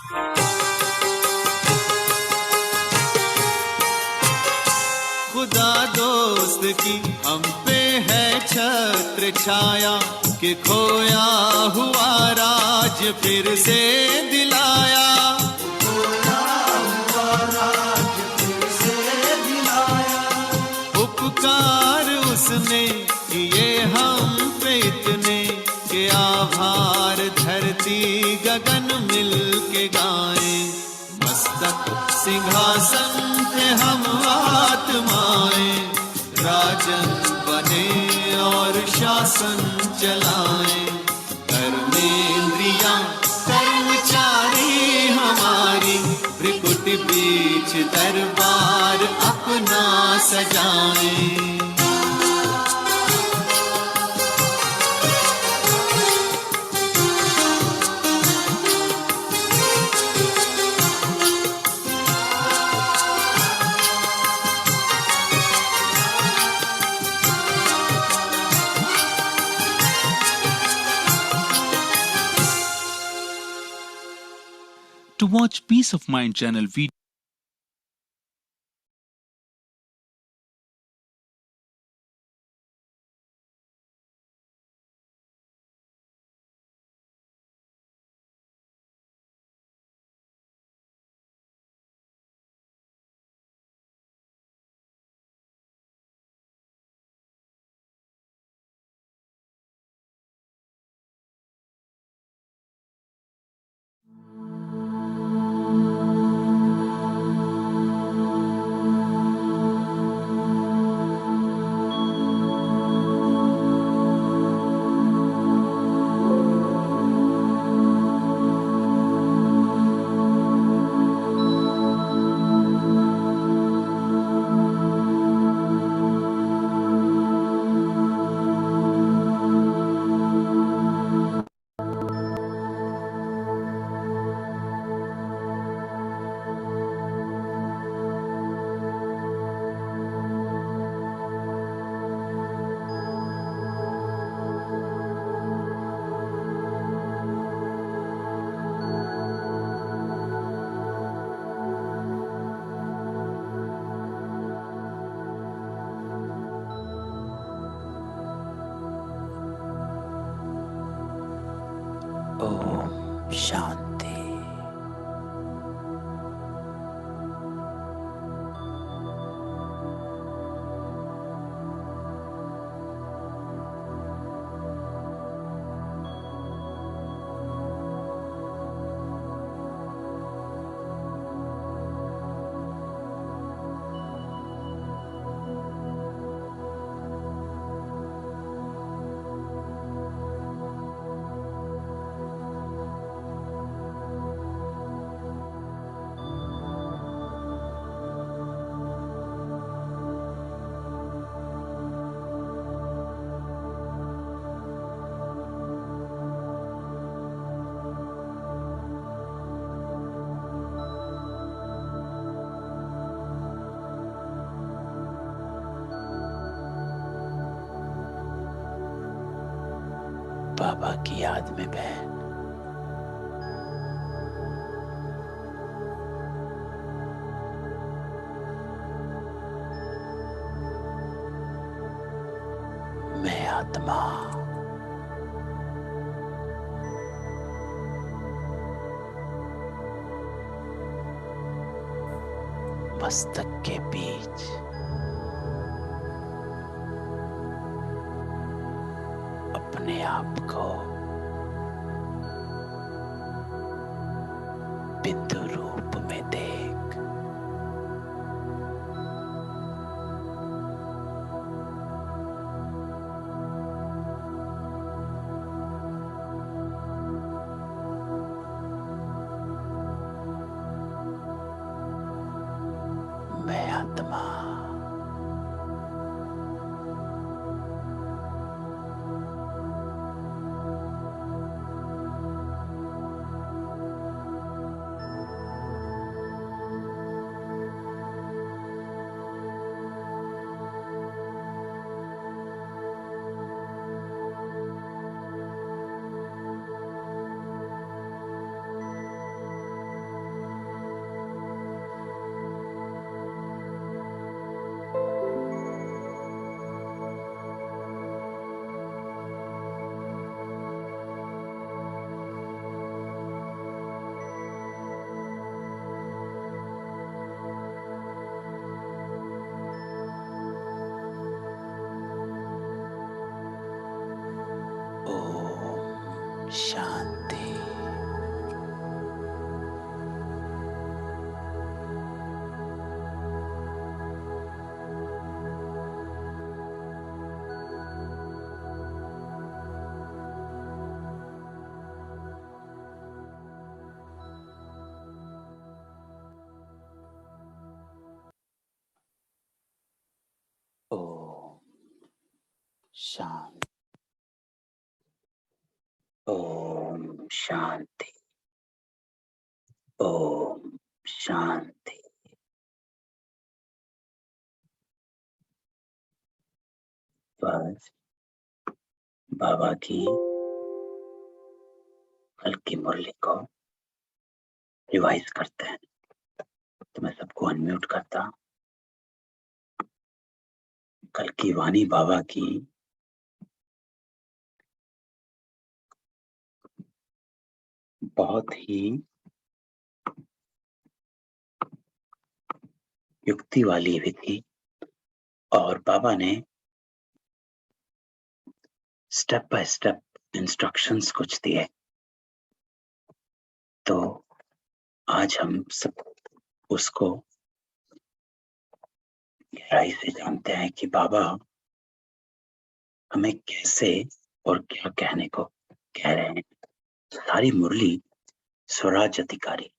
खुदा दोस्त की हम पे है छत्र छाया कि खोया हुआ राज फिर से दिलाया। खोया हुआ राज फिर से दिलाया। उपकार उसने किए हम पे इतने कि आभार धरती गगन मिल के गाएं। मस्तक सिंहासन पे हम आत्माएं राजन बने और शासन चलाएं। कर्मेंद्रियां कर्मचारी हमारी भ्रिकुट बीच दरबार अपना सजाएं। To watch Peace of Mind channel video, Om Shanti. बाबा की याद में बहन, मैं आत्मा मस्तक के बीच अपने आप को बिंदु रूप में देख मैं आत्मा शांत। ओम शांति। ओम शांति। बस बाबा की कल की मुरली को रिवाइज करते हैं। तो मैं सबको अनम्यूट करता हूं। कल की वाणी बाबा की बहुत ही युक्ति वाली भी थी और बाबा ने स्टेप बाय स्टेप इंस्ट्रक्शंस कुछ दिए। तो आज हम सब उसको गहराई से जानते हैं कि बाबा हमें कैसे और क्या कहने को कह रहे हैं। सारी मुरली स्वराज अधिकारी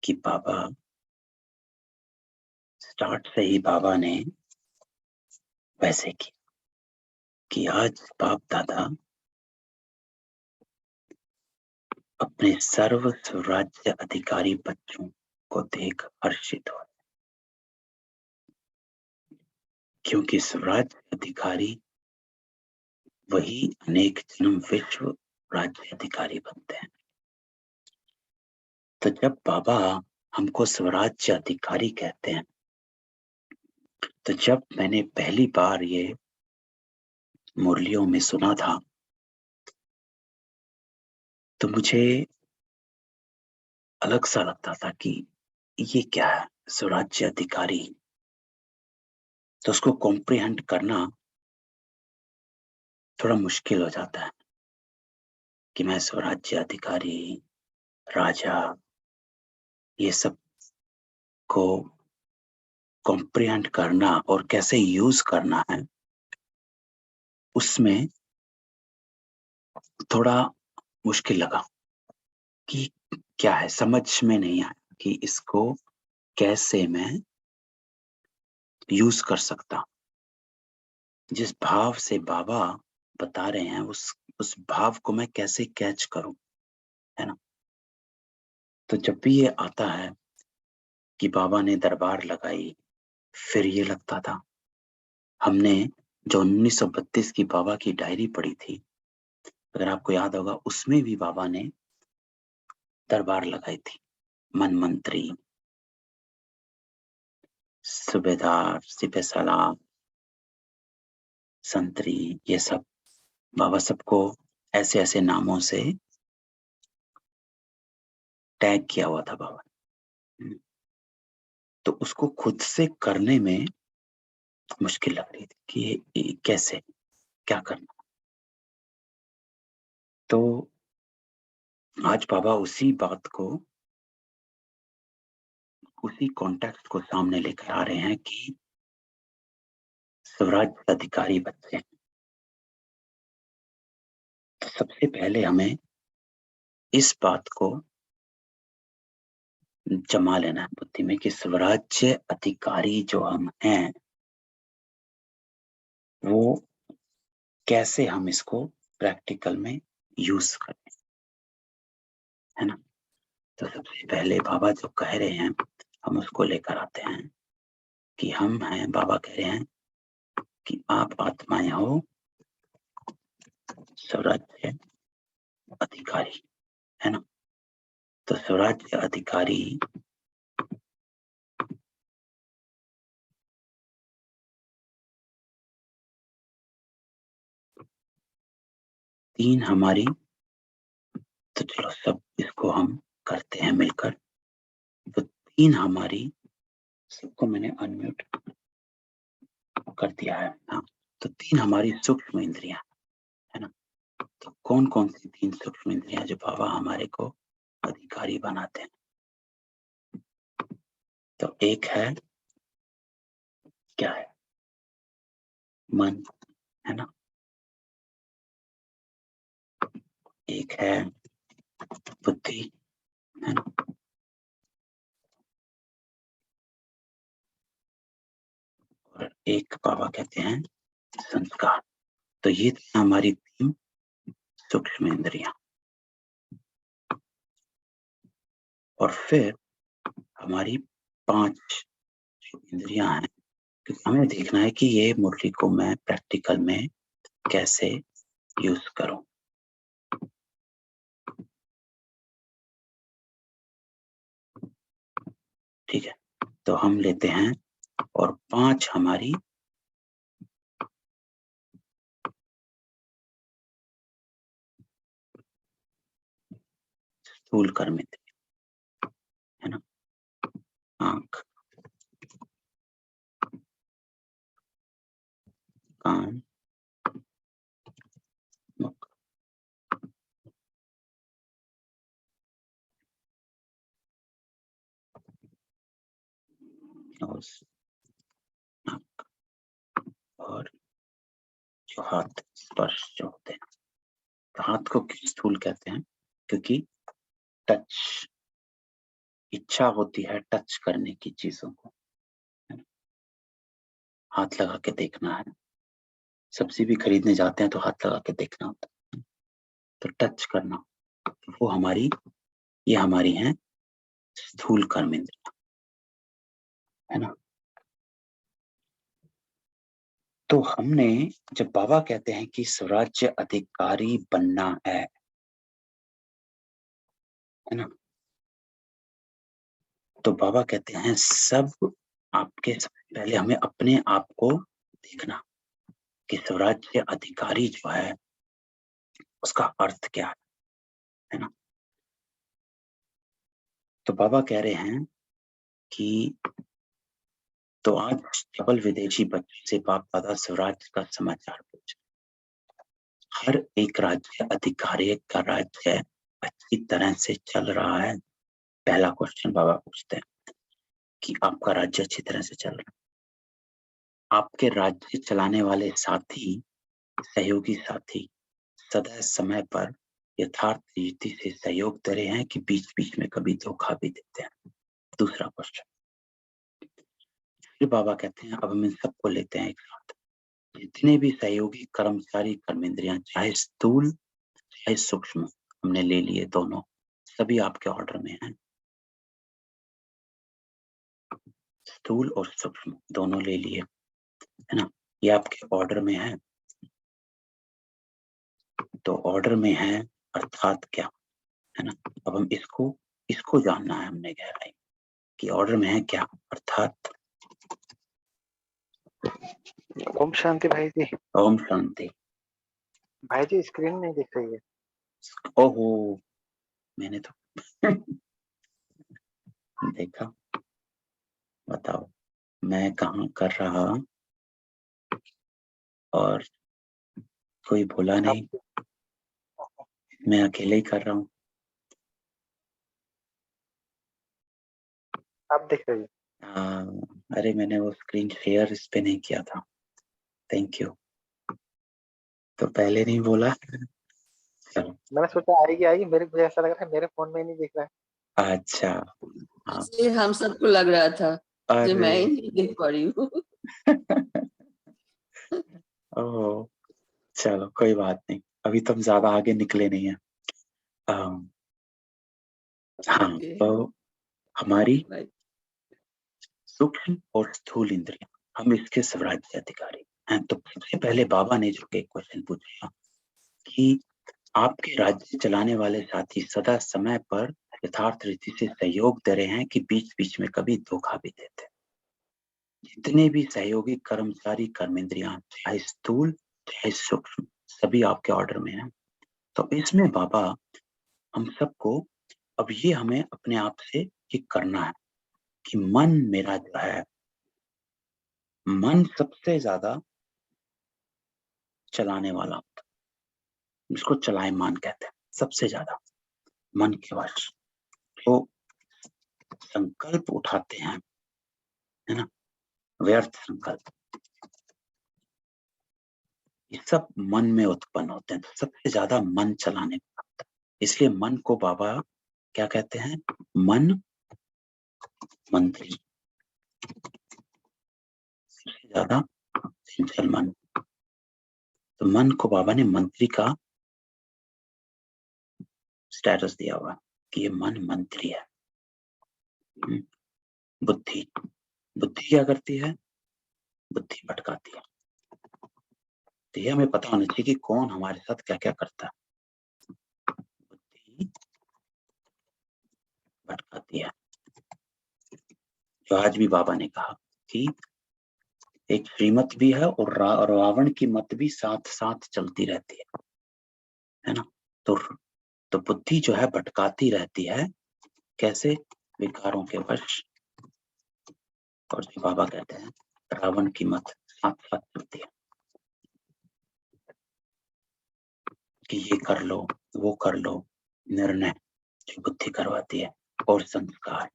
कि बाबा स्टार्ट से ही बाबा ने वैसे किया कि आज बाप दादा अपने सर्व स्वराज्य अधिकारी बच्चों को देख हर्षित हो, क्योंकि स्वराज्य अधिकारी वही अनेक जन्म विश्व राज्य अधिकारी बनते हैं। तो जब बाबा हमको स्वराज्य अधिकारी कहते हैं, तो जब मैंने पहली बार ये मुरलियों में सुना था तो मुझे अलग सा लगता था कि ये क्या है स्वराज्य अधिकारी। तो उसको कॉम्प्रिहेंड करना थोड़ा मुश्किल हो जाता है कि मैं स्वराज्य अधिकारी, राजा, ये सब को कॉम्प्रिहेंड करना और कैसे यूज करना है, उसमें थोड़ा मुश्किल लगा कि क्या है, समझ में नहीं आया कि इसको कैसे मैं यूज कर सकता। जिस भाव से बाबा बता रहे हैं उस भाव को मैं कैसे कैच करूं, है ना। तो जब भी ये आता है कि बाबा ने दरबार लगाई, फिर ये लगता था हमने जो 1932 की बाबा की डायरी पढ़ी थी, अगर आपको याद होगा, उसमें भी बाबा ने दरबार लगाई थी। मन मंत्री, सूबेदार, सिपह सलार, संतरी, ये सब बाबा सबको ऐसे ऐसे नामों से टैग किया हुआ था बाबा ने। तो उसको खुद से करने में मुश्किल लग रही थी कि ये कैसे, क्या करना। तो आज बाबा उसी बात को, उसी कॉन्टेक्स्ट को सामने लेकर आ रहे हैं कि स्वराज्य अधिकारी बच्चे हैं। तो सबसे पहले हमें इस बात को जमा लेना है बुद्धि में कि स्वराज्य अधिकारी जो हम हैं, वो कैसे हम इसको प्रैक्टिकल में यूज करें, है ना। तो सबसे पहले बाबा जो कह रहे हैं हम उसको लेकर आते हैं कि हम हैं, बाबा कह रहे हैं कि आप आत्माएं हो स्वराज्य अधिकारी, है ना। तो स्वराज्य अधिकारी तीन हमारी, तो चलो सब इसको हम करते हैं मिलकर। तो तीन हमारी, सबको मैंने अनम्यूट कर दिया है, हाँ। तो तीन हमारी सूक्ष्म इंद्रियां, है ना। तो कौन कौन सी तीन सूक्ष्म इंद्रियां जो बाबा हमारे को अधिकारी बनाते हैं। तो एक है, क्या है, मन, है ना। एक है बुद्धि, है ना। और एक बाबा कहते हैं संस्कार। तो ये थी हमारी 3 सूक्ष्म इंद्रियां। और फिर हमारी 5 जो इंद्रियां हैं, क्योंकि हमें देखना है कि ये मुरली को मैं प्रैक्टिकल में कैसे यूज करूं। ठीक है, तो हम लेते हैं और 5 हमारी स्थूल कर्म इंद्रिय है ना, आंख, कान, मुख, नोज, नाक और जो हाथ स्पर्श जो होते हैं। तो हाथ को क्यों स्थूल कहते हैं? क्योंकि टच, इच्छा होती है टच करने की चीजों को, है ना? हाथ लगा के देखना है, सब्जी भी खरीदने जाते हैं तो हाथ लगा के देखना होता है, तो टच करना, तो वो हमारी, ये हमारी है स्थूल कर्म इंद्रिया, है ना। तो हमने, जब बाबा कहते हैं कि स्वराज्य अधिकारी बनना है ना, तो बाबा कहते हैं सब आपके, पहले हमें अपने आप को देखना कि स्वराज्य अधिकारी जो है उसका अर्थ क्या है ना। तो बाबा कह रहे हैं कि तो आज केवल विदेशी बच्चों से बाप दादा स्वराज्य का समाचार पूछ, हर एक राज्य अधिकारी का राज्य अच्छी तरह से चल रहा है। पहला क्वेश्चन बाबा पूछते हैं कि आपका राज्य अच्छी तरह से चल रहा है, आपके राज्य चलाने वाले साथी, सहयोगी साथी सदा समय पर यथार्थ रीति से सहयोग दे रहे हैं कि बीच बीच में कभी धोखा भी देते हैं। दूसरा क्वेश्चन, फिर बाबा कहते हैं अब हम इन सबको लेते हैं एक साथ, जितने भी सहयोगी कर्मचारी कर्मेंद्रियां, चाहे स्थूल चाहे सूक्ष्म, हमने ले लिए दोनों, सभी आपके ऑर्डर में हैं। स्थूल और सूक्ष्म दोनों ले लिए, है ना, ये आपके ऑर्डर में है। तो ऑर्डर में है अर्थात क्या, है ना। अब हम इसको जानना है हमने गहराई कि ऑर्डर में है क्या, अर्थात। ओम शांति भाई जी। ओम शांति। भाई जी स्क्रीन नहीं दिख रही है। ओहो, मैंने तो देखा, बताओ मैं कहाँ कर रहा और कोई बोला नहीं, मैं अकेले ही कर रहा हूँ। आप दिख रही है। अरे मैंने वो स्क्रीन शेयर इस पे नहीं किया था, थैंक यू। तो पहले नहीं बोला। चलो, मैंने सोचा आएगी आएगी, मेरे मुझे ऐसा लग रहा है मेरे फोन में ही नहीं दिख रहा है। अच्छा, हाँ, इसलिए हम सबको लग रहा था कि मैं अरे ही नहीं देख पा रही हूँ। ओह, चलो कोई बात नहीं, अभी तुम ज्यादा आगे निकले नहीं है। हाँ, ओके तो हमारी भाई, सूक्ष्म और स्थूल इंद्रियां, हम इसके स्वराज्य अधिकारी हैं। तो सबसे पहले बाबा ने जो एक क्वेश्चन पूछा कि आपके राज्य चलाने वाले साथी सदा समय पर यथार्थ रीति से सहयोग दे रहे हैं कि बीच बीच में कभी धोखा भी देते हैं। जितने भी सहयोगी कर्मचारी कर्मेंद्रियां, चाहे स्थूल चाहे सूक्ष्म, सभी आपके ऑर्डर में हैं। तो इसमें बाबा हम सबको, अब ये हमें अपने आप से ये करना है कि मन मेरा जो है, मन सबसे ज्यादा चलाने वाला होता है, इसको चलायमान कहते हैं, सबसे ज्यादा मन के वश। तो संकल्प उठाते हैं, है ना, व्यर्थ संकल्प, ये सब मन में उत्पन्न होते हैं। तो सबसे ज्यादा मन चलाने वाला होता है, इसलिए मन को बाबा क्या कहते हैं, मन मंत्री। ज्यादा चंचल मन। तो मन को बाबा ने मंत्री का स्टेटस दिया हुआ कि ये मन मंत्री है। बुद्धि, बुद्धि क्या करती है? बुद्धि भटकाती है। तो ये हमें पता होना चाहिए कि कौन हमारे साथ क्या क्या करता है। बुद्धि भटकाती है। जो आज भी बाबा ने कहा कि एक श्रीमत भी है और रावण की मत भी साथ साथ चलती रहती है ना। तो बुद्धि जो है भटकाती रहती है। कैसे? विकारों के वश। और जो बाबा कहते हैं रावण की मत साथ साथ चलती है कि ये कर लो, वो कर लो, निर्णय जो बुद्धि करवाती है। और संस्कार,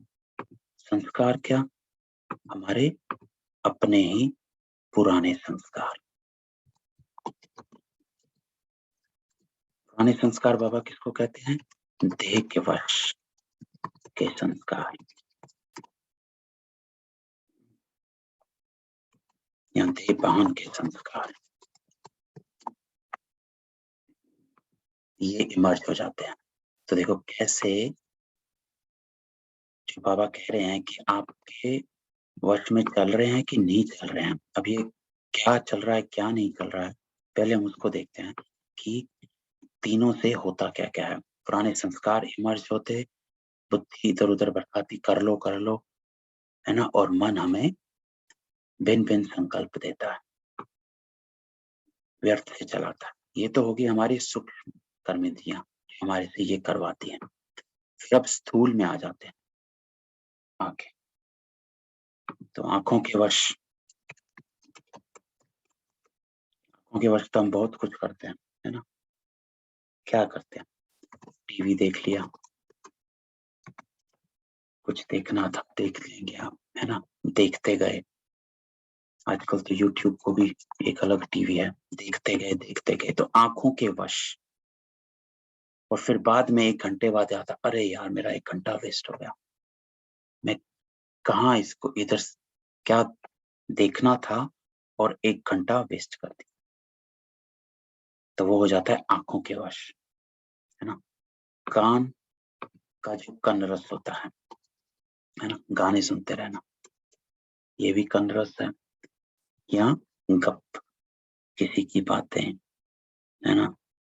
संस्कार क्या? हमारे अपने ही पुराने संस्कार। पुराने संस्कार बाबा किसको कहते हैं? देह के वश के संस्कार या देह पान के संस्कार, ये इमर्ज हो जाते हैं। तो देखो कैसे जो बाबा कह रहे हैं कि आपके वश में चल रहे हैं कि नहीं चल रहे हैं। अब ये क्या चल रहा है, क्या नहीं चल रहा है, पहले हम उसको देखते हैं कि तीनों से होता क्या क्या है। पुराने संस्कार इमर्ज होते, बुद्धि इधर उधर भटकाती, कर लो, है ना। और मन हमें भिन्न भिन्न संकल्प देता है, व्यर्थ से चलाता है। ये तो होगी हमारी सूक्ष्म कर्मेंद्रियां हमारे से ये करवाती हैं। फिर अब स्थूल में आ जाते हैं आंखें। तो आंखों के वश तो हम बहुत कुछ करते हैं, है ना। क्या करते हैं? टीवी देख लिया, कुछ देखना था देख लेंगे आप, है ना। देखते गए, आजकल तो यूट्यूब को भी एक अलग टीवी है, देखते गए तो आंखों के वश। और फिर बाद में 1 घंटे बाद आता, अरे यार मेरा 1 घंटा वेस्ट हो गया, मैं कहाँ इसको इधर क्या देखना था और 1 घंटा वेस्ट कर दिया। तो वो हो जाता है आंखों के वश, है ना। कान का जो कनरस होता है ना, गाने सुनते रहना, ये भी कनरस है। या गप, किसी की बातें, है ना।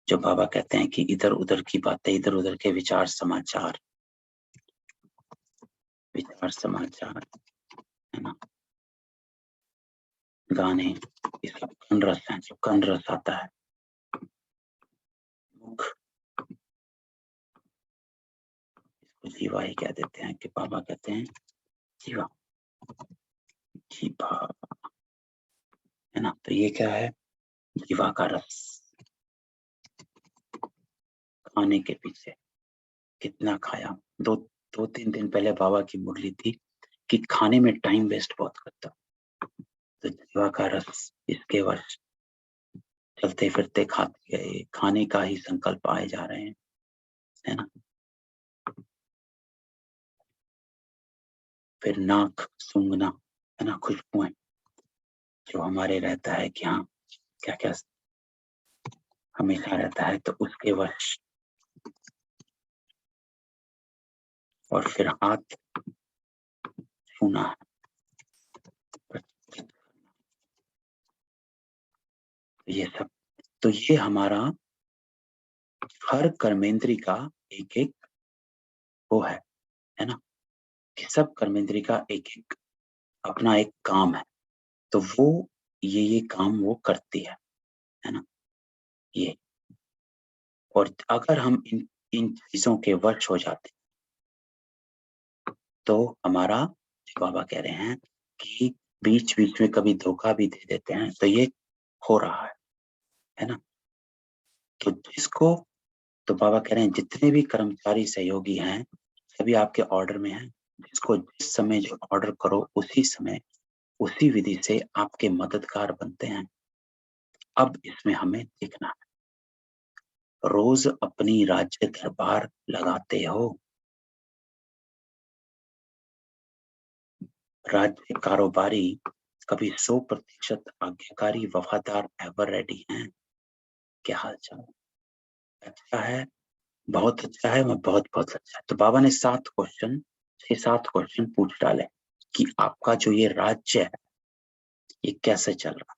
जो बाबा कहते हैं कि इधर उधर की बातें, इधर उधर के विचार समाचार, है ना, गाने, ये सब कनरस है। जो कनरस आता है, मुख, इसको जीवा ही कह देते हैं कि बाबा कहते हैं जीवा, जीवा, है ना। तो ये क्या है? जीवा का रस। खाने के पीछे कितना खाया। 2-3 दिन पहले बाबा की मुरली थी कि खाने में टाइम वेस्ट बहुत करता। तो जीवा का रस इसके वश, चलते फिरते खाते गए, खाने का ही संकल्प आए जा रहे हैं, है ना। फिर नाक सूंघना, है ना, खुशबुएं जो हमारे रहता है कि हाँ क्या क्या हमेशा रहता है, तो उसके वश। और फिर हाथ छूना, ये सब। तो ये हमारा हर कर्मेंद्री का एक एक वो है ना, कि सब कर्मेंद्री का एक एक अपना एक काम है। तो वो ये काम वो करती है ना, ये। और अगर हम इन चीजों के वश हो जाते तो हमारा, बाबा कह रहे हैं कि बीच बीच में कभी धोखा भी दे देते हैं, तो ये हो रहा है ना। तो जिसको, तो बाबा कह रहे हैं जितने भी कर्मचारी सहयोगी हैं सभी आपके ऑर्डर में हैं। जिसको जिस समय जो ऑर्डर करो उसी समय उसी विधि से आपके मददगार बनते हैं। अब इसमें हमें देखना है, रोज अपनी राज्य दरबार लगाते हो। राज्य कारोबारी कभी 100% आज्ञाकारी वफादार एवर रेडी हैं? क्या हाल चाल? अच्छा है, बहुत अच्छा है, मैं बहुत बहुत अच्छा है। तो बाबा ने 6-7 क्वेश्चन पूछ डाले कि आपका जो ये राज्य है ये कैसे चल रहा है।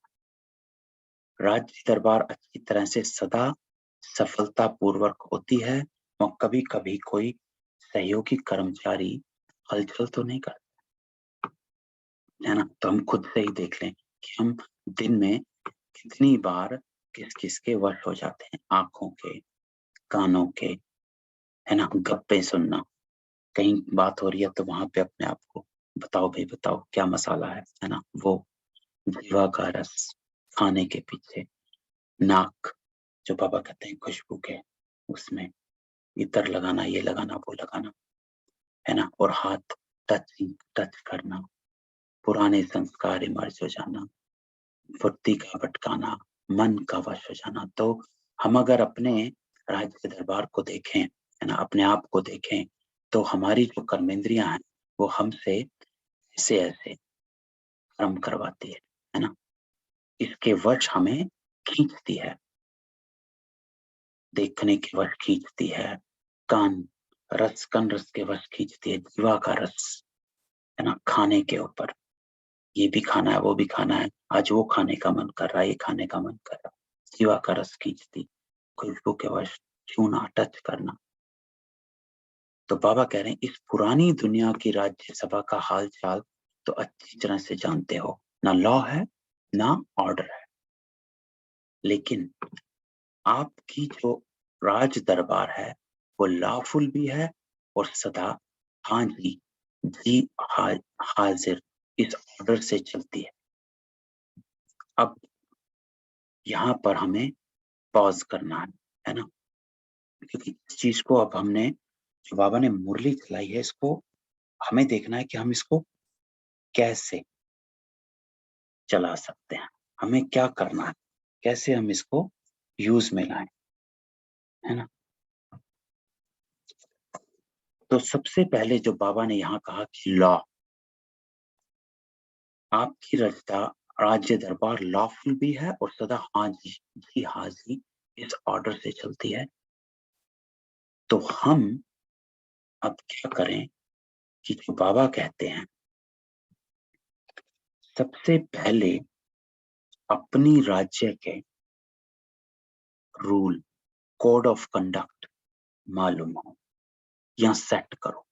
राज्य दरबार अच्छी तरह से सदा सफलता पूर्वक होती है और कभी कभी कोई सहयोगी कर्मचारी हलचल तो नहीं करता, है ना। तो हम खुद से ही देख लें कि हम दिन में कितनी बार किस किस के वश हो जाते हैं, आंखों के, कानों के, है ना। गप्पे सुनना, कहीं बात हो रही है तो वहां पे अपने आप को बताओ भाई बताओ क्या मसाला है ना। वो जीवा का रस, खाने के पीछे नाक, जो बाबा कहते हैं खुशबू के, उसमें इतर लगाना, ये लगाना, वो लगाना, है ना। और हाथ टच करना, पुराने संस्कार इमर्ज हो जाना, फुर्ती का भटकाना, मन का वश हो जाना। तो हम अगर अपने राज्य दरबार को देखें, है ना, अपने आप को देखें, तो हमारी जो कर्मेंद्रियां हैं वो हमसे ऐसे ऐसे कर्म करवाती है ना। इसके वश हमें खींचती है, देखने के वश खींचती है, कान रस के वश खींचती है, जीवा का रस, है ना। खाने के ऊपर, ये भी खाना है, वो भी खाना है, आज वो खाने का मन कर रहा है, ये खाने का मन कर रहा है, जीवा का रस खींचती, खुशबू के वश छूना, टच करना। तो बाबा कह रहे हैं इस पुरानी दुनिया की राज्यसभा का हाल चाल तो अच्छी तरह से जानते हो, ना लॉ है ना ऑर्डर है, लेकिन आपकी जो राज दरबार है वो लॉफुल भी है और सदा हाँ जी हाजिर इस ऑर्डर से चलती है। अब यहाँ पर हमें पॉज करना है ना, क्योंकि इस चीज को अब हमने, जो बाबा ने मुरली चलाई है, इसको हमें देखना है कि हम इसको कैसे चला सकते हैं, हमें क्या करना है, कैसे हम इसको यूज में लाएं, है ना। तो सबसे पहले जो बाबा ने यहाँ कहा कि लॉ, आपकी रचना राज्य दरबार लॉफुल भी है और सदा हाजी इस ऑर्डर से चलती है। तो हम अब क्या करें कि जो बाबा कहते हैं सबसे पहले अपनी राज्य के रूल, कोड ऑफ कंडक्ट मालूम हो या सेट करो।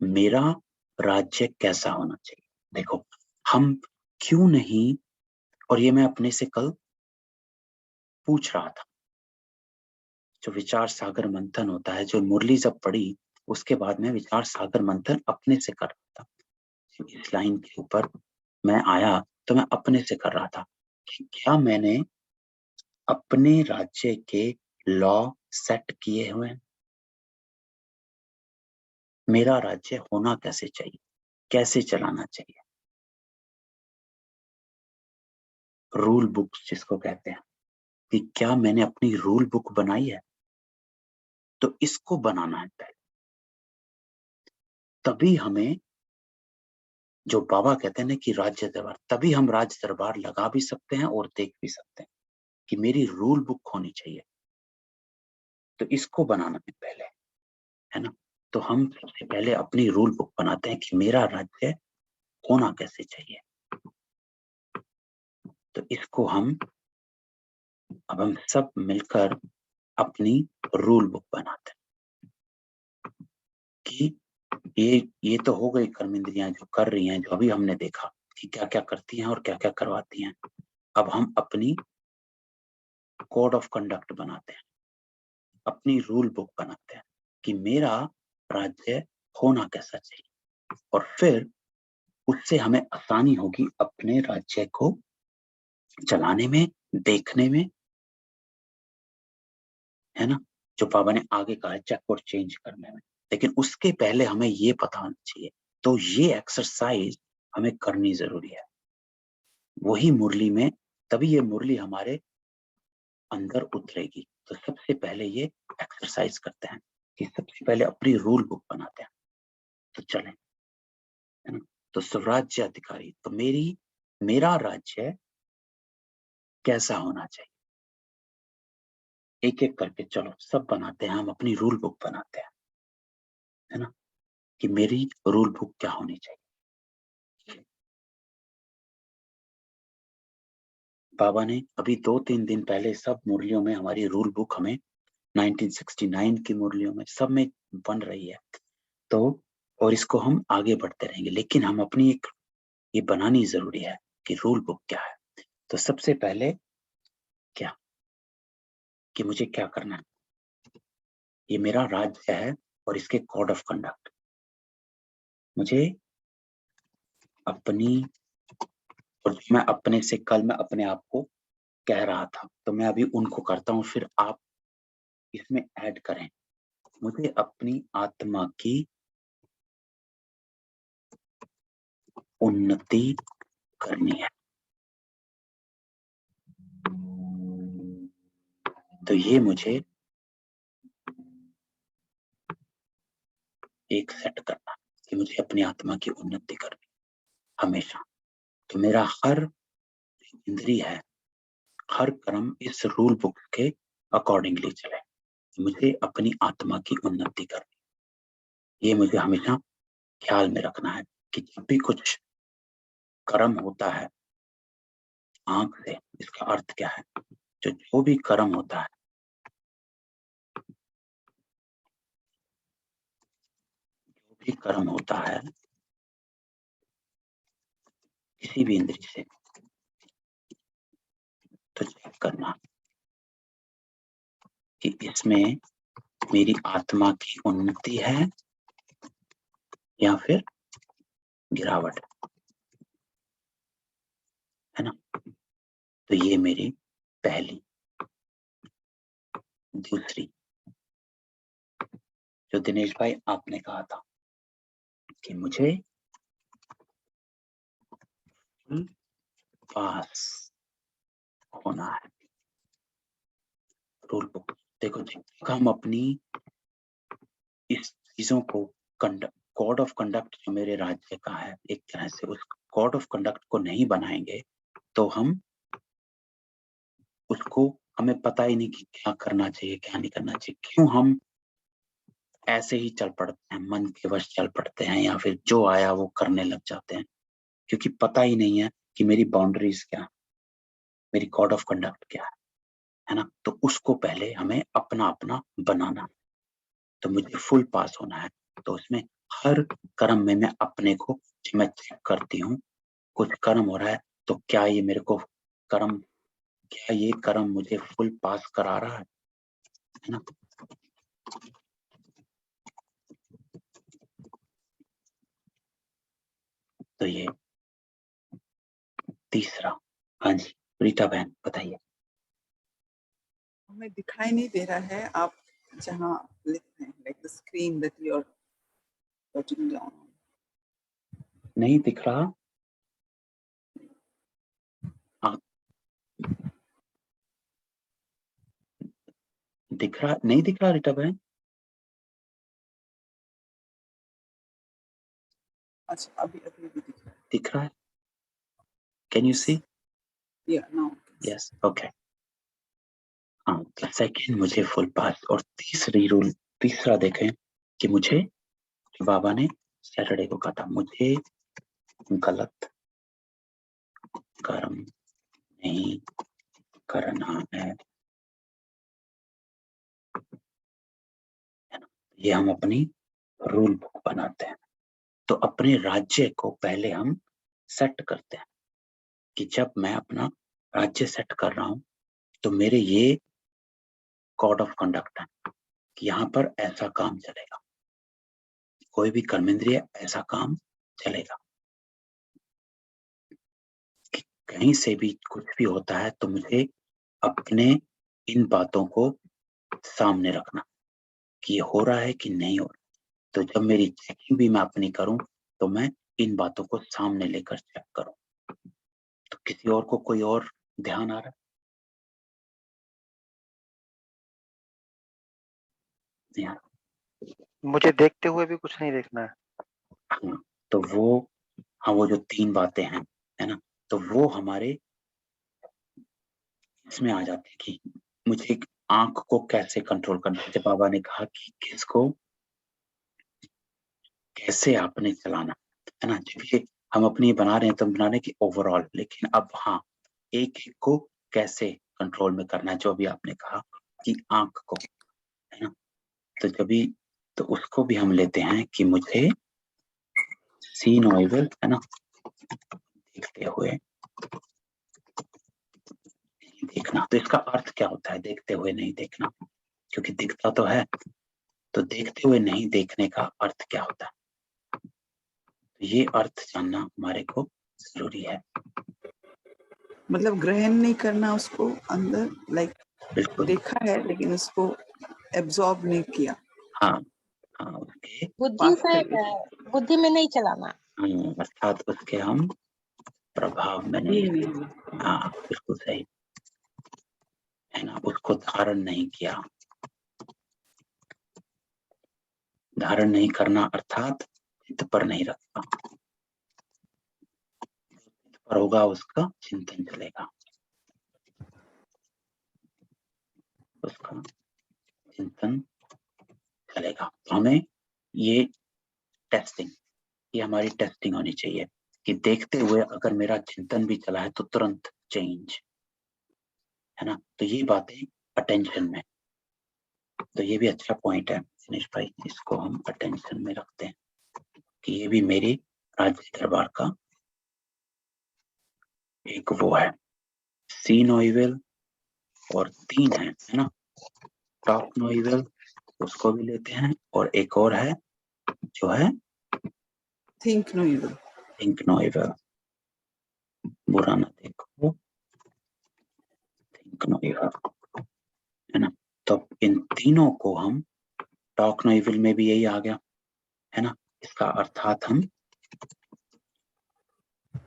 मेरा राज्य कैसा होना चाहिए? देखो, हम क्यों नहीं, और ये मैं अपने से कल पूछ रहा था, जो विचार सागर मंथन होता है, जो मुरली जब पढ़ी उसके बाद में विचार सागर मंथन अपने से कर रहा था। इस लाइन के ऊपर मैं आया तो मैं अपने से कर रहा था कि क्या मैंने अपने राज्य के लॉ सेट किए हुए हैं? मेरा राज्य होना कैसे चाहिए, कैसे चलाना चाहिए? रूल बुक जिसको कहते हैं, कि क्या मैंने अपनी रूल बुक बनाई है? तो इसको बनाना है पहले, तभी हमें, जो बाबा कहते हैं ना कि राज्य दरबार, तभी हम राज्य दरबार लगा भी सकते हैं और देख भी सकते हैं कि मेरी रूल बुक होनी चाहिए। तो इसको बनाना है पहले, है ना। तो हम सबसे पहले अपनी रूल बुक बनाते हैं कि मेरा राज्य होना कैसे चाहिए। तो इसको अब हम सब मिलकर अपनी रूल बुक बनाते हैं कि ये तो हो गई कर्मेंद्रियां जो कर रही हैं, जो अभी हमने देखा कि क्या क्या करती हैं और क्या क्या करवाती हैं। अब हम अपनी कोड ऑफ कंडक्ट बनाते हैं, अपनी रूल बुक बनाते हैं कि मेरा राज्य होना कैसा चाहिए, और फिर उससे हमें आसानी होगी अपने राज्य को चलाने में, देखने में, है ना। जो बाबा ने आगे कहा है चेक और चेंज करने में, लेकिन उसके पहले हमें ये पता होना चाहिए। तो ये एक्सरसाइज हमें करनी जरूरी है, वही मुरली में, तभी ये मुरली हमारे अंदर उतरेगी। तो सबसे पहले ये एक्सरसाइज करते हैं कि सबसे पहले अपनी रूल बुक बनाते हैं। तो चलें। है ना। तो स्वराज्य अधिकारी, तो मेरा राज्य कैसा होना चाहिए, एक एक करके चलो सब बनाते हैं, हम अपनी रूल बुक बनाते हैं, है ना, कि मेरी रूल बुक क्या होनी चाहिए। बाबा ने अभी 2-3 दिन पहले सब मुरलियों में हमारी रूल बुक हमें 1969 की मुरलियों में सब में बन रही है। तो और इसको हम आगे बढ़ते रहेंगे, लेकिन हम अपनी एक ये बनानी जरूरी है कि रूल बुक क्या है। तो सबसे पहले क्या कि मुझे क्या करना है, ये मेरा राज्य है और इसके कोड ऑफ कंडक्ट मुझे अपनी, और मैं अपने से कल मैं अपने आप को कह रहा था, तो मैं अभी उनको करता हूँ, फिर आप इसमें ऐड करें। मुझे अपनी आत्मा की उन्नति करनी है। तो ये मुझे एक सेट करना कि मुझे अपनी आत्मा की उन्नति करनी हमेशा। तो मेरा हर इंद्रिय है, हर कर्म इस रूल बुक के अकॉर्डिंगली चले। मुझे अपनी आत्मा की उन्नति करनी, ये मुझे हमेशा ख्याल में रखना है कि जब भी कुछ कर्म होता है आंख से, इसका अर्थ क्या है, जो भी कर्म होता है, जो भी कर्म होता है किसी भी इंद्रिय से, तो चेक करना कि इसमें मेरी आत्मा की उन्नति है या फिर गिरावट, है ना। तो ये मेरी पहली। दूसरी, जो दिनेश भाई आपने कहा था कि मुझे पास होना है रूल बुक। देखो जब तक हम अपनी इस चीजों को कोड ऑफ कंडक्ट जो मेरे राज्य का है, एक तरह से उस कोड ऑफ कंडक्ट को नहीं बनाएंगे तो हम उसको, हमें पता ही नहीं कि क्या करना चाहिए क्या नहीं करना चाहिए। क्यों हम ऐसे ही चल पड़ते हैं, मन के वश चल पड़ते हैं, या फिर जो आया वो करने लग जाते हैं, क्योंकि पता ही नहीं है कि मेरी बाउंड्रीज क्या, मेरी कोड ऑफ कंडक्ट क्या है ना। तो उसको पहले हमें अपना अपना बनाना। तो मुझे फुल पास होना है, तो उसमें हर कर्म में मैं अपने को मैं चेक करती हूँ, कुछ कर्म हो रहा है तो क्या ये मेरे को कर्म, क्या ये कर्म मुझे फुल पास करा रहा है ना। तो ये तीसरा। हाँ जी रीटा बहन बताइए। हमें दिखाई नहीं दे रहा है आप जहाँ लिख रहे हैं, like the screen that you are putting down. नहीं दिख रहा? दिख रहा नहीं, दिख रहा रीटा बहन? अच्छा अभी अभी भी दिख रहा है? Can you see? या नाउ यस ओके। हाँ तो सेकेंड मुझे फुल पास, और तीसरी रूल, तीसरा देखें कि मुझे, बाबा ने सैटरडे को कहा था, मुझे गलत कर्म नहीं करना है। ये हम अपनी रूल बुक बनाते हैं। तो अपने राज्य को पहले हम सेट करते हैं कि जब मैं अपना राज्य सेट कर रहा हूं तो मेरे ये कोड ऑफ कंडक्ट है कि यहाँ पर ऐसा काम चलेगा, कोई भी कर्मेंद्रिय ऐसा काम चलेगा। कि कहीं से भी कुछ भी होता है तो मुझे अपने इन बातों को सामने रखना कि ये हो रहा है कि नहीं हो रहा। तो जब मेरी चेकिंग भी मैं अपनी करूं तो मैं इन बातों को सामने लेकर चेक करूं। तो किसी और को कोई और ध्यान आ रहा है? मुझे देखते हुए भी कुछ नहीं देखना है। हाँ, तो वो हाँ वो जो 3 बातें हैं, है ना, तो वो हमारे इसमें आ जाते हैं कि मुझे एक आंख को कैसे कंट्रोल करना है। जब बाबा ने कहा कि किसको कैसे आपने चलाना है ना, जब ये हम अपनी बना रहे हैं तो हम बना रहे हैं कि ओवरऑल, लेकिन अब हाँ एक एक को कैसे कंट्रोल में करना है, जो भी आपने कहा कि आंख को, है ना, तो जब भी तो उसको भी हम लेते हैं कि मुझे सी नॉइवल, है ना, देखते हुए नहीं देखना। तो इसका अर्थ क्या होता है देखते हुए नहीं देखना, क्योंकि दिखता तो है, तो देखते हुए नहीं देखने का अर्थ क्या होता है, तो ये अर्थ जानना हमारे को जरूरी है। मतलब ग्रहण नहीं करना उसको अंदर, लाइक बिल्कुल, देखा है लेकिन उसको एब्जॉर्ब नहीं किया, हाँ हाँ, उसके बुद्धि पास से करके बुद्धि में नहीं चलाना। अर्थात उसके हम प्रभाव में नहीं, हाँ बिल्कुल सही, है ना, उसको धारण नहीं किया। धारण नहीं करना अर्थात चित्त पर नहीं रखना, चित्त पर होगा उसका चिंतन चलेगा, उसका चिंतन चलेगा। तो हमें ये टेस्टिंग, ये हमारी टेस्टिंग होनी चाहिए कि देखते हुए अगर मेरा चिंतन भी चला है तो तुरंत चेंज, है ना, तो ये बातें अटेंशन में, तो ये भी अच्छा पॉइंट है दिनेश भाई, इसको हम अटेंशन में रखते हैं कि ये भी मेरी राज्य दरबार का एक वो है, सी नॉइवल और 3 है ना, टॉप नॉइवल, उसको भी लेते हैं, और एक और है जो है थिंक नो इविल। थिंक नॉइवल, बुरा ना देखो, थिंक नॉइवल, है ना। तो इन तीनों को हम टॉक नॉइवल में भी यही आ गया, है ना, इसका अर्थात हम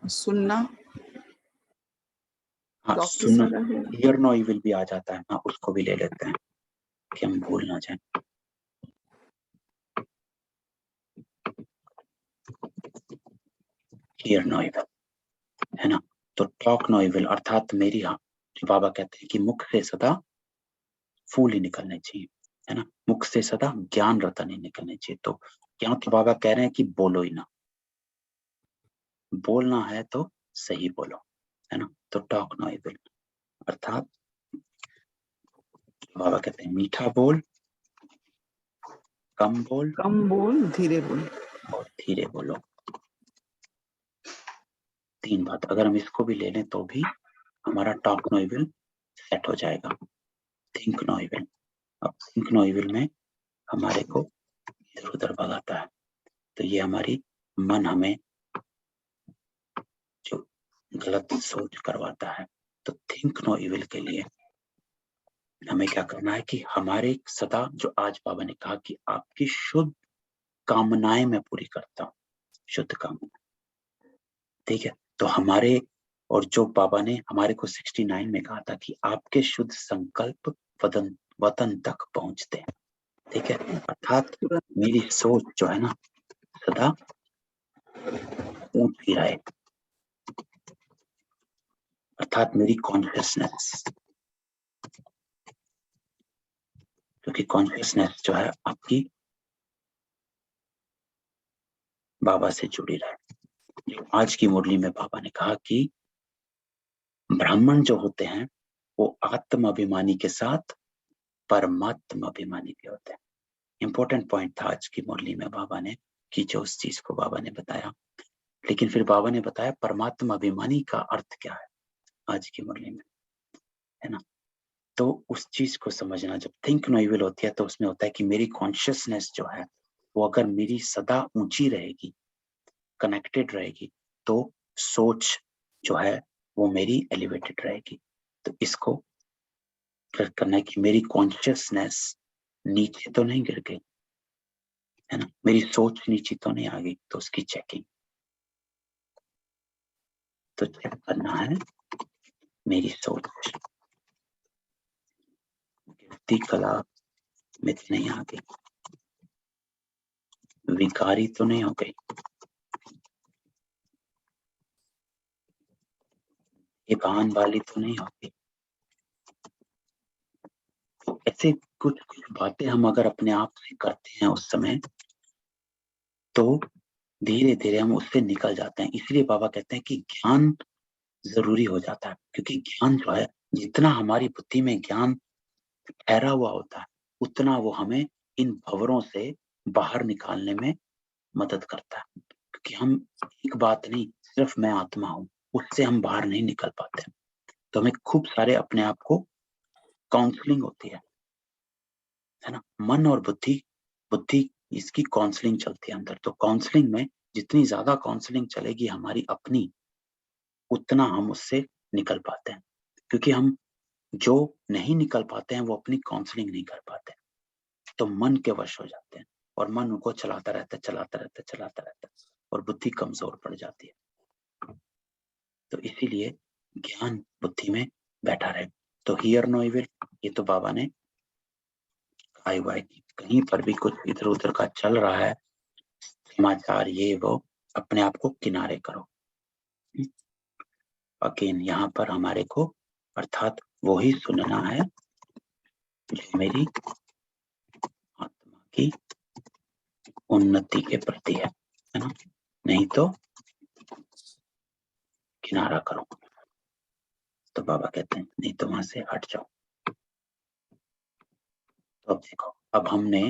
सुनना, हाँ टॉक किस सुन, वाला है? हियर नॉइवल भी आ जाता है, हाँ उसको भी ले लेते हैं कि हम भूल ना जाए। हियर नॉइवल, है ना, तो टॉक नॉइवल अर्थात मेरी, हाँ जो बाबा कहते हैं कि मुख से सदा फूल ही निकलने चाहिए, है ना, मुख से सदा ज्ञान रतन ही निकलने चाहिए। तो क्या तो बाबा कह रहे हैं कि बोलो ही ना, बोलना है तो सही बोलो, है ना, तो टॉक नॉइवल अर्थात बाबा कहते हैं मीठा बोल, कम बोल कम बोल, धीरे बोल। और धीरे बोलो। 3 बात अगर हम इसको भी ले लें तो भी हमारा टॉक नॉइवल सेट हो जाएगा। थिंक नॉइवल, अब थिंक नॉइवल में हमारे को इधर उधर भगाता है, तो ये हमारी मन हमें जो गलत सोच करवाता है। तो थिंक नो इविल के लिए हमें क्या करना है कि हमारे सदा, जो आज बाबा ने कहा कि आपकी शुद्ध कामनाएं मैं पूरी करता हूँ, शुद्ध कामना, ठीक है, तो हमारे, और जो बाबा ने हमारे को 69 में कहा था कि आपके शुद्ध संकल्प वतन तक पहुंचते हैं, ठीक है, अर्थात मेरी सोच जो है ना सदा ऊंची रहे, अर्थात मेरी कॉन्शियसनेस, क्योंकि कॉन्शियसनेस जो है आपकी बाबा से जुड़ी रहे। जो आज की मुरली में बाबा ने कहा कि ब्राह्मण जो होते हैं वो आत्म अभिमानी के साथ परमात्म अभिमानी भी होते हैं। इंपॉर्टेंट पॉइंट था आज की मुरली में बाबा ने, कि जो उस चीज को बाबा ने बताया, लेकिन फिर बाबा ने बताया परमात्म अभिमानी का अर्थ क्या है आज की मुरली में, है ना, तो उस चीज को समझना, जब थिंक नो इविल होती है तो उसमें होता है कि मेरी कॉन्शियसनेस जो है वो अगर मेरी सदा ऊंची रहेगी, कनेक्टेड रहेगी, तो सोच जो है वो मेरी एलिवेटेड रहेगी। तो इसको करना है कि मेरी कॉन्शियसनेस नीचे तो नहीं गिर गई, है ना, मेरी सोच नीचे तो नहीं आ गई, तो उसकी चेकिंग, तो चेक करना है मेरी सोच गिरती कला में तो नहीं आ गई, विकारी तो नहीं हो गई, ये बहन वाली तो नहीं होती। तो ऐसे कुछ कुछ बातें हम अगर अपने आप से करते हैं उस समय, तो धीरे धीरे हम उससे निकल जाते हैं। इसलिए बाबा कहते हैं कि ज्ञान जरूरी हो जाता है, क्योंकि ज्ञान जो है, जितना हमारी बुद्धि में ज्ञान ठहरा हुआ होता है, उतना वो हमें इन भंवरों से बाहर निकालने में मदद करता है। क्योंकि हम एक बात नहीं, सिर्फ मैं आत्मा हूँ, उससे हम बाहर नहीं निकल पाते। तो हमें खूब सारे अपने आप को काउंसलिंग होती है ना। मन और बुद्धि, बुद्धि इसकी काउंसलिंग चलती है अंदर। तो काउंसलिंग में जितनी ज्यादा काउंसलिंग चलेगी हमारी अपनी, उतना हम उससे निकल पाते हैं। क्योंकि हम जो नहीं निकल पाते हैं वो अपनी काउंसलिंग नहीं कर पाते, तो मन के वश हो जाते हैं और मन उनको चलाता रहता है और बुद्धि कमजोर पड़ जाती है। तो इसीलिए ज्ञान बुद्धि में बैठा रहे। तो हियर नो इविल, ये तो बाबा ने कहा हुआ है कि कहीं पर भी कुछ इधर उधर का चल रहा है समाचार, ये वो, अपने आप को किनारे करो। अगेन यहाँ पर हमारे को अर्थात वो ही सुनना है जो मेरी आत्मा की उन्नति के प्रति है ना। नहीं तो किनारा करो। तो बाबा कहते हैं नहीं तो वहां से हट जाओ। तो अब देखो, अब हमने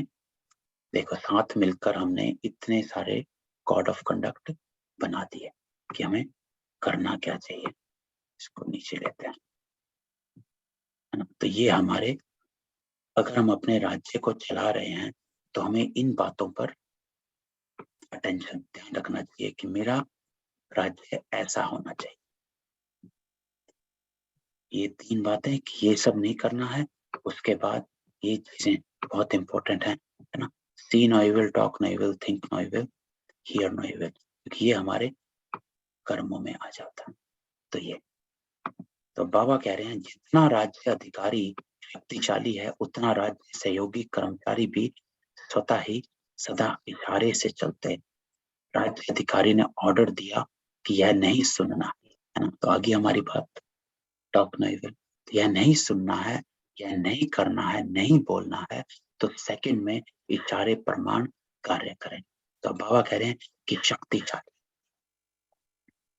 देखो साथ मिलकर हमने इतने सारे कोड ऑफ कंडक्ट बना दिए कि हमें करना क्या चाहिए। इसको नीचे लेते हैं, है ना। तो ये हमारे, अगर हम अपने राज्य को चला रहे हैं तो हमें इन बातों पर अटेंशन, ध्यान रखना चाहिए कि मेरा राज्य ऐसा होना चाहिए। ये 3 बातें कि ये सब नहीं करना है। उसके बाद ये चीजें बहुत इंपॉर्टेंट है ना। See no evil, talk no evil, think no evil, hear no evil, क्योंकि ये हमारे कर्मों में आ जाता है। तो ये, तो बाबा कह रहे हैं जितना राज्य अधिकारी शक्तिशाली है, उतना राज्य सहयोगी कर्मचारी भी स्वतः ही सदा इशारे से चलते। राज्य अधिकारी ने ऑर्डर दिया कि यह नहीं सुनना है ना। तो आगे हमारी बात, टॉक नो इविल, तो यह नहीं सुनना है, यह नहीं करना है, नहीं बोलना है, तो सेकंड में इशारे प्रमाण कार्य करें। तो बाबा कह रहे हैं कि शक्तिशाली,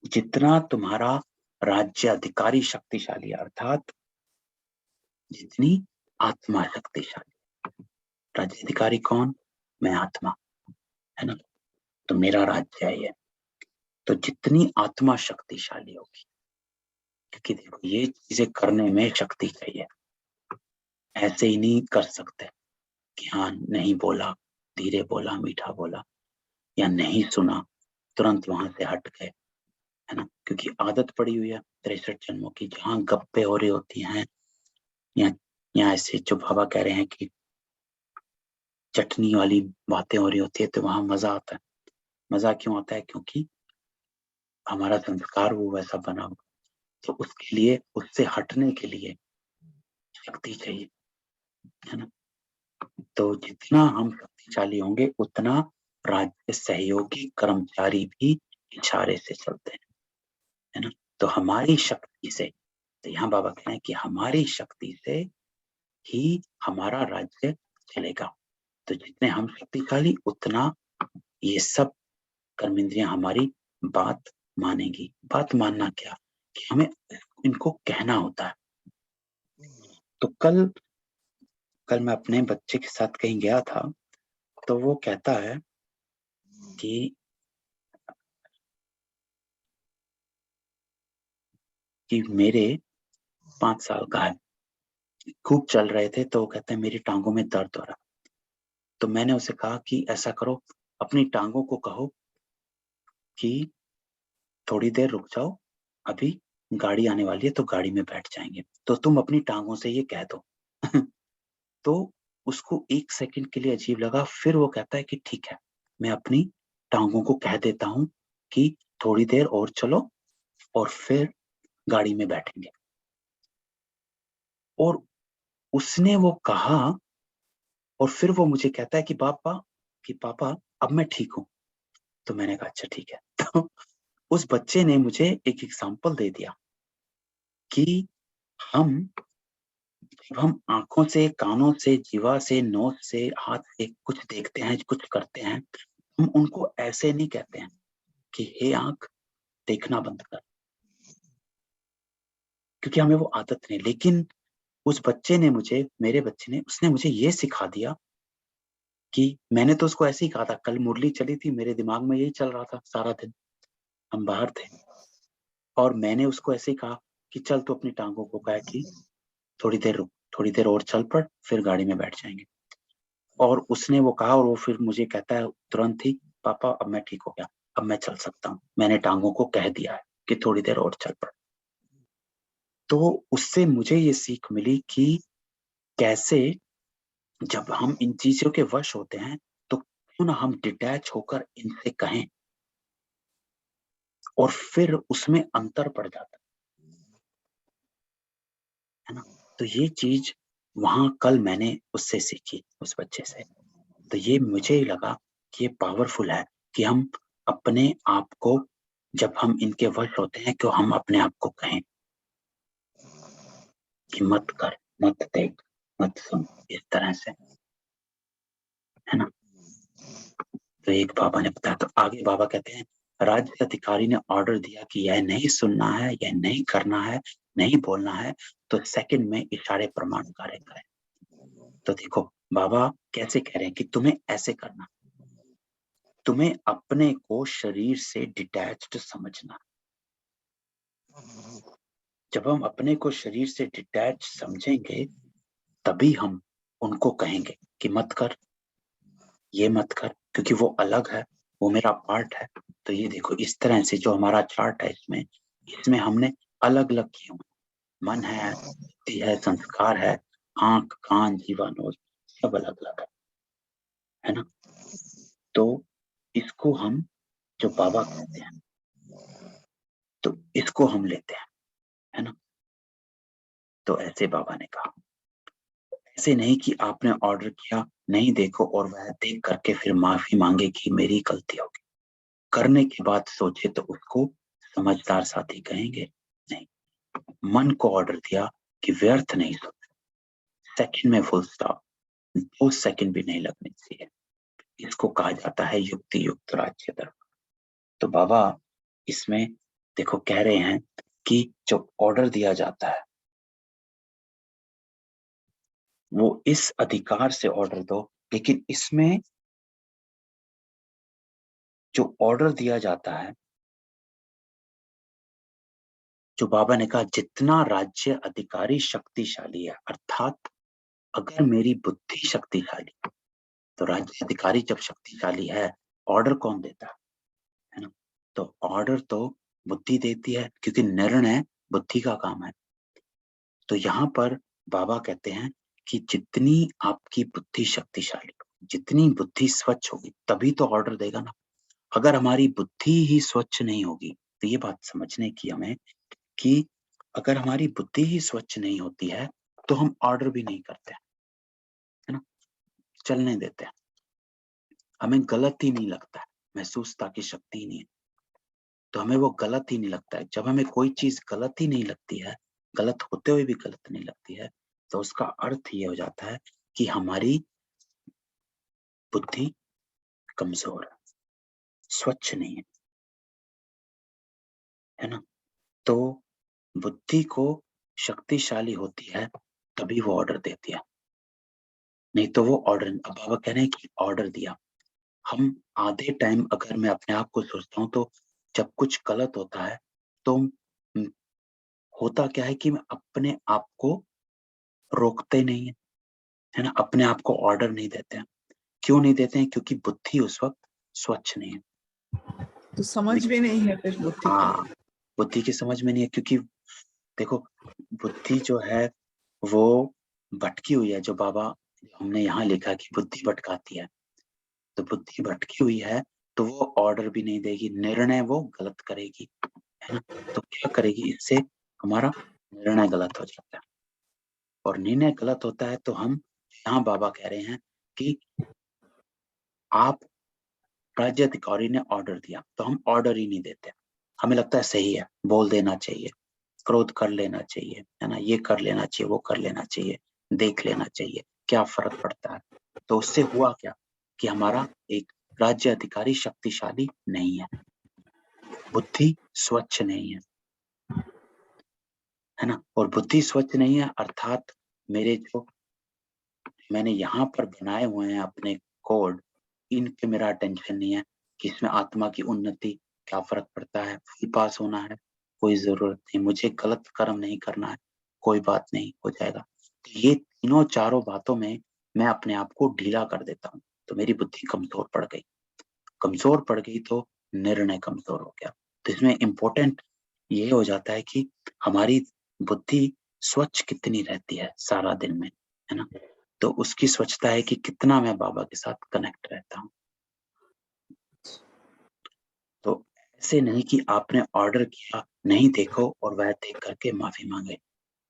जितना तुम्हारा राज्य अधिकारी शक्तिशाली, अर्थात जितनी आत्मा शक्तिशाली। राज्य अधिकारी कौन? मैं आत्मा, है ना। तो मेरा राज्य है ये। तो जितनी आत्मा शक्तिशाली होगी, क्योंकि देखो ये चीजें करने में शक्ति चाहिए, ऐसे ही नहीं कर सकते कि हाँ नहीं बोला, धीरे बोला, मीठा बोला, या नहीं सुना, तुरंत वहां से हट गए, है ना। क्योंकि आदत पड़ी हुई है 63 जन्मों की, जहाँ गप्पे हो रही होती हैं या ऐसे जो बाबा कह रहे हैं कि चटनी वाली बातें हो रही होती है, तो वहां मजा आता है। मजा क्यों आता है? क्योंकि हमारा संस्कार वो वैसा बना हुआ। तो उसके लिए, उससे हटने के लिए शक्ति चाहिए, है ना। तो जितना हम शक्तिशाली होंगे, उतना राज्य सहयोगी कर्मचारी भी इशारे से चलते हैं, है ना। तो हमारी शक्ति से, तो यहाँ बाबा कह रहे हैं कि हमारी शक्ति से ही हमारा राज्य चलेगा। तो जितने हम शक्तिशाली, उतना ये सब कर्मेंद्रियां हमारी बात मानेगी। बात मानना क्या? कि हमें इनको कहना होता है। तो कल मैं अपने बच्चे के साथ कहीं गया था, तो वो कहता है कि मेरे 5 साल का है, खूब चल रहे थे, तो वो कहते हैं मेरी टांगों में दर्द हो रहा। तो मैंने उसे कहा कि ऐसा करो, अपनी टांगों को कहो कि थोड़ी देर रुक जाओ, अभी गाड़ी आने वाली है तो गाड़ी में बैठ जाएंगे। तो तुम अपनी टांगों से ये कह दो। तो उसको 1 सेकंड के लिए अजीब लगा, फिर वो कहता है कि ठीक है, मैं अपनी टांगों को कह देता हूँ कि थोड़ी देर और चलो और फिर गाड़ी में बैठेंगे। और उसने वो कहा और फिर वो मुझे कहता है कि पापा अब मैं ठीक हूँ। तो मैंने कहा अच्छा ठीक है। तो उस बच्चे ने मुझे एक एग्जाम्पल दे दिया कि जब हम आंखों से, कानों से, जीवा से, नोज से, हाथ से कुछ देखते हैं, कुछ करते हैं, हम उनको ऐसे नहीं कहते हैं कि हे आंख देखना बंद कर, क्योंकि हमें वो आदत नहीं। लेकिन उस बच्चे ने मुझे, मेरे बच्चे ने, उसने मुझे ये सिखा दिया कि मैंने तो उसको ऐसे ही कहा था, कल मुरली चली थी, मेरे दिमाग में यही चल रहा था सारा दिन, हम बाहर थे, और मैंने उसको ऐसे ही कहा कि चल तू अपनी टांगों को कह कि थोड़ी देर रुक, थोड़ी देर और चल पड़, फिर गाड़ी में बैठ जाएंगे। और उसने वो कहा, और वो फिर मुझे कहता है तुरंत ही, पापा अब मैं ठीक हो गया, अब मैं चल सकता हूँ, मैंने टांगों को कह दिया है कि थोड़ी देर और चल पड़। तो उससे मुझे ये सीख मिली कि कैसे जब हम इन चीजों के वश होते हैं तो क्यों ना हम डिटैच होकर इनसे कहें, और फिर उसमें अंतर पड़ जाता है ना। तो ये चीज वहां कल मैंने उससे सीखी, उस बच्चे से। तो ये मुझे लगा कि ये पावरफुल है कि हम अपने आप को, जब हम इनके वश होते हैं, कि हम अपने आप को कहें कि मत कर, मत देख, मत सुन, इस तरह से, है ना। तो एक बाबा ने बताया। तो आगे बाबा कहते हैं, राज्य अधिकारी ने ऑर्डर दिया कि यह नहीं सुनना है, यह नहीं करना है, नहीं बोलना है, तो सेकंड में इशारे प्रमाण कार्य करें। तो देखो बाबा कैसे कह रहे हैं कि तुम्हें ऐसे करना, तुम्हें अपने को शरीर से डिटैच्ड समझना। जब हम अपने को शरीर से डिटैच समझेंगे, तभी हम उनको कहेंगे कि मत कर, ये मत कर, क्योंकि वो अलग है, वो मेरा पार्ट है। तो ये देखो इस तरह से जो हमारा चार्ट है, इसमें हमने अलग अलग किए हुए, मन है, बुद्धि है, संस्कार है, आंख, कान, जीवा, नोज, सब अलग अलग है ना। तो इसको हम, जो बाबा कहते हैं, तो इसको हम लेते हैं, है ना। तो ऐसे बाबा ने कहा, ऐसे नहीं कि आपने ऑर्डर किया, नहीं देखो, और वह देख करके फिर माफी मांगे कि मेरी गलती होगी, करने के बाद सोचे तो उसको समझदार साथी कहेंगे नहीं। मन को ऑर्डर दिया कि व्यर्थ नहीं सोच, सेकंड में फुल स्टॉप, 2 सेकंड भी नहीं लगने चाहिए। इसको कहा जाता है युक्ति युक्त राज्य धर्म। तो बाबा इसमें देखो कह रहे हैं कि जो ऑर्डर दिया जाता है, वो इस अधिकार से ऑर्डर दो, लेकिन इसमें जो ऑर्डर दिया जाता है, जो बाबा ने कहा, जितना राज्य अधिकारी शक्तिशाली है, अर्थात अगर मेरी बुद्धि शक्तिशाली है, तो राज्य अधिकारी जब शक्तिशाली है, ऑर्डर कौन देता है ना। तो ऑर्डर तो बुद्धि देती है, क्योंकि निर्णय बुद्धि का काम है। तो यहाँ पर बाबा कहते हैं कि जितनी आपकी बुद्धि शक्तिशाली, जितनी बुद्धि स्वच्छ होगी, तभी तो ऑर्डर देगा ना। अगर हमारी बुद्धि ही स्वच्छ नहीं होगी, तो ये बात समझने की हमें कि अगर हमारी बुद्धि ही स्वच्छ नहीं होती है, तो हम ऑर्डर भी नहीं करते, है ना, चलने देते हैं, हमें गलत ही नहीं लगता है, महसूसता की शक्ति ही नहीं है, तो हमें वो गलत ही नहीं लगता है। जब हमें कोई चीज गलत ही नहीं लगती है, गलत होते हुए भी गलत नहीं लगती है, तो उसका अर्थ ये हो जाता है कि हमारी बुद्धि कमजोर है, स्वच्छ नहीं है ना। तो बुद्धि को शक्तिशाली होती है, तभी वो ऑर्डर देती है, नहीं तो वो ऑर्डर। अब बाबा कह रहे हैं कि ऑर्डर दिया, हम आधे टाइम अगर मैं अपने आप को सोचता हूँ, तो जब कुछ गलत होता है, तो होता क्या है कि मैं अपने आप को रोकते नहीं है ना, अपने आप को ऑर्डर नहीं देते हैं। क्यों नहीं देते हैं? क्योंकि बुद्धि उस वक्त स्वच्छ नहीं है। तो समझ में नहीं है फिर बुद्धि की। हाँ, बुद्धि की समझ में नहीं है, क्योंकि देखो बुद्धि जो है वो भटकी हुई है। जो बाबा हमने यहाँ लिखा कि बुद्धि भटकाती है, तो बुद्धि भटकी हुई है, तो वो ऑर्डर भी नहीं देगी, निर्णय वो गलत करेगी, है ना। तो क्या करेगी? इससे हमारा निर्णय गलत हो जाता है, और निर्णय गलत होता है, तो हम यहाँ बाबा कह रहे हैं कि आप, राज्य अधिकारी ने ऑर्डर दिया, तो हम ऑर्डर ही नहीं देते, हमें लगता है सही है, बोल देना चाहिए, क्रोध कर लेना चाहिए, है ना, ये कर लेना चाहिए, वो कर लेना चाहिए, देख लेना चाहिए, क्या फर्क पड़ता है। तो उससे हुआ क्या कि हमारा एक राज्य अधिकारी शक्तिशाली नहीं है, बुद्धि स्वच्छ नहीं है ना। और बुद्धि स्वच्छ नहीं है अर्थात मेरे जो मैंने यहाँ पर बनाए हुए हैं अपने कोड, इन पे मेरा अटेंशन नहीं है कि इसमें आत्मा की उन्नति क्या फर्क पड़ता है, फुल पास होना है, कोई जरूरत नहीं, मुझे गलत कर्म नहीं करना है, कोई बात नहीं, हो जाएगा। तो ये तीनों चारों बातों में मैं अपने आप को ढीला कर देता हूँ, तो मेरी बुद्धि कमजोर पड़ गई। कमजोर पड़ गई तो निर्णय कमजोर हो गया। तो इसमें इम्पोर्टेंट ये हो जाता है कि हमारी बुद्धि स्वच्छ कितनी रहती है सारा दिन में, है ना। तो उसकी स्वच्छता है कि कितना मैं बाबा के साथ कनेक्ट रहता हूँ। तो ऐसे नहीं कि आपने ऑर्डर किया, नहीं देखो और वह देख करके माफी मांगे,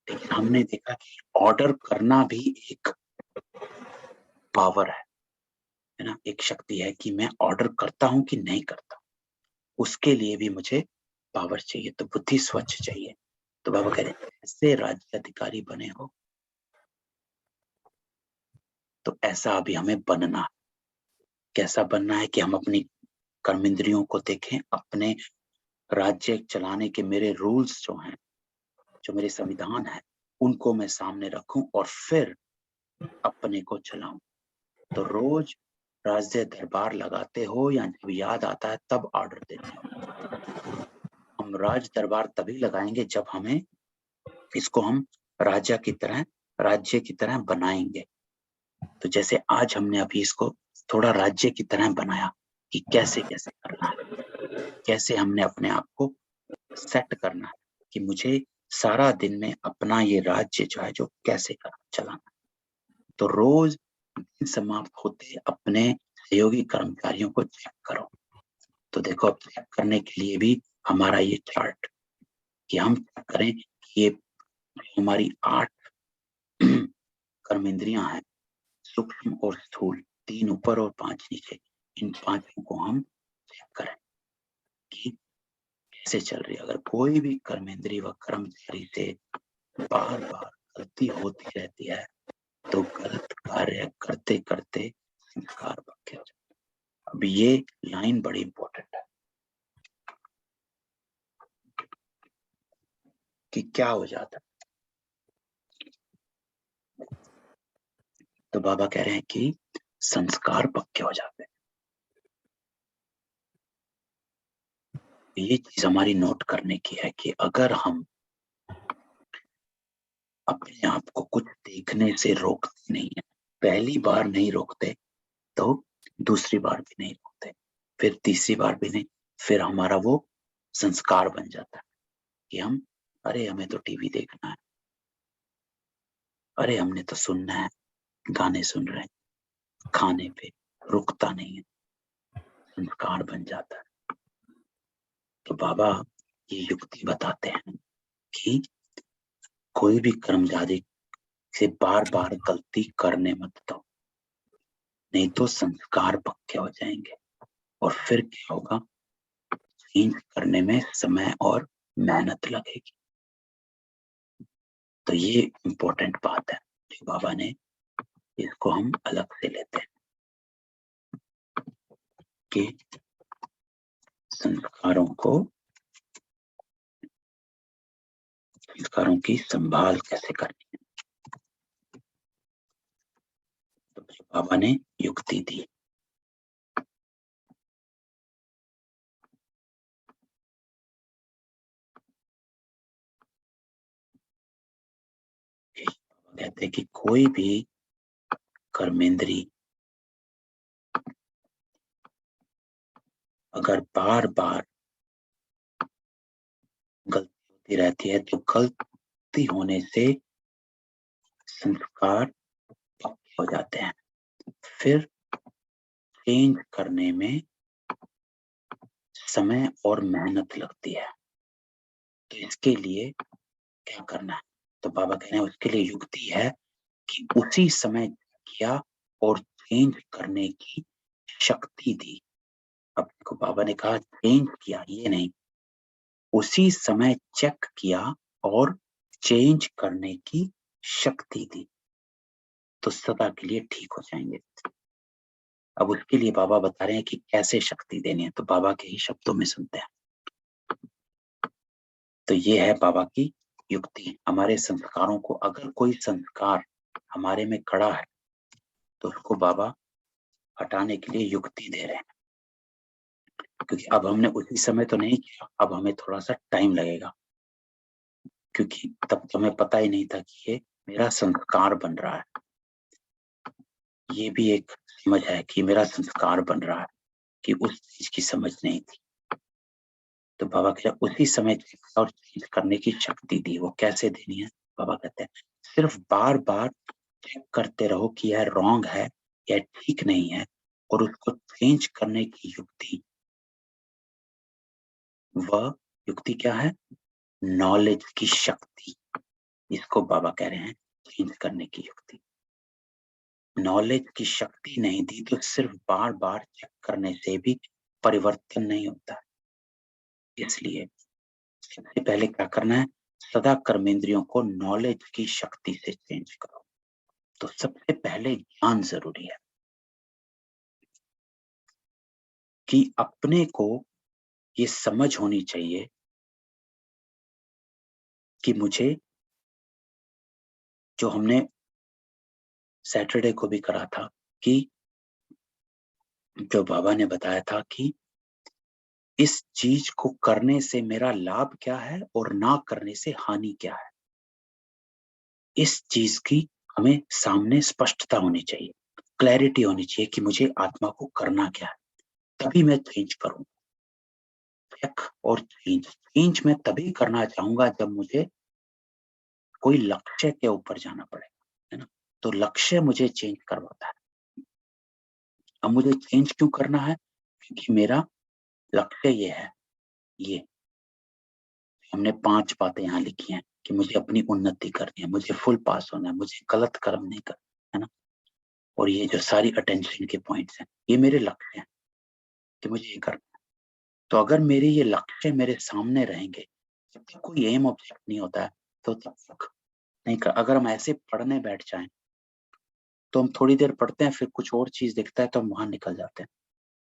लेकिन हमने देखा कि ऑर्डर करना भी एक पावर है ना, एक शक्ति है कि मैं ऑर्डर करता हूँ कि नहीं करता, उसके लिए भी मुझे पावर चाहिए। तो बुद्धि स्वच्छ चाहिए। तो बाबा कह रहे हैं ऐसे राज्य अधिकारी बने हो, तो ऐसा अभी हमें बनना है। कैसा बनना है कि हम अपनी कर्मेंद्रियों को देखें, अपने राज्य चलाने के मेरे रूल्स जो हैं, जो मेरे संविधान है, उनको मैं सामने रखूं और फिर अपने को चलाऊं। तो रोज राज्य दरबार लगाते हो या जब याद आता है तब ऑर्डर देते हो। हम राज दरबार तभी लगाएंगे जब हमें इसको हम राज्य की तरह बनाएंगे। तो जैसे आज हमने अभी इसको थोड़ा राज्य की तरह बनाया कि कैसे कैसे करना है, कैसे हमने अपने आप को सेट करना है कि मुझे सारा दिन में अपना ये राज्य जो है जो कैसे चलाना। तो रोज दिन समाप्त होते अपने सहयोगी कर्मचारियों को चेक करो। तो देखो अब चेक करने के लिए भी हमारा ये चार्ट कि हम चेक करें कि ये हमारी 8 कर्मेंद्रियां हैं, सूक्ष्म और स्थूल, 3 ऊपर और 5 नीचे, इन 5 को हम चेक करें कि कैसे चल रही है। अगर कोई भी कर्मेंद्री व कर्मचारी से बार बार गलती होती रहती है तो गलत कार्य करते करते संस्कार पक्के हो जाते हैं। अब ये लाइन बड़ी इंपॉर्टेंट है कि क्या हो जाता है। तो बाबा कह रहे हैं कि संस्कार पक्के हो जाते हैं। ये चीज हमारी नोट करने की है कि अगर हम अपने आप को कुछ देखने से रोकते नहीं है, पहली बार नहीं रोकते तो दूसरी बार भी नहीं रोकते, फिर तीसरी बार भी नहीं, फिर हमारा वो संस्कार बन जाता है कि हम अरे हमें तो टीवी देखना है, अरे हमने तो सुनना है, गाने सुन रहे हैं, खाने पे रुकता नहीं है, संस्कार बन जाता है। तो बाबा ये युक्ति बताते हैं कि कोई भी कर्मचारी से बार बार गलती करने मत दो, नहीं तो संस्कार पक्के हो जाएंगे और फिर क्या होगा, चेंज करने में समय और मेहनत लगेगी। तो ये इम्पोर्टेंट बात है जो बाबा ने, इसको हम अलग से लेते हैं कि संस्कारों की संभाल कैसे करनी है। तो बाबा ने युक्ति दी। कहते हैं कि कोई भी कर्मेंद्री अगर बार बार गलती होती रहती है तो गलती होने से संस्कार पक्के हो जाते हैं, फिर चेंज करने में समय और मेहनत लगती है। तो इसके लिए क्या करना है, तो बाबा कह रहे हैं उसके लिए युक्ति है कि उसी समय किया और चेंज करने की शक्ति दी। अब देखो बाबा ने कहा चेंज किया, ये नहीं, उसी समय चेक किया और चेंज करने की शक्ति दी, तो सदा के लिए ठीक हो जाएंगे। अब उसके लिए बाबा बता रहे हैं कि कैसे शक्ति देनी है, तो बाबा के ही शब्दों में सुनते हैं। तो ये है बाबा की युक्ति। हमारे संस्कारों को, अगर कोई संस्कार हमारे में खड़ा है तो उसको बाबा हटाने के लिए युक्ति दे रहे हैं, क्योंकि अब हमने उसी समय तो नहीं किया, अब हमें थोड़ा सा टाइम लगेगा, क्योंकि तब तो हमें पता ही नहीं था कि ये मेरा संस्कार बन रहा है। ये भी एक समझ है कि मेरा संस्कार बन रहा है, कि उस चीज की समझ नहीं थी। तो बाबा कह रहे उसी समय और चीज करने की शक्ति दी। वो कैसे देनी है? बाबा कहते हैं सिर्फ बार बार चेक करते रहो कि यह रॉन्ग है, यह ठीक नहीं है, और उसको चेंज करने की युक्ति। वह युक्ति क्या है? नॉलेज की शक्ति। इसको बाबा कह रहे हैं चेंज करने की युक्ति। नॉलेज की शक्ति नहीं दी तो सिर्फ बार बार चेक करने से भी परिवर्तन नहीं होता। इसलिए सबसे पहले क्या करना है? सदा कर्मेंद्रियों को नॉलेज की शक्ति से चेंज करो। तो सबसे पहले ज्ञान जरूरी है, कि अपने को ये समझ होनी चाहिए कि मुझे, जो हमने सैटरडे को भी करा था, कि जो बाबा ने बताया था कि इस चीज को करने से मेरा लाभ क्या है और ना करने से हानि क्या है, इस चीज की हमें सामने स्पष्टता होनी चाहिए, क्लैरिटी होनी चाहिए कि मुझे आत्मा को करना क्या है, तभी मैं चेंज करूं। चेक और चेंज मैं तभी करना चाहूंगा जब मुझे कोई लक्ष्य के ऊपर जाना पड़ेगा, है ना। तो लक्ष्य मुझे चेंज करवाता है। अब मुझे चेंज क्यों करना है? क्योंकि मेरा लक्ष्य ये है, ये हमने 5 बातें यहाँ लिखी हैं कि मुझे अपनी उन्नति करनी है, मुझे फुल पास होना है, मुझे गलत कर्म नहीं करना, है ना। और ये जो सारी अटेंशन के पॉइंट्स हैं, ये मेरे लक्ष्य हैं कि मुझे ये करना है। तो अगर मेरे ये लक्ष्य मेरे सामने रहेंगे, जब तक कोई एम ऑब्जेक्ट नहीं होता है तो तब तक नहीं कर। अगर हम ऐसे पढ़ने बैठ जाएं तो हम थोड़ी देर पढ़ते हैं, फिर कुछ और चीज दिखता है तो हम वहां निकल जाते हैं।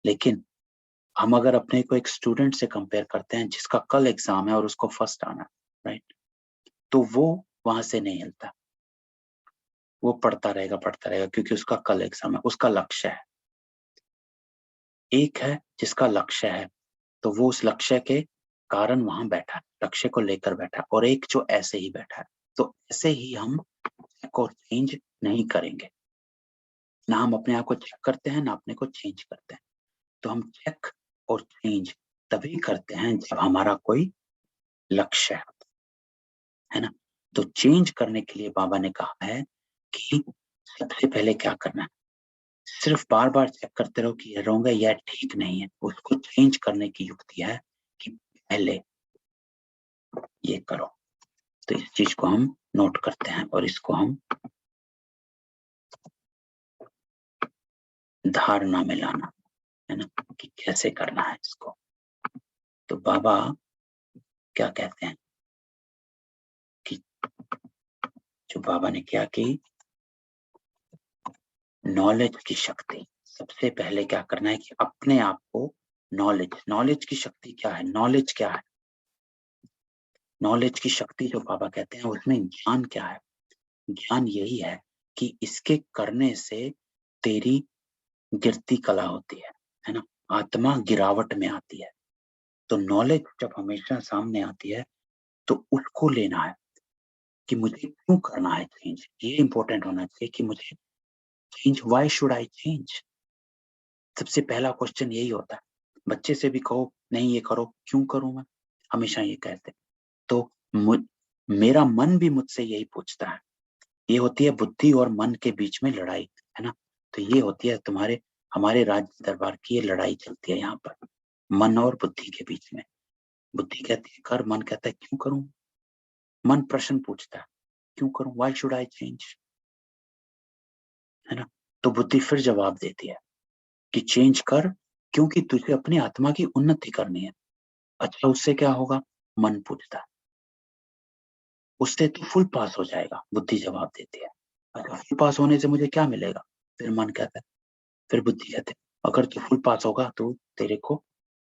लेकिन हम अगर अपने को एक स्टूडेंट से कंपेयर करते हैं जिसका कल एग्जाम है और उसको फर्स्ट आना, राइट, तो वो वहां से नहीं हिलता, वो पढ़ता रहेगा क्योंकि उसका कल एग्जाम है, उसका लक्ष्य है। एक है जिसका लक्ष्य है तो वो उस लक्ष्य के कारण वहां बैठा है, लक्ष्य को लेकर बैठा है, और एक जो ऐसे ही बैठा है। तो ऐसे ही हम को चेंज नहीं करेंगे, ना हम अपने आप को चेक करते हैं ना अपने को चेंज करते हैं। तो हम चेक और चेंज तभी करते हैं जब हमारा कोई लक्ष्य है ना। तो चेंज करने के लिए बाबा ने कहा है कि सबसे पहले क्या करना है? सिर्फ बार बार चेक करते रहो कि ये रॉन्ग है या ठीक नहीं है। उसको चेंज करने की युक्ति है कि पहले ये करो। तो इस चीज को हम नोट करते हैं और इसको हम धारणा में लाना है ना, कि कैसे करना है इसको। तो बाबा क्या कहते हैं कि जो बाबा ने क्या की, नॉलेज की शक्ति। सबसे पहले क्या करना है कि अपने आप को नॉलेज की शक्ति क्या है? नॉलेज क्या है? नॉलेज की शक्ति जो बाबा कहते हैं उसमें ज्ञान क्या है? ज्ञान यही है कि इसके करने से तेरी गिरती कला होती है ना, आत्मा गिरावट में आती है। तो नॉलेज जब हमेशा सामने आती है तो उसको लेना है कि मुझे क्यों करना है चेंज। ये इंपॉर्टेंट होना चाहिए कि मुझे change, why should I change. सबसे पहला क्वेश्चन यही होता है। बच्चे से भी कहो नहीं ये करो, क्यों करूं मैं, हमेशा ये कहते। तो मेरा मन भी मुझसे यही पूछता है। ये होती है बुद्धि और मन के बीच में लड़ाई, है ना। तो ये होती है हमारे राज्य दरबार की ये लड़ाई चलती है यहाँ पर, मन और बुद्धि के बीच में। बुद्धि कहती है कर, मन कहता है क्यों करूं। मन प्रश्न पूछता है क्यों करूं, व्हाई शुड आई चेंज, है ना। तो बुद्धि फिर जवाब देती है कि चेंज कर, क्योंकि तुझे अपनी आत्मा की उन्नति करनी है। अच्छा उससे क्या होगा? मन पूछता है। उससे तो फुल पास हो जाएगा, बुद्धि जवाब देती है। अच्छा, फुल पास होने से मुझे क्या मिलेगा? फिर मन कहता है, फिर बुद्धि कहते है अगर तू फुल पास होगा तो तेरे को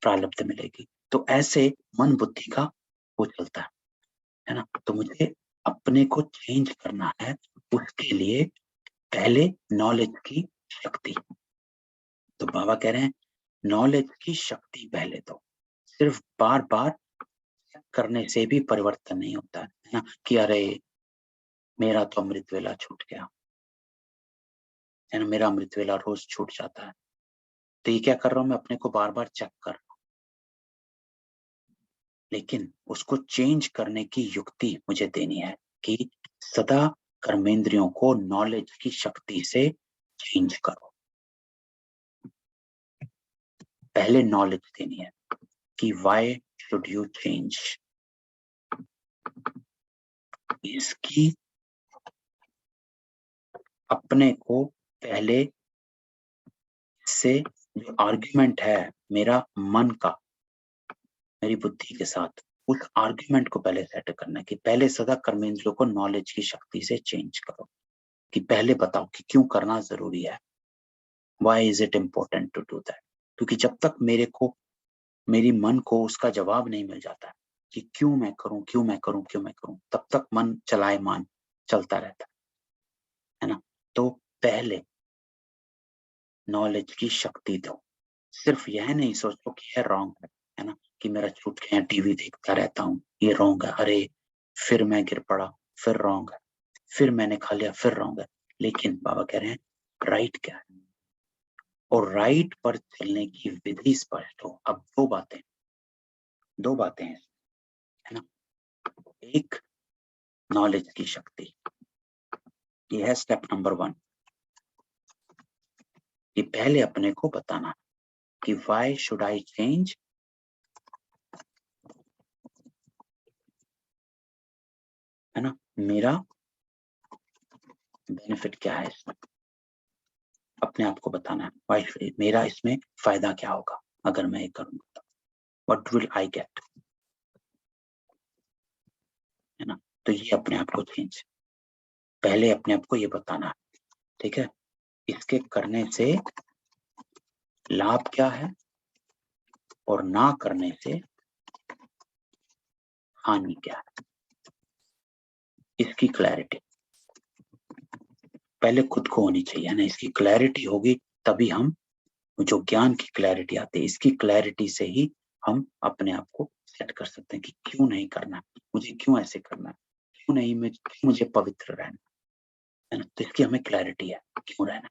प्रारब्ध मिलेगी। तो ऐसे मन बुद्धि का वो चलता है ना। तो मुझे अपने को चेंज करना है, उसके लिए पहले नॉलेज की शक्ति। तो बाबा कह रहे हैं नॉलेज की शक्ति पहले दो। सिर्फ बार बार करने से भी परिवर्तन नहीं होता है ना, कि अरे मेरा तो अमृत वेला छूट गया है ना, मेरा अमृत वेला रोज छूट जाता है। तो ये क्या कर रहा हूं मैं, अपने को बार बार चेक कर रहा हूं। लेकिन उसको चेंज करने की युक्ति मुझे देनी है कि सदा कर्मेंद्रियों को नॉलेज की शक्ति से चेंज करो। पहले नॉलेज देनी है कि व्हाई शुड यू चेंज। इसकी अपने को पहले से जो आर्ग्यूमेंट है मेरा मन का, मेरी बुद्धि के साथ, उस आर्ग्यूमेंट को पहले सेट करना है कि पहले सदा कर्मेंद्रियों को नॉलेज की शक्ति से चेंज करो। कि पहले बताओ कि क्यों करना जरूरी है, why is it important to do that. क्योंकि जब तक मेरी मन को उसका जवाब नहीं मिल जाता कि क्यों मैं करूं, क्यों मैं करूं, क्यों मैं करूं, तब तक मन चलायमान चलता रहता है ना। तो पहले नॉलेज की शक्ति दो। सिर्फ यह नहीं सोचो कि यह रॉन्ग है ना, कि मेरा छूट गया, टीवी देखता रहता हूँ, ये रॉन्ग है, अरे फिर मैं गिर पड़ा, फिर रॉन्ग है, फिर मैंने खा लिया, फिर रॉन्ग है। लेकिन बाबा कह रहे हैं राइट क्या है, और राइट पर चलने की विधि स्पष्ट हो। अब दो बातें हैं है ना। एक नॉलेज की शक्ति, ये है स्टेप नंबर 1, कि पहले अपने को बताना कि व्हाई शुड आई चेंज, है ना, मेरा बेनिफिट क्या है इसमें, अपने आप को बताना है। व्हाई, मेरा इसमें फायदा क्या होगा अगर मैं ये करूंगा तो, व्हाट विल आई गेट, है ना। तो ये अपने आप को चेंज, पहले अपने आप को ये बताना है, ठीक है। इसके करने से लाभ क्या है और ना करने से हानि क्या है, इसकी क्लैरिटी पहले खुद को होनी चाहिए, है ना। इसकी क्लैरिटी होगी तभी हम, जो ज्ञान की क्लैरिटी आती है, इसकी क्लैरिटी से ही हम अपने आप को सेट कर सकते हैं कि क्यों नहीं करना, मुझे क्यों ऐसे करना है, क्यों नहीं, क्यों मुझे पवित्र रहना है ना। तो इसकी हमें क्लैरिटी है क्यों रहना,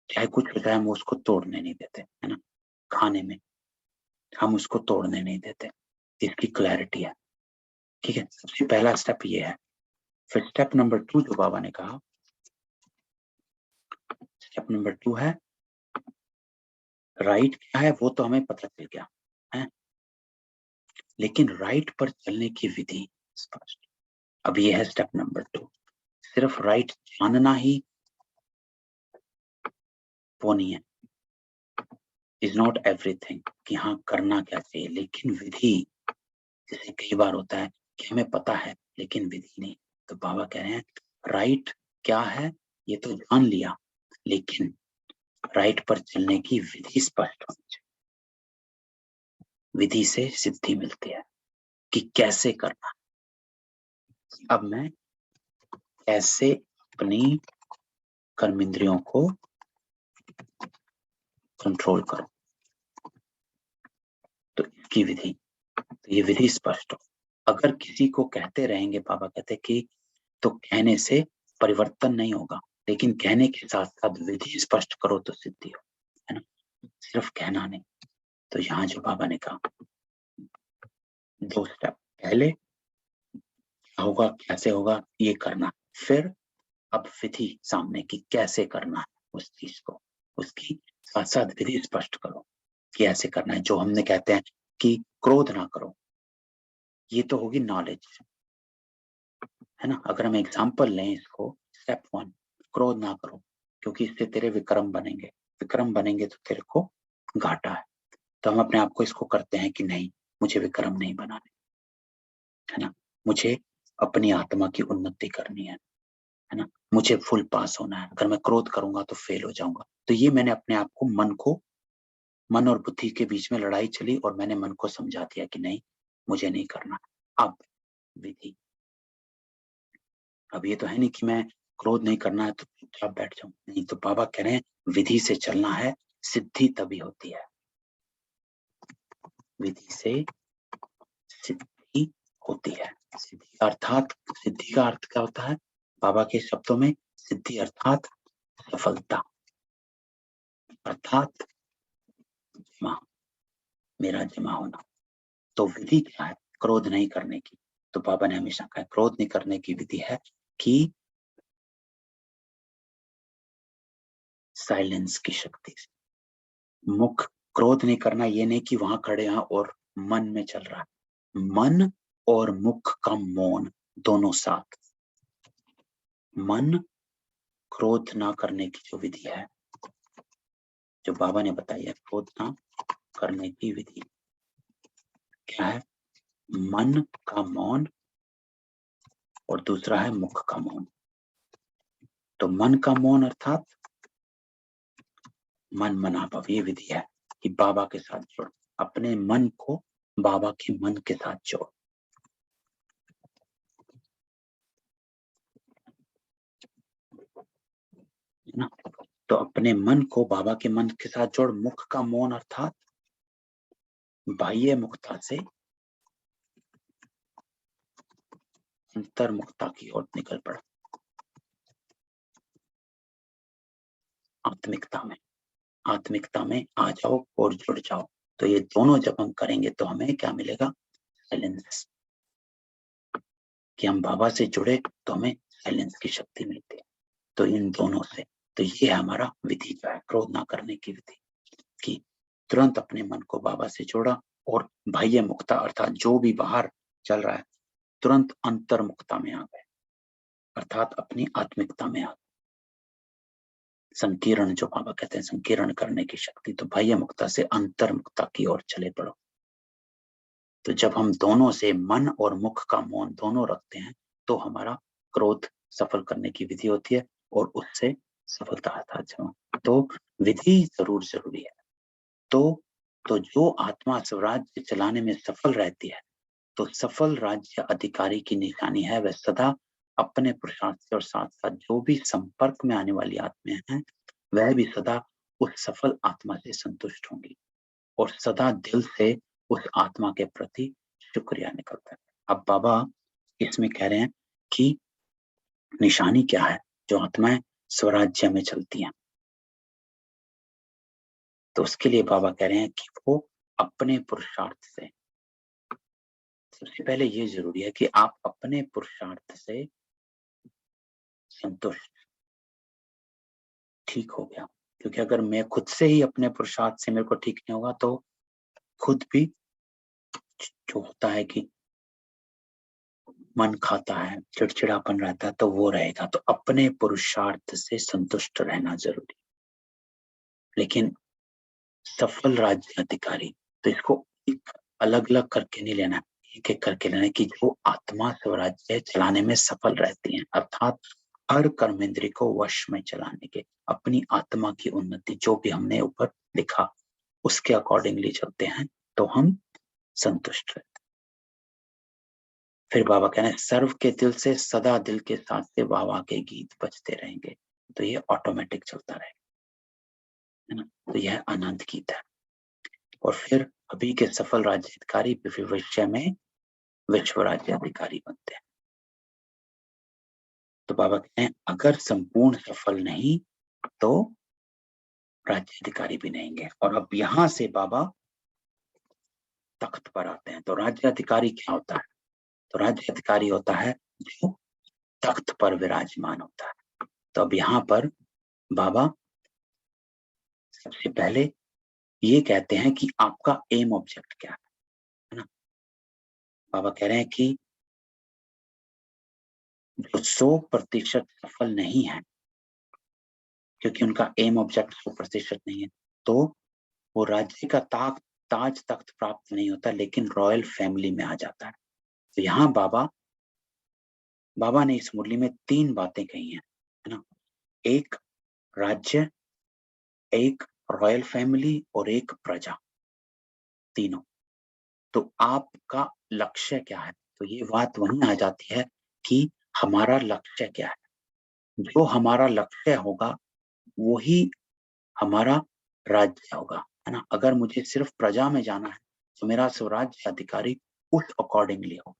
चाहे कुछ हो जाए हम उसको तोड़ने नहीं देते, है ना। खाने में हम उसको तोड़ने नहीं देते, इसकी क्लैरिटी है, ठीक है। सबसे पहला स्टेप ये है। फिर स्टेप नंबर 2 जो बाबा ने कहा, स्टेप नंबर 2 है राइट क्या है वो तो हमें पता चल गया है, लेकिन राइट पर चलने की विधि स्पष्ट। अब ये है स्टेप नंबर 2। सिर्फ राइट जानना ही वो नहीं है, इज नॉट एवरीथिंग, कि हाँ करना क्या चाहिए, लेकिन विधि। जैसे कई बार होता है कि हमें पता है लेकिन विधि नहीं। तो बाबा कह रहे हैं राइट क्या है ये तो जान लिया, लेकिन राइट पर चलने की विधि स्पष्ट होनी चाहिए। विधि से सिद्धि मिलती है कि कैसे करना। अब मैं कैसे अपनी कर्मेंद्रियों को कंट्रोल करूं, तो इसकी विधि, तो ये विधि स्पष्ट हो। अगर किसी को कहते रहेंगे, बाबा कहते कि तो कहने से परिवर्तन नहीं होगा, लेकिन कहने के साथ साथ विधि स्पष्ट करो तो सिद्धि हो, है ना। सिर्फ कहना नहीं। तो यहाँ जो बाबा ने कहा 2 स्टेप, पहले होगा, कैसे होगा ये करना, फिर अब विधि सामने की कैसे करना है उस चीज को, उसकी साथ साथ विधि स्पष्ट करो कि ऐसे करना है। जो हमने कहते हैं कि क्रोध ना करो, ये तो होगी नॉलेज, है ना। अगर हम एग्जाम्पल लें इसको, स्टेप 1 क्रोध ना करो, क्योंकि इससे तेरे विक्रम बनेंगे, विक्रम बनेंगे तो तेरे को घाटा है। तो हम अपने आप को इसको करते हैं कि नहीं, मुझे विक्रम नहीं बनाने, है ना। मुझे अपनी आत्मा की उन्नति करनी है ना, मुझे फुल पास होना है, अगर मैं क्रोध करूंगा तो फेल हो जाऊंगा। तो ये मैंने अपने आप को मन और बुद्धि के बीच में लड़ाई चली और मैंने मन को समझा दिया कि नहीं, मुझे नहीं करना। अब विधि, अब ये तो है नहीं कि मैं क्रोध नहीं करना है तो चुपचाप बैठ जाऊं, नहीं। तो बाबा कह रहे हैं विधि से चलना है, सिद्धि तभी होती है। विधि से सिद्धि होती है। सिद्धि अर्थात, सिद्धि का अर्थ क्या होता है बाबा के शब्दों में? सिद्धि अर्थात सफलता, अर्थात जमा, मेरा जमा होना। तो विधि क्या है? क्रोध नहीं करने की। तो बाबा ने हमेशा कहा क्रोध नहीं करने की विधि है कि साइलेंस की शक्ति से। मुख, क्रोध नहीं करना ये नहीं कि वहां खड़े हैं और मन में चल रहा है, मन और मुख का मौन दोनों साथ। मन क्रोध ना करने की जो विधि है, जो बाबा ने बताई है, क्रोध ना करने की विधि क्या है? मन का मौन और दूसरा है मुख का मौन। तो मन का मौन अर्थात मन मनाभव, ये विधि है कि बाबा के साथ जोड़, अपने मन को बाबा के मन के साथ जोड़। ना, तो अपने मन को बाबा के मन के साथ जोड़। मुख का मौन अर्थात बाह्य मुक्ता से अंतर्मुक्ता की ओर निकल पड़ा, आत्मिकता में आ जाओ और जुड़ जाओ। तो ये दोनों जब हम करेंगे तो हमें क्या मिलेगा? साइलेंस। कि हम बाबा से जुड़े तो हमें साइलेंस की शक्ति मिलती है। तो इन दोनों से, तो ये है हमारा विधि जो है क्रोध ना करने की विधि, कि तुरंत अपने मन को बाबा से जोड़ा और बाह्य मुक्ता अर्थात जो भी बाहर चल रहा है तुरंत अंतर्मुक्ता में आ गए, अर्थात अपनी आत्मिकता में आ गए। संकीर्ण जो बाबा कहते हैं, संकीर्ण करने की शक्ति। तो बाह्य मुक्ता से अंतर्मुक्ता की ओर चले पड़ो। तो जब हम दोनों से, मन और मुख का मौन दोनों रखते हैं, तो हमारा क्रोध सफल करने की विधि होती है और उससे सफलता आता है। तो विधि जरूर जरूरी है। तो जो आत्मा स्वराज्य चलाने में सफल रहती है, तो सफल राज्य अधिकारी की निशानी है वह सदा अपने पुरुषार्थ से और साथ साथ जो भी संपर्क में आने वाली आत्माएं हैं वह भी सदा उस सफल आत्मा से संतुष्ट होंगी और सदा दिल से उस आत्मा के प्रति शुक्रिया निकलता है। अब बाबा इसमें कह रहे हैं कि निशानी क्या है जो आत्माएं स्वराज्य में चलती हैं। तो उसके लिए बाबा कह रहे हैं कि वो अपने पुरुषार्थ से, सबसे पहले ये जरूरी है कि आप अपने पुरुषार्थ से संतुष्ट, ठीक हो गया। क्योंकि अगर मैं खुद से ही अपने पुरुषार्थ से मेरे को ठीक नहीं होगा तो खुद भी जो होता है कि मन खाता है, चिड़चिड़ापन रहता है, तो वो रहेगा। तो अपने पुरुषार्थ से संतुष्ट रहना जरूरी। लेकिन सफल राज्य अधिकारी, तो इसको एक अलग अलग करके नहीं लेना, एक एक करके लेना कि जो आत्मा स्वराज्य चलाने में सफल रहती है, अर्थात हर कर्मेंद्रिय को वश में चलाने के, अपनी आत्मा की उन्नति जो भी हमने ऊपर लिखा उसके अकॉर्डिंगली चलते हैं तो हम संतुष्ट रहते। फिर बाबा कह रहे हैं सर्व के दिल से सदा दिल के साथ से वाह के गीत बजते रहेंगे। तो ये ऑटोमेटिक चलता रहेगा, है ना। तो यह आनंद गीत है। और फिर अभी के सफल राज्य अधिकारी भविष्य में विश्व राज्य अधिकारी बनते हैं। तो बाबा कहते हैं अगर संपूर्ण सफल नहीं तो राज्य अधिकारी भी नहीं है। और अब यहां से बाबा तख्त पर आते हैं। तो राज्य अधिकारी क्या होता है? तो राज्य अधिकारी होता है जो तख्त पर विराजमान होता है। तो अब यहाँ पर बाबा सबसे पहले ये कहते हैं कि आपका एम ऑब्जेक्ट क्या है ना। बाबा कह रहे हैं कि जो 100% सफल नहीं है, क्योंकि उनका एम ऑब्जेक्ट 100% नहीं है, तो वो राज्य का ताज तख्त प्राप्त नहीं होता, लेकिन रॉयल फैमिली में आ जाता है। तो यहाँ बाबा बाबा ने इस मुरली में 3 बातें कही हैं, है ना? एक राज्य, एक रॉयल फैमिली और एक प्रजा, तीनों। तो आपका लक्ष्य क्या है? तो ये बात वहीं आ जाती है कि हमारा लक्ष्य क्या है। जो हमारा लक्ष्य होगा वही हमारा राज्य होगा, है ना? अगर मुझे सिर्फ प्रजा में जाना है तो मेरा स्वराज्य अधिकारी उस अकॉर्डिंगली होगा।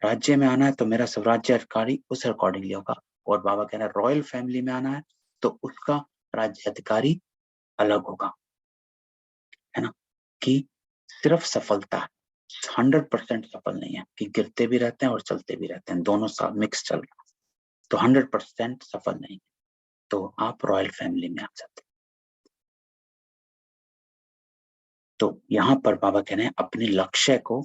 राज्य में आना है तो मेरा स्वराज्य अधिकारी उस अकॉर्डिंगली होगा। और बाबा कह रहे हैं रॉयल फैमिली में आना है तो उसका राज्य अधिकारी अलग होगा, है ना? कि सिर्फ सफलता 100% सफल नहीं है, कि गिरते भी रहते हैं और चलते भी रहते हैं, दोनों साथ मिक्स चल रहा है, तो 100% सफल नहीं है, तो आप रॉयल फैमिली में आ जाते हैं। तो यहाँ पर बाबा कह रहे हैं अपने लक्ष्य को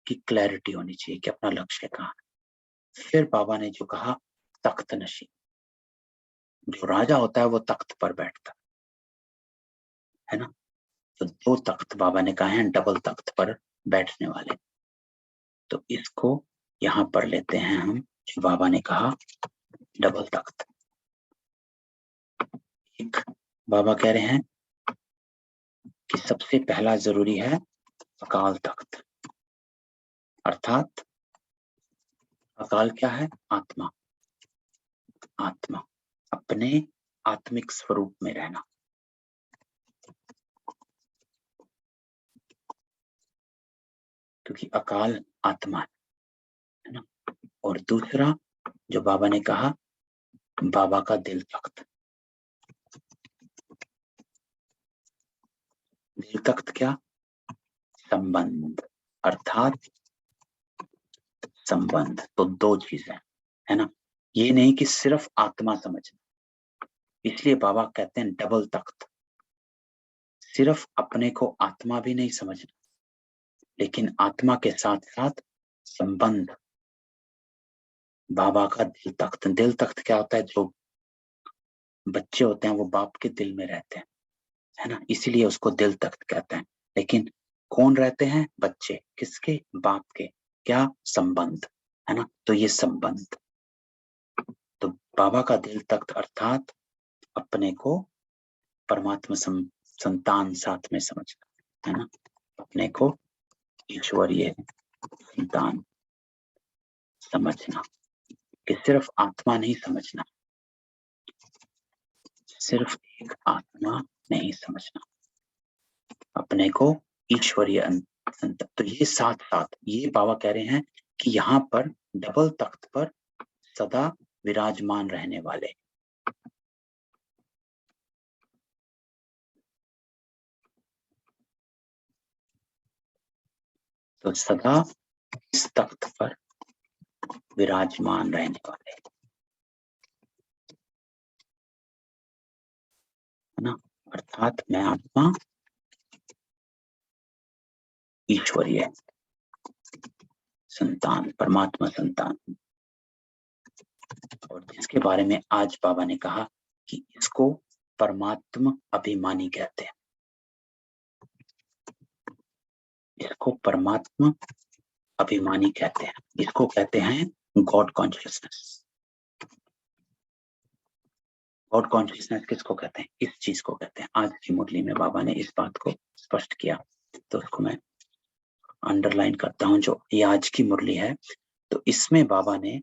की क्लैरिटी होनी चाहिए कि अपना लक्ष्य कहाँ है। फिर बाबा ने जो कहा तख्त नशीन, जो राजा होता है वो तख्त पर बैठता है ना? तो 2 तख्त बाबा ने कहा है डबल तख्त पर बैठने वाले। तो इसको यहाँ पर लेते हैं हम, जो बाबा ने कहा डबल तख्त। एक बाबा कह रहे हैं कि सबसे पहला जरूरी है अकाल तख्त, अर्थात अकाल क्या है? आत्मा। आत्मा, अपने आत्मिक स्वरूप में रहना। क्योंकि अकाल आत्मा है ना? और दूसरा जो बाबा ने कहा बाबा का दिल तख्त। दिल तख्त क्या? संबंध, अर्थात संबंध। तो 2 चीजें है ना? ये नहीं कि सिर्फ आत्मा समझना, इसलिए बाबा कहते हैं डबल तख्त। सिर्फ अपने को आत्मा भी नहीं समझना, लेकिन आत्मा के साथ साथ संबंध। बाबा का दिल तख्त। दिल तख्त क्या होता है? जो बच्चे होते हैं वो बाप के दिल में रहते हैं, है ना? इसीलिए उसको दिल तख्त कहते हैं। लेकिन कौन रहते हैं? बच्चे। किसके? बाप के। क्या? संबंध, है ना? तो ये संबंध। तो बाबा का दिल तख्त अर्थात अपने को परमात्मा संतान साथ में समझना, है ना? अपने को ईश्वरीय संतान समझना, कि सिर्फ आत्मा नहीं समझना, सिर्फ एक आत्मा नहीं समझना, अपने को ईश्वरीय संतान। तो ये साथ साथ ये बाबा कह रहे हैं कि यहाँ पर डबल तख्त पर सदा विराजमान रहने वाले। तो सदा इस तख्त पर विराजमान रहने वाले, है ना? अर्थात मैं आत्मा ईश्वरीय संतान, परमात्मा संतान। और जिसके बारे में आज बाबा ने कहा कि इसको परमात्मा अभिमानी कहते हैं। इसको परमात्मा अभिमानी कहते हैं। इसको कहते हैं गॉड कॉन्शियसनेस। गॉड कॉन्शियसनेस किसको कहते हैं? इस चीज को कहते हैं। आज की मुरली में बाबा ने इस बात को स्पष्ट किया, तो उसको मैं अंडरलाइन करता हूं। जो ये आज की मुरली है, तो इसमें बाबा ने,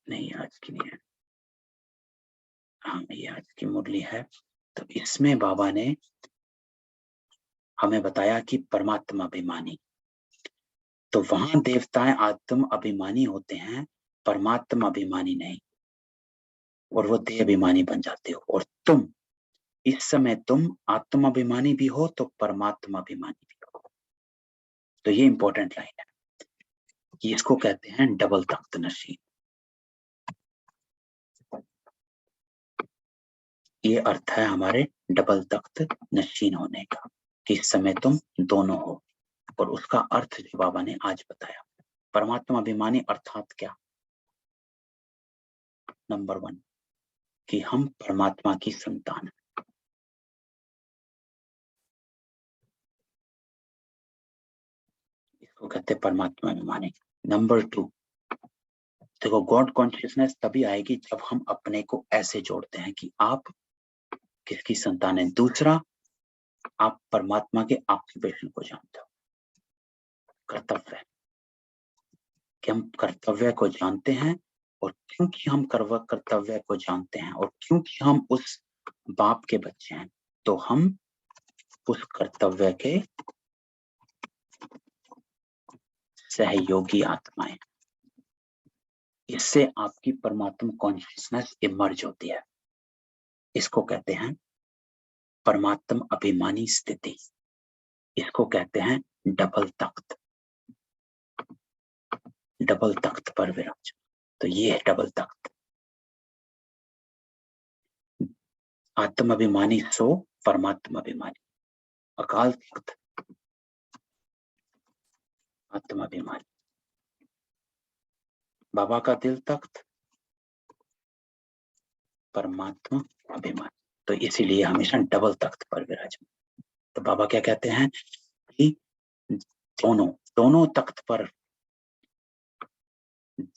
नहीं आज की नहीं है, हाँ ये आज की मुरली है, तो इसमें बाबा ने हमें बताया कि परमात्मा अभिमानी। तो वहां देवताएं आत्म अभिमानी होते हैं, परमात्मा अभिमानी नहीं, और वो देह अभिमानी बन जाते हो। और तुम इस समय तुम आत्म अभिमानी भी हो तो परमात्मा अभिमानी भी हो। तो ये इंपॉर्टेंट लाइन है कि इसको कहते हैं डबल तख्त नशीन। ये अर्थ है हमारे डबल तख्त नशीन होने का, कि इस समय तुम दोनों हो। और उसका अर्थ जो बाबा ने आज बताया, परमात्मा अभिमानी अर्थात क्या? नंबर 1 कि हम परमात्मा की संतान हैं। इसको कहते हैं परमात्मा अभिमानी। नंबर 2, देखो गॉड कॉन्शियसनेस तभी आएगी जब हम अपने को ऐसे जोड़ते हैं कि आप किसकी संतान है। दूसरा, आप परमात्मा के ऑक्यूपेशन को जानते हो, कर्तव्य, कि हम कर्तव्य को जानते हैं, और क्योंकि हम कर्तव्य को जानते हैं और क्योंकि हम उस बाप के बच्चे हैं, तो हम उस कर्तव्य के सहयोगी आत्माएं। इससे आपकी परमात्मा कॉन्शियसनेस इमर्ज होती है। इसको कहते हैं परमात्मा अभिमानी स्थिति। इसको कहते हैं डबल तख्त, डबल तख्त पर विराज। तो ये है डबल तख्त। आत्म अभिमानी सो परमात्मा अभिमानी, अकाल तख्त आत्म अभिमानी, बाबा का दिल तख्त परमात्मा अभिमानी। तो इसीलिए हमेशा डबल तख्त पर विराजमान। तो बाबा क्या कहते हैं कि दोनों तख्त पर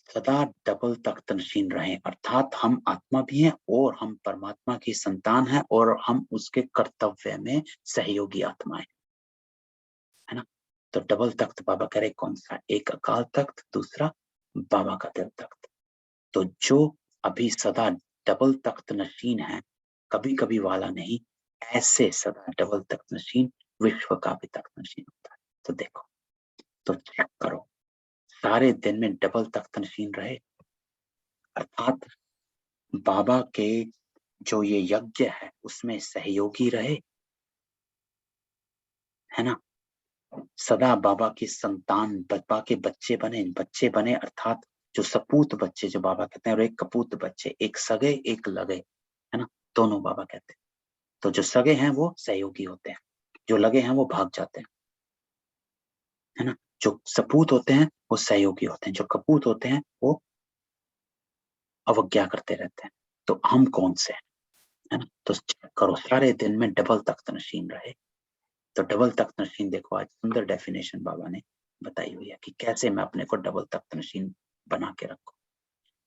सदा डबल तख्त नशीन रहे, अर्थात हम आत्मा भी हैं और हम परमात्मा की संतान हैं और हम उसके कर्तव्य में सहयोगी आत्माएं, है ना। तो डबल तख्त बाबा कह रहे कौन सा, एक अकाल तख्त, दूसरा बाबा का दिल तख्त। तो जो अभी सदा डबल तख्त नशीन है, कभी कभी वाला नहीं, ऐसे सदा डबल तख्त नशीन विश्व का भी तख्त नशीन होता है। तो देखो, तो चेक करो, सारे दिन में डबल तख्त नशीन रहे, अर्थात बाबा के जो ये यज्ञ है उसमें सहयोगी रहे, है ना। सदा बाबा की संतान, बाबा के बच्चे बने, अर्थात जो सपूत बच्चे जो बाबा कहते हैं, और एक कपूत बच्चे, एक सगे एक लगे, है ना, दोनों बाबा कहते हैं। तो जो सगे हैं वो सहयोगी होते हैं, जो लगे हैं वो भाग जाते हैं, है ना। जो सपूत होते हैं वो सहयोगी होते हैं, जो कपूत होते हैं वो अवज्ञा करते रहते हैं। तो हम कौन से हैं, है ना। तो चेक करो, सारे दिन में डबल तख्त नशीन रहे। तो डबल तख्त नशीन देखो, आज सुंदर डेफिनेशन बाबा ने बताई हुई है कि कैसे मैं अपने को डबल तख्त नशीन बना के रखूं।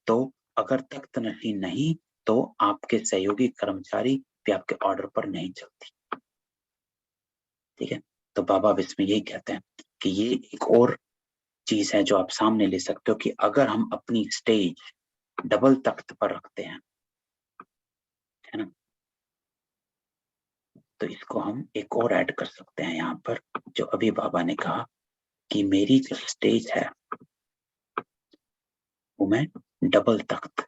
तो अगर तख्त नशीन नहीं, तो आपके सहयोगी कर्मचारी भी आपके ऑर्डर पर नहीं चलती, ठीक है। तो बाबा इसमें यही कहते हैं कि ये एक और चीज है जो आप सामने ले सकते हो, कि अगर हम अपनी स्टेज डबल तख्त पर रखते हैं, है ना, तो इसको हम एक और ऐड कर सकते हैं यहाँ पर, जो अभी बाबा ने कहा कि मेरी जो स्टेज है वो मैं डबल तख्त,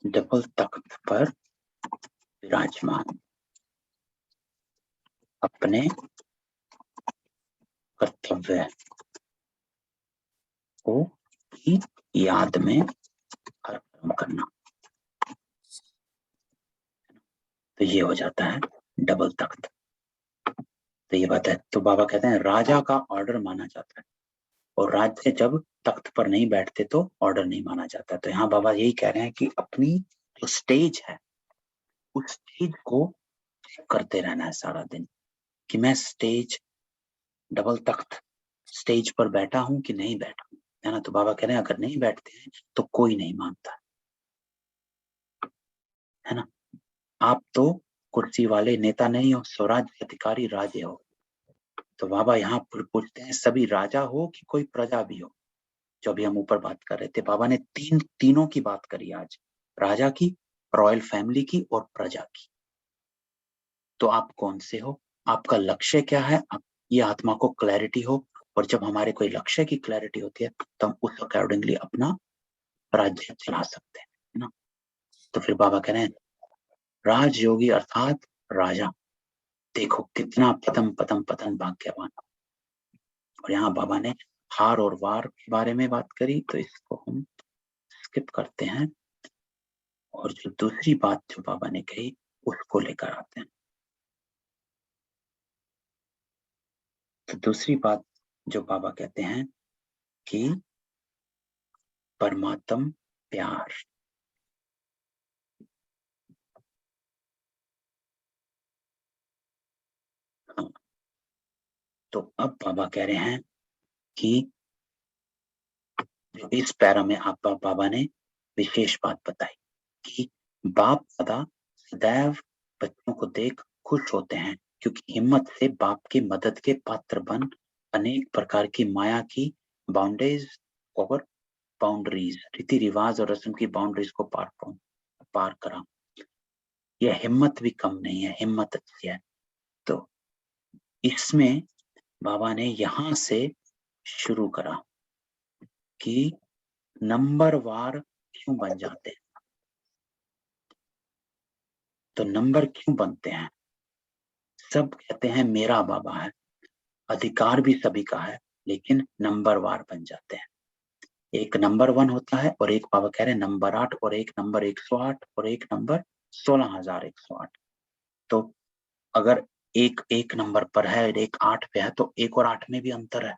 डबल तख्त पर विराजमान अपने कर्तव्य को की याद में हर कर्म करना। तो ये हो जाता है डबल तख्त। तो ये बात है। तो बाबा कहते हैं राजा का ऑर्डर माना जाता है, और राज्य जब तख्त पर नहीं बैठते तो ऑर्डर नहीं माना जाता। तो यहाँ बाबा यही कह रहे हैं कि अपनी जो स्टेज है उस स्टेज को करते रहना है सारा दिन, कि मैं स्टेज डबल तख्त स्टेज पर बैठा हूं कि नहीं बैठा हूं, है ना। तो बाबा कह रहे हैं अगर नहीं बैठते हैं तो कोई नहीं मानता, है ना। आप तो कुर्सी वाले नेता नहीं हो, स्वराज्य अधिकारी राजे हो। तो बाबा यहाँ पर पूछते हैं सभी राजा हो कि कोई प्रजा भी हो। जो अभी हम ऊपर बात कर रहे थे, बाबा ने तीनों की बात करी आज, राजा की, रॉयल फैमिली की और प्रजा की। तो आप कौन से हो, आपका लक्ष्य क्या है, आप ये आत्मा को क्लैरिटी हो। और जब हमारे कोई लक्ष्य की क्लैरिटी होती है तो हम उस अकॉर्डिंगली अपना राज्य चला सकते हैं, है ना। तो फिर बाबा कह रहे हैं राजयोगी अर्थात राजा, देखो कितना पतन पतन पतन भाग्यवान। और यहाँ बाबा ने हार और वार के बारे में बात करी, तो इसको हम स्किप करते हैं, और जो दूसरी बात जो बाबा ने कही उसको लेकर आते हैं। तो दूसरी बात जो बाबा कहते हैं कि परमात्म प्यार, तो अब बाबा कह रहे हैं कि जो इस पैरा में आप बाबा ने विशेष बात बताई कि बाप दादा सदैव बच्चों को देख खुश होते हैं, क्योंकि हिम्मत से बाप की मदद के पात्र बन अनेक प्रकार की माया की बाउंड्रीज और बाउंड्रीज, रीति रिवाज और रस्म की बाउंड्रीज को पार करा। यह हिम्मत भी कम नहीं है, हिम्मत अच्छी है। तो इसमें बाबा ने यहां से शुरू करा कि नंबरवार क्यों बन जाते हैं। तो नंबर क्यों बनते हैं? सब कहते हैं मेरा बाबा है, अधिकार भी सभी का है, लेकिन नंबरवार बन जाते हैं। एक नंबर 1 होता है और एक बाबा कह रहे हैं नंबर 8, और एक नंबर 108 और एक नंबर 16,108। तो अगर एक नंबर पर है और एक 8 पे है, तो 1 और 8 में भी अंतर है।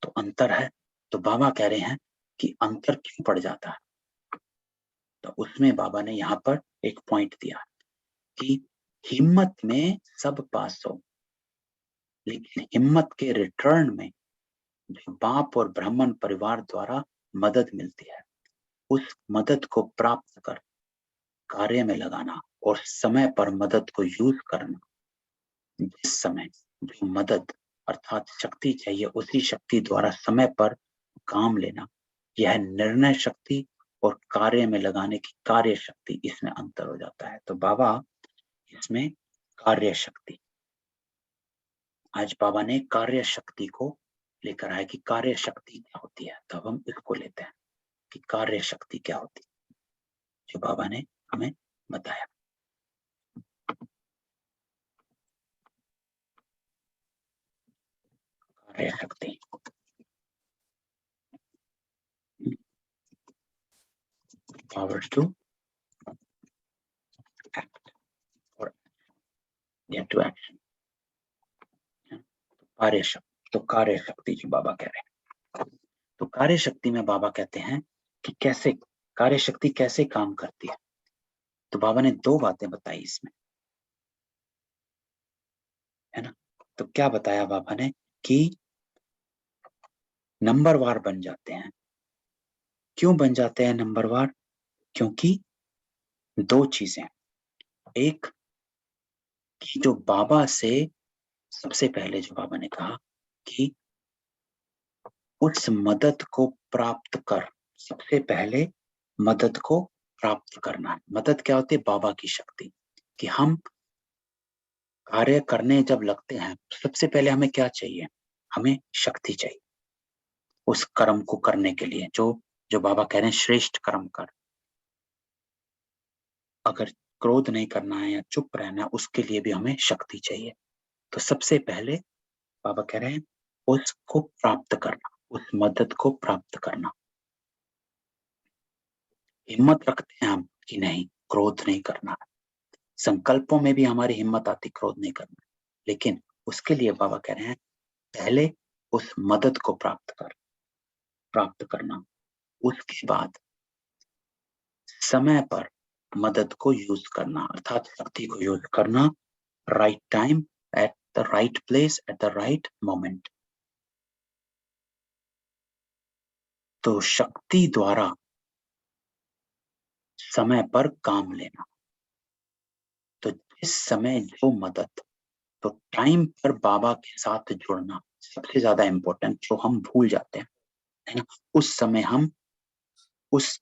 तो अंतर है, तो बाबा कह रहे हैं कि अंतर क्यों पड़ जाता है। तो उसमें बाबा ने यहाँ पर एक पॉइंट दिया कि हिम्मत में सब पास हो, लेकिन हिम्मत के रिटर्न में जो बाप और ब्राह्मण परिवार द्वारा मदद मिलती है, उस मदद को प्राप्त कर कार्य में लगाना और समय पर मदद को यूज करना। जिस समय जो मदद अर्थात शक्ति चाहिए, उसी शक्ति द्वारा समय पर काम लेना, यह निर्णय शक्ति और कार्य में लगाने की कार्य शक्ति, इसमें अंतर हो जाता है। तो बाबा इसमें कार्य शक्ति, आज बाबा ने कार्य शक्ति को लेकर आए कि कार्य शक्ति क्या होती है। तब हम इसको लेते हैं कि कार्य शक्ति क्या होती है, जो बाबा ने हमें बताया। कार्य शक्ति, पावर टू एक्ट और टू एक्शन, कार्य शक्ति। तो कार्य शक्ति जो बाबा कह रहे हैं, तो कार्य शक्ति में बाबा कहते हैं कि कैसे कार्य शक्ति कैसे काम करती है। तो बाबा ने 2 बातें बताई इसमें, है ना। तो क्या बताया बाबा ने कि नंबरवार बन जाते हैं। क्यों बन जाते हैं नंबरवार? क्योंकि 2 चीजें, एक कि जो बाबा से सबसे पहले जो बाबा ने कहा कि उस मदद को प्राप्त कर, सबसे पहले मदद को प्राप्त करना। मदद क्या होती है? बाबा की शक्ति। कि हम कार्य करने जब लगते हैं, सबसे पहले हमें क्या चाहिए? हमें शक्ति चाहिए उस कर्म को करने के लिए, जो बाबा कह रहे हैं श्रेष्ठ कर्म कर। अगर क्रोध नहीं करना है या चुप रहना है, उसके लिए भी हमें शक्ति चाहिए। तो सबसे पहले बाबा कह रहे हैं उसको प्राप्त करना, उस मदद को प्राप्त करना। हिम्मत रखते हैं हम कि नहीं, क्रोध नहीं करना। संकल्पों में भी हमारी हिम्मत आती क्रोध नहीं करना, लेकिन उसके लिए बाबा कह रहे हैं पहले उस मदद को प्राप्त करना, उसके बाद समय पर मदद को यूज करना, अर्थात शक्ति को यूज करना, right time at the right place at the right moment. तो शक्ति द्वारा समय पर काम लेना। तो जिस समय जो मदद, तो टाइम पर बाबा के साथ जुड़ना सबसे ज्यादा इंपॉर्टेंट, जो हम भूल जाते हैं, है ना। उस समय हम उस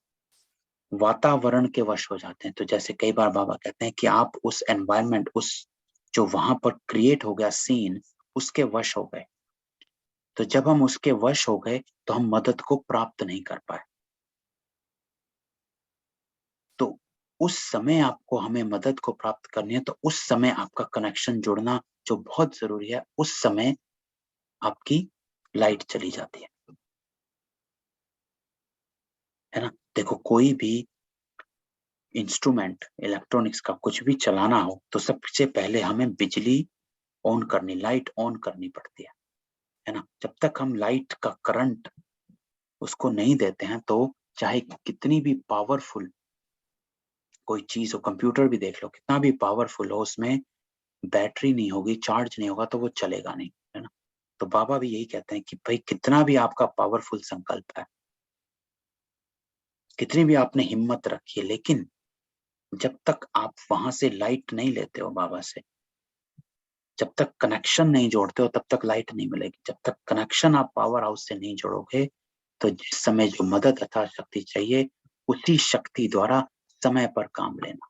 वातावरण के वश हो जाते हैं। तो जैसे कई बार बाबा कहते हैं कि आप उस एनवायरनमेंट, उस जो वहां पर क्रिएट हो गया सीन, उसके वश हो गए। तो जब हम उसके वश हो गए तो हम मदद को प्राप्त नहीं कर पाए। तो उस समय आपको हमें मदद को प्राप्त करनी है, तो उस समय आपका कनेक्शन जुड़ना जो बहुत जरूरी है, उस समय आपकी लाइट चली जाती है ना। देखो कोई भी इंस्ट्रूमेंट, इलेक्ट्रॉनिक्स का कुछ भी चलाना हो, तो सबसे पहले हमें बिजली ऑन करनी, लाइट ऑन करनी पड़ती है ना। जब तक हम लाइट का करंट उसको नहीं देते हैं, तो चाहे कितनी भी पावरफुल कोई चीज हो, कंप्यूटर भी देख लो, कितना भी पावरफुल हो, उसमें बैटरी नहीं होगी, चार्ज नहीं होगा, तो वो चलेगा नहीं, बाबा भी यही कहते हैं कि भाई कितना भी आपका पावरफुल संकल्प है, कितनी भी आपने हिम्मत रखी है, लेकिन जब तक आप वहां से लाइट नहीं लेते हो बाबा से, जब तक कनेक्शन नहीं जोड़ते हो, तब तक लाइट नहीं मिलेगी। जब तक कनेक्शन आप पावर हाउस से नहीं जोड़ोगे, तो जिस समय जो मदद अथवा शक्ति चाहिए, उसी शक्ति द्वारा समय पर काम लेना,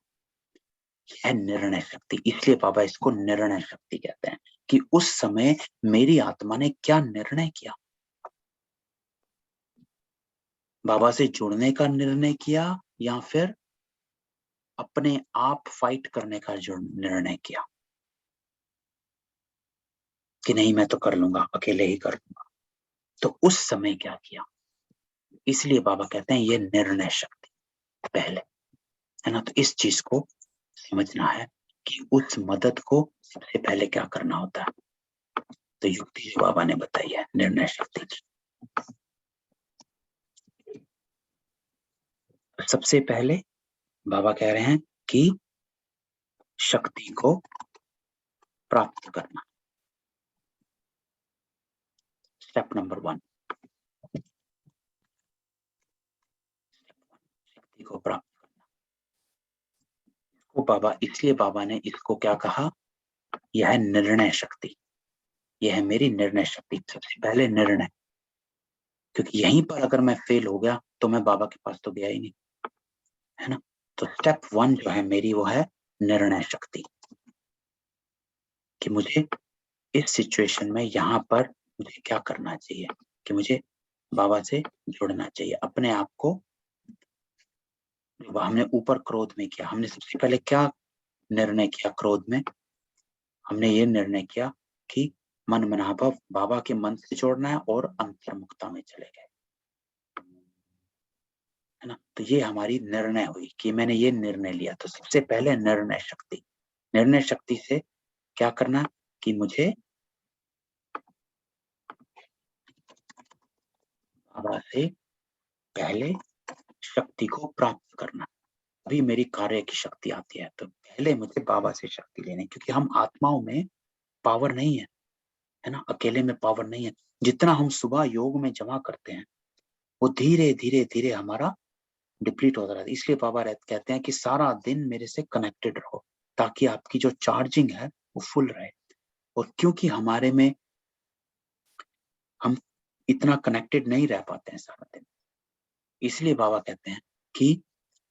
यह निर्णय शक्ति। इसलिए बाबा इसको निर्णय शक्ति कहते हैं कि उस समय मेरी आत्मा ने क्या निर्णय किया, बाबा से जुड़ने का निर्णय किया या फिर अपने आप फाइट करने का जो निर्णय किया कि नहीं मैं तो कर लूंगा, अकेले ही कर लूंगा। तो उस समय क्या किया, इसलिए बाबा कहते हैं ये निर्णय शक्ति पहले, है ना। तो इस चीज को समझना है कि उस मदद को सबसे पहले क्या करना होता है। तो युक्ति जो बाबा ने बताई है निर्णय शक्ति की, सबसे पहले बाबा कह रहे हैं कि शक्ति को प्राप्त करना, स्टेप नंबर 1, शक्ति को प्राप्त करना। इसको बाबा, इसलिए बाबा ने इसको क्या कहा, यह है निर्णय शक्ति, यह है मेरी निर्णय शक्ति। सबसे पहले निर्णय, क्योंकि यहीं पर अगर मैं फेल हो गया तो मैं बाबा के पास तो गया ही नहीं, है ना। तो स्टेप 1 जो है मेरी, वो है निर्णय शक्ति, कि मुझे इस सिचुएशन में यहाँ पर मुझे क्या करना चाहिए, कि मुझे बाबा से जुड़ना चाहिए। अपने आप को, हमने ऊपर क्रोध में किया, हमने सबसे पहले क्या निर्णय किया क्रोध में, हमने ये निर्णय किया कि मन मनाभव बाबा के मन से जोड़ना है और अंतर्मुखता में चले गए, है ना। तो ये हमारी निर्णय हुई कि मैंने ये निर्णय लिया। तो सबसे पहले निर्णय शक्ति, निर्णय शक्ति से क्या करना कि मुझे बाबा से पहले शक्ति को प्राप्त करना, अभी मेरी कार्य की शक्ति आती है। तो पहले मुझे बाबा से शक्ति लेनी, क्योंकि हम आत्माओं में पावर नहीं है, है ना, अकेले में पावर नहीं है। जितना हम सुबह योग में जमा करते हैं वो धीरे धीरे धीरे हमारा डिप्लीट होता रहता है। इसलिए बाबा कहते हैं कि सारा दिन मेरे से कनेक्टेड रहो, ताकि आपकी जो चार्जिंग है वो फुल रहे। और क्योंकि हमारे में हम इतना कनेक्टेड नहीं रह पाते हैं सारा दिन, इसलिए बाबा कहते हैं कि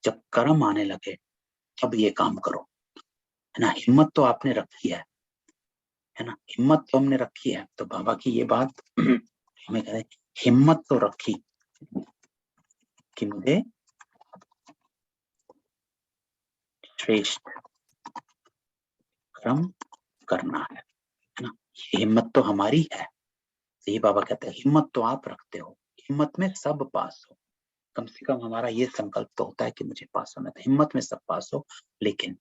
जब कर्म आने लगे तब ये काम करो, है ना। हिम्मत तो आपने रखी है ना, हिम्मत तो हमने रखी है। तो बाबा की ये बात हमें कहते हैं, हिम्मत तो रखी कि मुझे श्रेष्ठ कर्म करना है ना। ये हिम्मत तो हमारी है। तो ये बाबा कहते हैं हिम्मत तो आप रखते हो, हिम्मत में सब पास हो। कम से कम हमारा ये संकल्प तो होता है कि मुझे पास होना है, हिम्मत में सब पास हो। लेकिन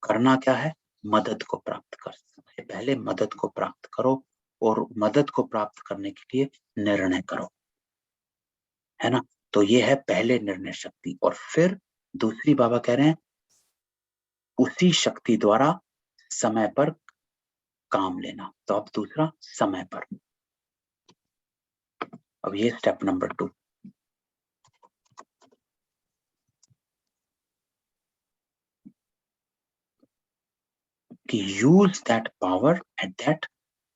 करना क्या है, मदद को प्राप्त कर, सबसे पहले मदद को प्राप्त करो, और मदद को प्राप्त करने के लिए निर्णय करो, है ना। तो ये है पहले निर्णय शक्ति। और फिर दूसरी बाबा कह रहे हैं उसी शक्ति द्वारा समय पर काम लेना। तो अब दूसरा समय पर, अब ये स्टेप नंबर 2, कि use that power at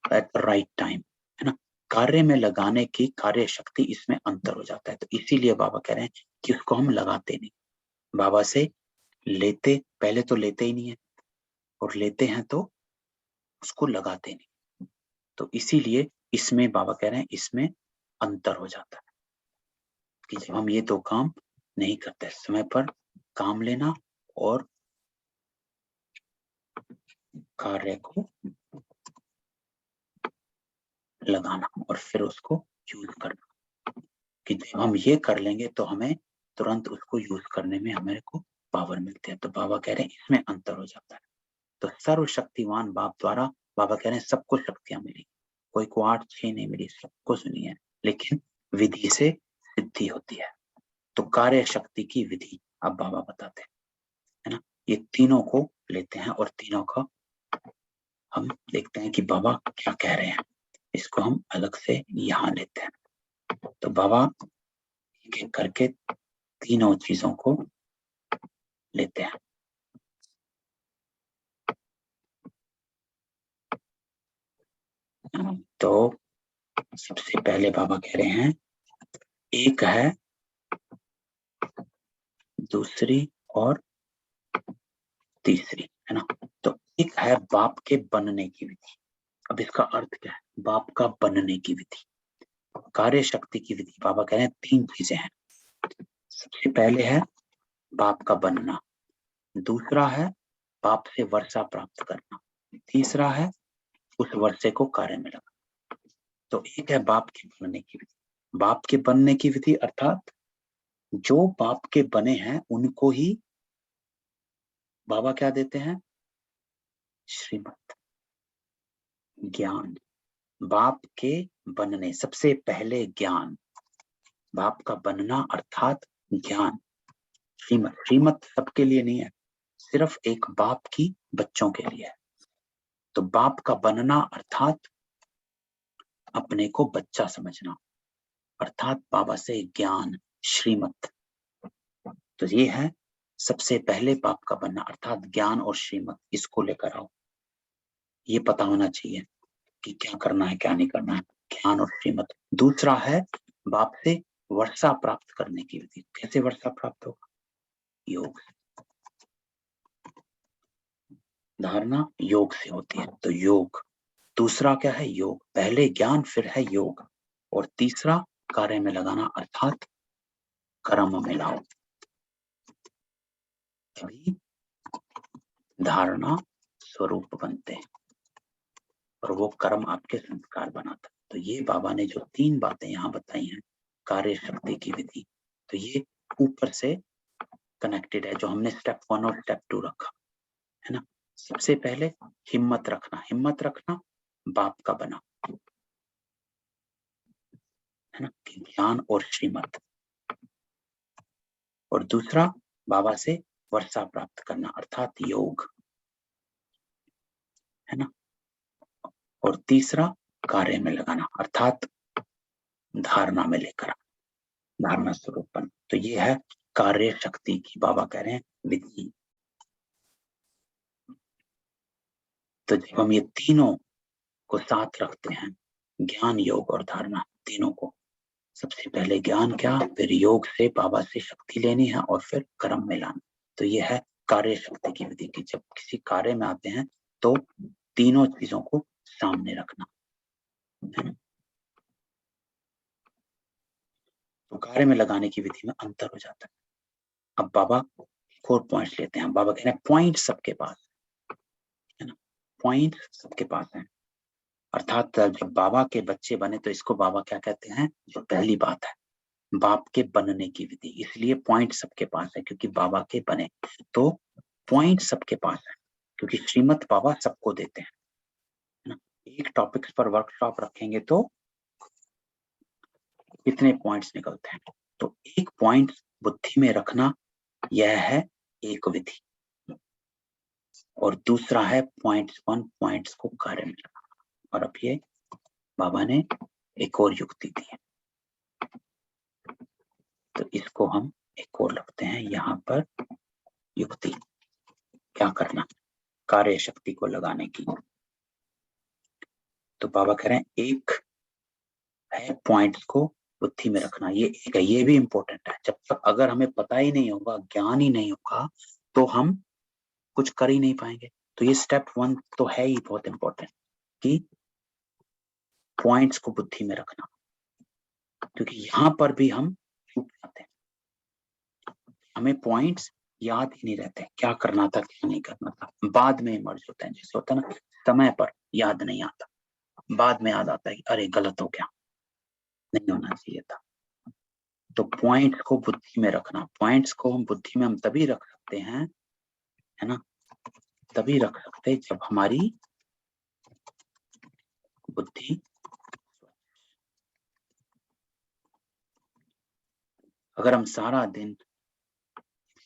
the right time, है ना। कार्य में लगाने की कार्य शक्ति, इसमें अंतर हो जाता है। तो इसीलिए बाबा कह रहे हैं कि उसको हम लगाते नहीं, बाबा से लेते, पहले तो लेते ही नहीं है, और लेते हैं तो उसको लगाते नहीं। तो इसीलिए इसमें बाबा कह रहे हैं इसमें अंतर हो जाता है कि जब हम ये दो काम नहीं करते, समय पर काम लेना और कार्य को लगाना और फिर उसको यूज करना, कि जब हम ये कर लेंगे तो हमें तुरंत उसको यूज करने में हमारे को पावर मिलती है। तो बाबा कह रहे हैं इसमें अंतर हो जाता है। तो सर्वशक्तिमान बाप द्वारा बाबा कह रहे हैं सबको शक्तियां मिली, कोई को 8-6 नहीं मिली, सबको सुनी है, लेकिन विधि से सिद्धि होती है। तो कार्य शक्ति की विधि अब बाबा बताते हैं, है ना। ये तीनों को लेते हैं और तीनों का हम देखते हैं कि बाबा क्या कह रहे हैं। इसको हम अलग से यहाँ लेते हैं। तो बाबा एक एक करके तीनों चीजों को लेते हैं। तो सबसे पहले बाबा कह रहे हैं एक है, दूसरी और तीसरी, है ना। तो एक है बाप के बनने की विधि। अब इसका अर्थ क्या है? बाप का बनने की विधि, कार्य शक्ति की विधि। बाबा कह रहे हैं तीन चीजें हैं। सबसे पहले है बाप का बनना, दूसरा है बाप से वर्षा प्राप्त करना, तीसरा है उस वर्षे को कार्य में लगाना। तो एक है बाप के बनने की विधि। बाप के बनने की विधि अर्थात जो बाप के बने हैं उनको ही बाबा क्या देते हैं? श्रीमत, ज्ञान। बाप के बनने, सबसे पहले ज्ञान, बाप का बनना अर्थात ज्ञान। श्रीमत, श्रीमत सबके लिए नहीं है, सिर्फ एक बाप की बच्चों के लिए है। तो बाप का बनना अर्थात अपने को बच्चा समझना, अर्थात बाबा से ज्ञान, श्रीमत। तो ये है सबसे पहले बाप का बनना अर्थात ज्ञान और श्रीमत। इसको लेकर आओ, ये पता होना चाहिए कि क्या करना है क्या नहीं करना है, ज्ञान और श्रीमत। दूसरा है बाप से वर्षा प्राप्त करने की विधि। कैसे वर्षा प्राप्त होगा? योग, धारणा योग से होती है। तो योग, दूसरा क्या है? योग। पहले ज्ञान फिर है योग, और तीसरा कार्य में लगाना अर्थात कर्म में लाओ, तभी धारणा स्वरूप बनते हैं और वो कर्म आपके संस्कार बनाता है। तो ये बाबा ने जो तीन बातें यहाँ बताई हैं, कार्य शक्ति की विधि, तो ये ऊपर से कनेक्टेड है, जो हमने स्टेप 1 और स्टेप 2 रखा है ना। सबसे पहले हिम्मत रखना, हिम्मत रखना बाप का बना, है ना, कि ज्ञान और श्रीमत। और दूसरा बाबा से वर्षा प्राप्त करना अर्थात योग, है ना। और तीसरा कार्य में लगाना अर्थात धारणा में लेकर, धारणा स्वरूप बन। तो ये है कार्य शक्ति की बाबा कह रहे हैं विधि। तो जब हम ये तीनों को साथ रखते हैं, ज्ञान योग और धारणा तीनों को, सबसे पहले ज्ञान क्या, फिर योग से बाबा से शक्ति लेनी है और फिर कर्म में लाना। तो ये है कार्य शक्ति की विधि की। जब किसी कार्य में आते हैं तो तीनों चीजों को सामने रखना, है ना। तो कार्य में लगाने की विधि में अंतर हो जाता है। अब बाबा एक और पॉइंट लेते हैं। बाबा कह रहे हैं पॉइंट सबके पास है ना, पॉइंट सबके पास है। अर्थात जब बाबा के बच्चे बने तो इसको बाबा क्या कहते हैं? जो पहली बात है बाप के बनने की विधि, इसलिए पॉइंट सबके पास है क्योंकि बाबा के बने। तो पॉइंट सबके पास है क्योंकि श्रीमत बाबा सबको देते हैं, है ना। एक टॉपिक पर वर्कशॉप रखेंगे तो कितने पॉइंट्स निकलते हैं? तो एक पॉइंट बुद्धि में रखना, यह है एक विधि। और दूसरा है पॉइंट्स को कार्य में लगाना। और अब ये बाबा ने एक और युक्ति दी है, तो इसको हम एक और रखते हैं यहाँ पर। युक्ति क्या करना, कार्य शक्ति को लगाने की। तो बाबा कह रहे हैं एक है पॉइंट्स को बुद्धि में रखना, ये एक है, ये भी इंपॉर्टेंट है। जब तक अगर हमें पता ही नहीं होगा, ज्ञान ही नहीं होगा, तो हम कुछ कर ही नहीं पाएंगे। तो ये स्टेप 1 तो है ही बहुत इंपॉर्टेंट कि पॉइंट्स को बुद्धि में रखना, क्योंकि यहाँ पर भी हम चूक जाते हैं। हमें पॉइंट्स याद ही नहीं रहते, क्या करना था क्या नहीं करना था, बाद में इमर्ज होते हैं। जैसे होता है ना, समय पर याद नहीं आता, बाद में याद आता है कि अरे गलत हो गया, नहीं होना चाहिए था। तो पॉइंट्स को बुद्धि में रखना, पॉइंट्स को हम बुद्धि में हम तभी रख सकते हैं, है ना, तभी रख सकते हैं जब हमारी बुद्धि, अगर हम सारा दिन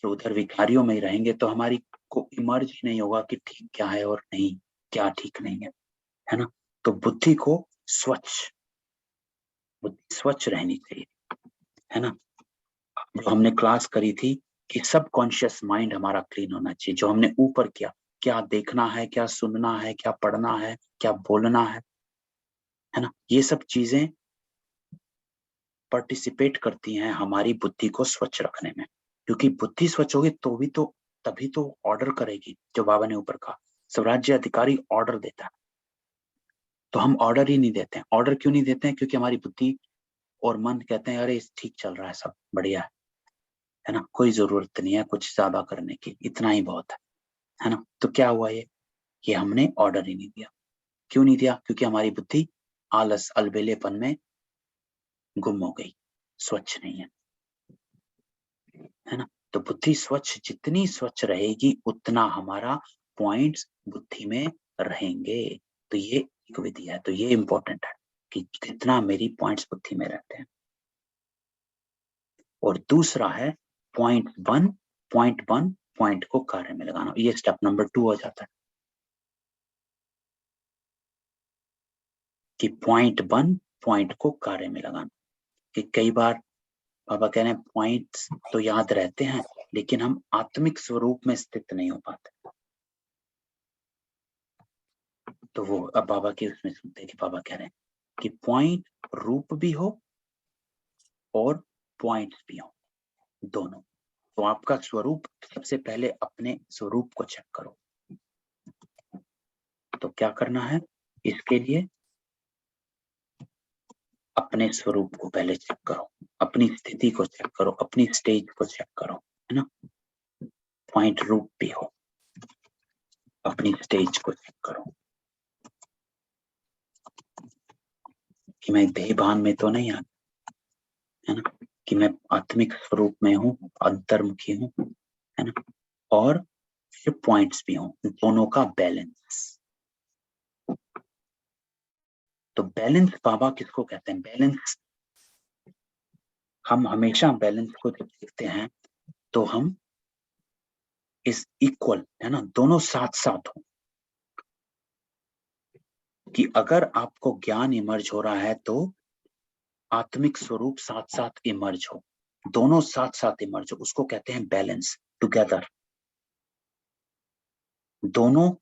उधर विकारियों में ही रहेंगे तो हमारी को इमर्ज ही नहीं होगा कि ठीक क्या है और नहीं क्या ठीक नहीं है, है ना। तो बुद्धि को स्वच्छ, बुद्धि स्वच्छ रहनी चाहिए, है ना। जो हमने क्लास करी थी कि सबकॉन्शियस माइंड हमारा क्लीन होना चाहिए। जो हमने ऊपर किया, क्या देखना है, क्या सुनना है, क्या पढ़ना है, क्या बोलना है ना, ये सब चीजें पार्टिसिपेट करती हैं हमारी बुद्धि को स्वच्छ रखने में। क्योंकि बुद्धि स्वच्छ होगी तो भी तो तभी तो ऑर्डर करेगी। जो बाबा ने ऊपर कहा, स्वराज्य अधिकारी ऑर्डर देता है, तो हम ऑर्डर ही नहीं देते हैं। ऑर्डर क्यों नहीं देते हैं? क्योंकि हमारी बुद्धि और मन कहते हैं अरे ठीक चल रहा है, सब बढ़िया है ना, कोई जरूरत नहीं है कुछ ज्यादा करने की, इतना ही बहुत है ना। तो क्या हुआ, ये हमने ऑर्डर ही नहीं दिया। क्यों नहीं दिया? क्योंकि हमारी बुद्धि आलस अलबेलेपन में गुम हो गई, स्वच्छ नहीं है ना। तो बुद्धि स्वच्छ, जितनी स्वच्छ रहेगी उतना हमारा पॉइंट्स बुद्धि में रहेंगे। तो ये एक विधि है, तो ये इंपॉर्टेंट है कि कितना मेरी पॉइंट्स बुद्धि में रहते हैं। और दूसरा है पॉइंट वन पॉइंट को कार्य में लगाना। ये स्टेप नंबर 2 हो जाता है कि पॉइंट को कार्य में लगाना। कि कई बार बाबा कह रहे हैं पॉइंट्स तो याद रहते हैं लेकिन हम आत्मिक स्वरूप में स्थित नहीं हो पाते। तो वो अब बाबा के उसमें सुनते हैं कि बाबा कह रहे हैं कि पॉइंट रूप भी हो और पॉइंट्स भी हो, दोनों। तो आपका स्वरूप, सबसे पहले अपने स्वरूप को चेक करो। तो क्या करना है इसके लिए? अपने स्वरूप को पहले चेक करो, अपनी स्थिति को चेक करो, अपनी स्टेज को चेक करो, है ना। पॉइंट रूप भी हो, अपनी स्टेज को चेक करो कि मैं देहभान में तो नहीं आ, है ना, कि मैं आत्मिक स्वरूप में हूँ, अंतर्मुखी हूँ, है ना। और फिर पॉइंट्स भी हों, दोनों का बैलेंस। तो बैलेंस बाबा किसको कहते हैं? बैलेंस, हम हमेशा बैलेंस को जब देखते हैं तो हम इस इक्वल, है ना, दोनों साथ साथ हो। कि अगर आपको ज्ञान इमर्ज हो रहा है तो आत्मिक स्वरूप साथ साथ इमर्ज हो, दोनों साथ साथ इमर्ज हो, उसको कहते हैं बैलेंस, टुगेदर, दोनों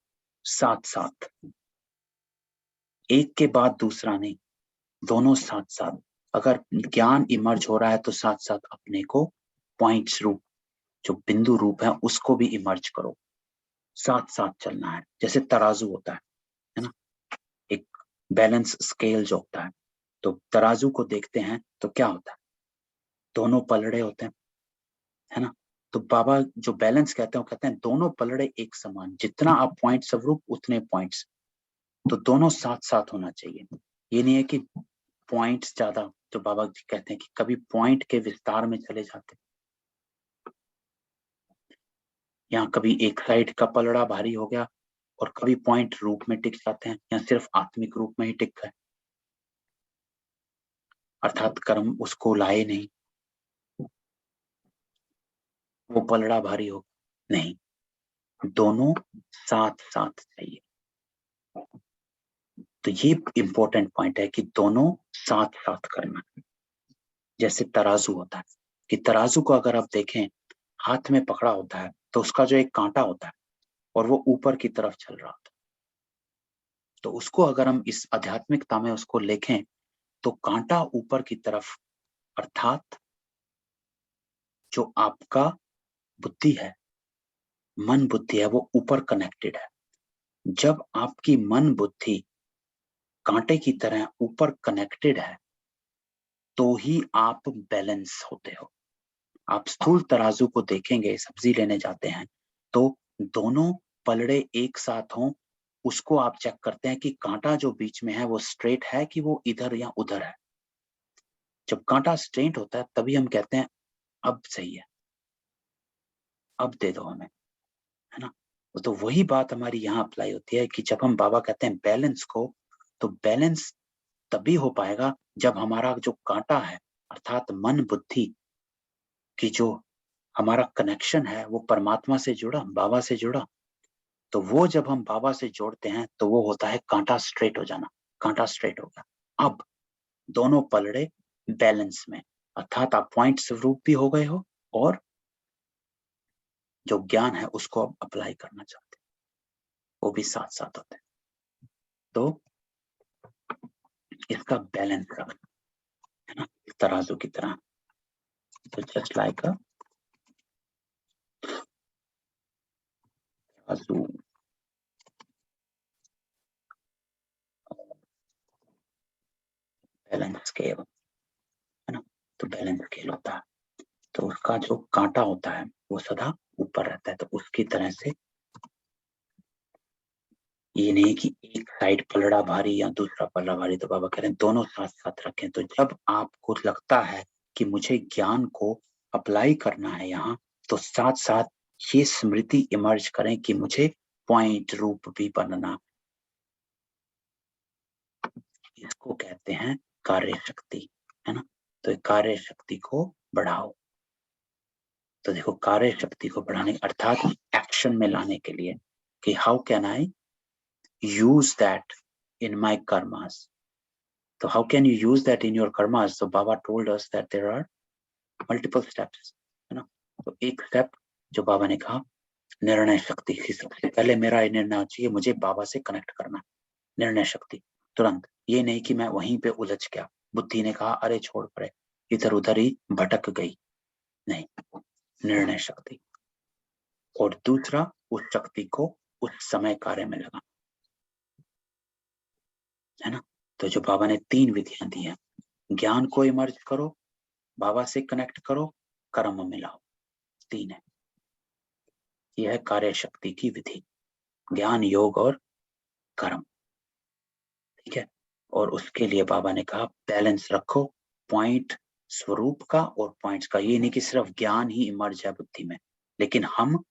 साथ साथ, एक के बाद दूसरा नहीं, दोनों साथ साथ। अगर ज्ञान इमर्ज हो रहा है तो साथ साथ अपने को पॉइंट्स रूप, जो बिंदु रूप है, उसको भी इमर्ज करो, साथ साथ चलना है। जैसे तराजू होता है ना, एक बैलेंस स्केल जो होता है, तो तराजू को देखते हैं तो क्या होता है? दोनों पलड़े होते हैं, है ना। तो बाबा जो बैलेंस कहते हैं वो कहते हैं दोनों पलड़े एक समान, जितना आप पॉइंट स्वरूप उतने पॉइंट्स, तो दोनों साथ साथ होना चाहिए। ये नहीं है कि पॉइंट्स ज्यादा, तो बाबा जी कहते हैं कि कभी पॉइंट के विस्तार में चले जाते, यहाँ कभी एक साइड का पलड़ा भारी हो गया और कभी पॉइंट रूप में टिक जाते हैं, या सिर्फ आत्मिक रूप में ही टिक गए, अर्थात कर्म उसको लाए नहीं, वो पलड़ा भारी हो नहीं, दोनों साथ साथ चाहिए। तो ये इंपॉर्टेंट पॉइंट है कि दोनों साथ साथ करना। जैसे तराजू होता है कि तराजू को अगर आप देखें, हाथ में पकड़ा होता है तो उसका जो एक कांटा होता है और वो ऊपर की तरफ चल रहा होता है। तो उसको अगर हम इस आध्यात्मिकता में उसको लेखें तो कांटा ऊपर की तरफ, अर्थात जो आपका बुद्धि है, मन बुद्धि है, वो ऊपर कनेक्टेड है। जब आपकी मन बुद्धि कांटे की तरह ऊपर कनेक्टेड है तो ही आप बैलेंस होते हो। आप स्थूल तराजू को देखेंगे, सब्जी लेने जाते हैं तो दोनों पलड़े एक साथ हों, उसको आप चेक करते हैं कि कांटा जो बीच में है वो स्ट्रेट है कि वो इधर या उधर है। जब कांटा स्ट्रेट होता है तभी हम कहते हैं अब सही है, अब दे दो हमें, है ना। तो वही बात हमारी यहाँ अप्लाई होती है कि जब हम बाबा कहते हैं बैलेंस को, तो बैलेंस तभी हो पाएगा जब हमारा जो कांटा है, अर्थात मन बुद्धि की जो हमारा कनेक्शन है वो परमात्मा से जुड़ा, बाबा से जुड़ा। तो वो जब हम बाबा से जोड़ते हैं तो वो होता है कांटा स्ट्रेट हो जाना, कांटा स्ट्रेट होगा। अब दोनों पलड़े बैलेंस में, अर्थात आप पॉइंट स्वरूप भी हो गए हो और जो ज्ञान है उसको आप अप्लाई करना चाहते हैं, वो भी साथ साथ होते हैं। तो इसका बैलेंस रखना है ना, तराजू की तरह। तो जस्ट लाइक अ तराजू, बैलेंस स्केल है ना, तो बैलेंस स्केल होता है, तो उसका जो कांटा होता है वो सदा ऊपर रहता है। तो उसकी तरह से ये नहीं कि एक साइड पलड़ा भारी या दूसरा पलड़ा भारी, तो बाबा कह रहे हैं दोनों साथ साथ रखें। तो जब आपको लगता है कि मुझे ज्ञान को अप्लाई करना है यहाँ, तो साथ साथ ये स्मृति इमर्ज करें कि मुझे पॉइंट रूप भी बनना। इसको कहते हैं कार्य शक्ति, है ना। तो कार्य शक्ति को बढ़ाओ। तो देखो, कार्य शक्ति को बढ़ाने अर्थात एक्शन में लाने के लिए कि how can I use that in my karmas. So how can you use that in your karmas? So Baba told us that there are multiple steps, है ना। तो एक स्टेप जो बाबा ने कहा, निर्णय शक्ति की सबसे पहले मेरा ये निर्णय चाहिए, मुझे बाबा से कनेक्ट करना। निर्णय शक्ति तुरंत, ये नहीं कि मैं वहीं पे उलझ गया, बुद्धि ने कहा अरे छोड़ पड़े, इधर उधर ही भटक गई, नहीं, निर्णय शक्ति। और दूसरा, उस शक्ति को उस समय कार्य में लगा, है ना। तो जो बाबा ने 3 विधियां दी हैं, ज्ञान को इमर्ज करो, बाबा से कनेक्ट करो, कर्म मिलाओ, 3 है। यह है कार्य शक्ति की विधि, ज्ञान, योग और कर्म, ठीक है। और उसके लिए बाबा ने कहा बैलेंस रखो, पॉइंट स्वरूप का और पॉइंट्स का। ये नहीं कि सिर्फ ज्ञान ही इमर्ज है बुद्धि में, लेकिन हम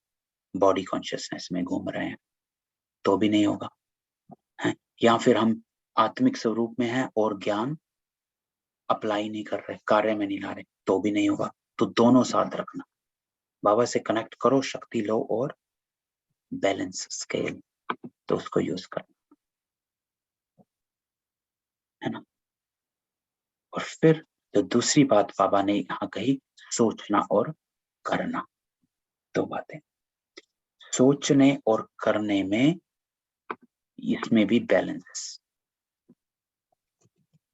बॉडी कॉन्शियसनेस में घूम रहे हैं, तो भी नहीं होगा, है। या फिर हम आत्मिक स्वरूप में हैं और ज्ञान अप्लाई नहीं कर रहे, कार्य में नहीं ला रहे, तो भी नहीं होगा। तो दोनों साथ रखना, बाबा से कनेक्ट करो, शक्ति लो और बैलेंस स्केल, तो उसको यूज करना, है ना। और फिर जो दूसरी बात बाबा ने यहाँ कही, सोचना और करना। 2 बातें, सोचने और करने में, इसमें भी बैलेंस।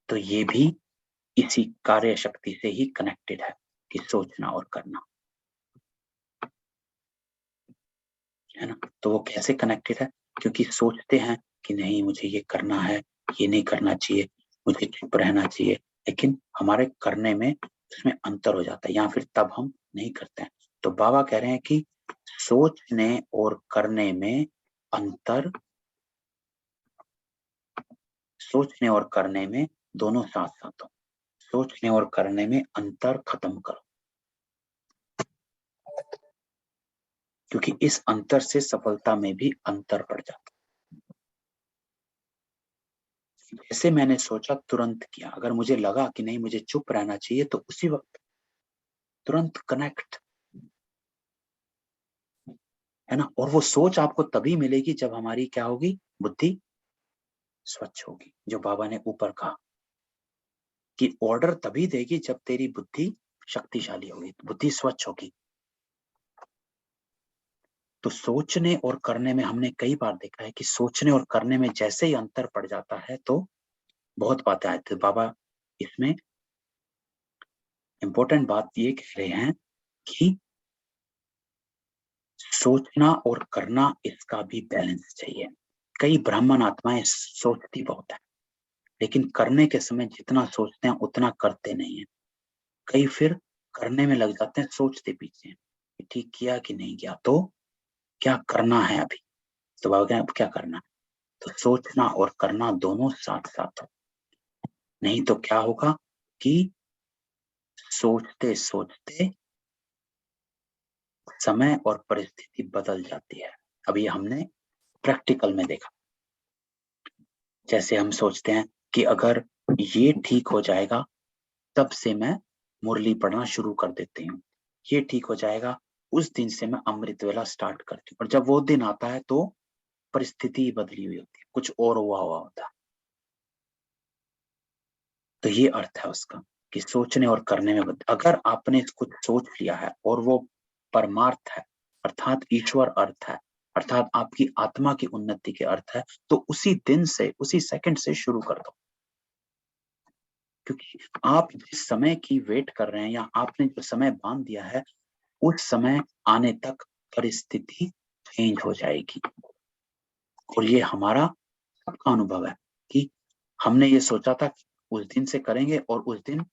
तो ये भी इसी कार्य शक्ति से ही कनेक्टेड है कि सोचना और करना, है ना। तो वो कैसे कनेक्टेड है? क्योंकि सोचते हैं कि नहीं मुझे ये करना है, ये नहीं करना चाहिए, मुझे चुप रहना चाहिए, लेकिन हमारे करने में उसमें अंतर हो जाता है, या फिर तब हम नहीं करते हैं। तो बाबा कह रहे हैं कि सोचने और करने में अंतर, सोचने और करने में दोनों साथ साथ हो, सोचने और करने में अंतर खत्म करो, क्योंकि इस अंतर से सफलता में भी अंतर पड़ जाता है। जैसे मैंने सोचा तुरंत किया, अगर मुझे लगा कि नहीं मुझे चुप रहना चाहिए, तो उसी वक्त तुरंत कनेक्ट, है ना। और वो सोच आपको तभी मिलेगी जब हमारी क्या होगी, बुद्धि स्वच्छ होगी। जो बाबा ने ऊपर कहा कि ऑर्डर तभी देगी जब तेरी बुद्धि शक्तिशाली होगी, बुद्धि स्वच्छ होगी। तो सोचने और करने में हमने कई बार देखा है कि सोचने और करने में जैसे ही अंतर पड़ जाता है तो बहुत बातें आती है। बाबा इसमें इंपॉर्टेंट बात ये कह रहे हैं कि सोचना और करना, इसका भी बैलेंस चाहिए। कई ब्राह्मण आत्माएं सोचती बहुत है, लेकिन करने के समय जितना सोचते हैं उतना करते नहीं है। कई फिर करने में लग जाते हैं, सोचते पीछे हैं ठीक किया कि नहीं किया, तो क्या करना है अभी। तो बाबा कहते हैं अब क्या करना है, तो सोचना और करना दोनों साथ साथ हो। नहीं तो क्या होगा कि सोचते सोचते समय और परिस्थिति बदल जाती है। अब ये हमने प्रैक्टिकल में देखा। जैसे हम सोचते हैं कि अगर ये ठीक हो जाएगा तब से मैं मुरली पढ़ना शुरू कर देती हूँ, ये ठीक हो जाएगा उस दिन से मैं अमृत वेला स्टार्ट करती हूँ। और जब वो दिन आता है तो परिस्थिति बदली हुई होती है, कुछ और हुआ होता है। तो ये अर्थ है उसका कि सोचने और करने में अगर आपने कुछ सोच लिया है और वो परमार्थ है, अर्थात ईश्वर अर्थ है, अर्थात आपकी आत्मा की उन्नति के अर्थ है, तो उसी दिन से, उसी सेकंड से शुरू कर दो। क्योंकि आप जिस समय की वेट कर रहे हैं या आपने जो समय बांध दिया है, उस समय आने तक परिस्थिति चेंज हो जाएगी। और ये हमारा सबका अनुभव है कि हमने ये सोचा था कि उस दिन से करेंगे और उस दिन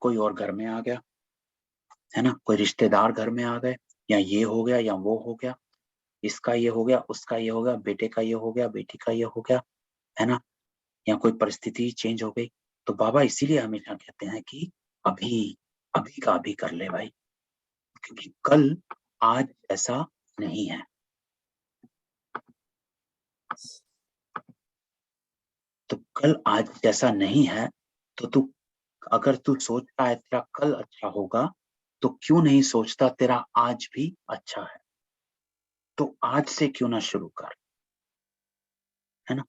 कोई और घर में आ गया, है ना, कोई रिश्तेदार घर में आ गए, या ये हो गया या वो हो गया, इसका ये हो गया, उसका ये हो गया, बेटे का ये हो गया, बेटी का ये हो गया, है ना, या कोई परिस्थिति चेंज हो गई। तो बाबा इसीलिए हमेशा कहते हैं कि अभी अभी का अभी कर ले भाई, क्योंकि कल आज ऐसा नहीं है। तो कल आज जैसा नहीं है, तो तू अगर तू सोच रहा है तेरा कल अच्छा होगा, तो क्यों नहीं सोचता तेरा आज भी अच्छा है? तो आज से क्यों ना शुरू कर, है ना।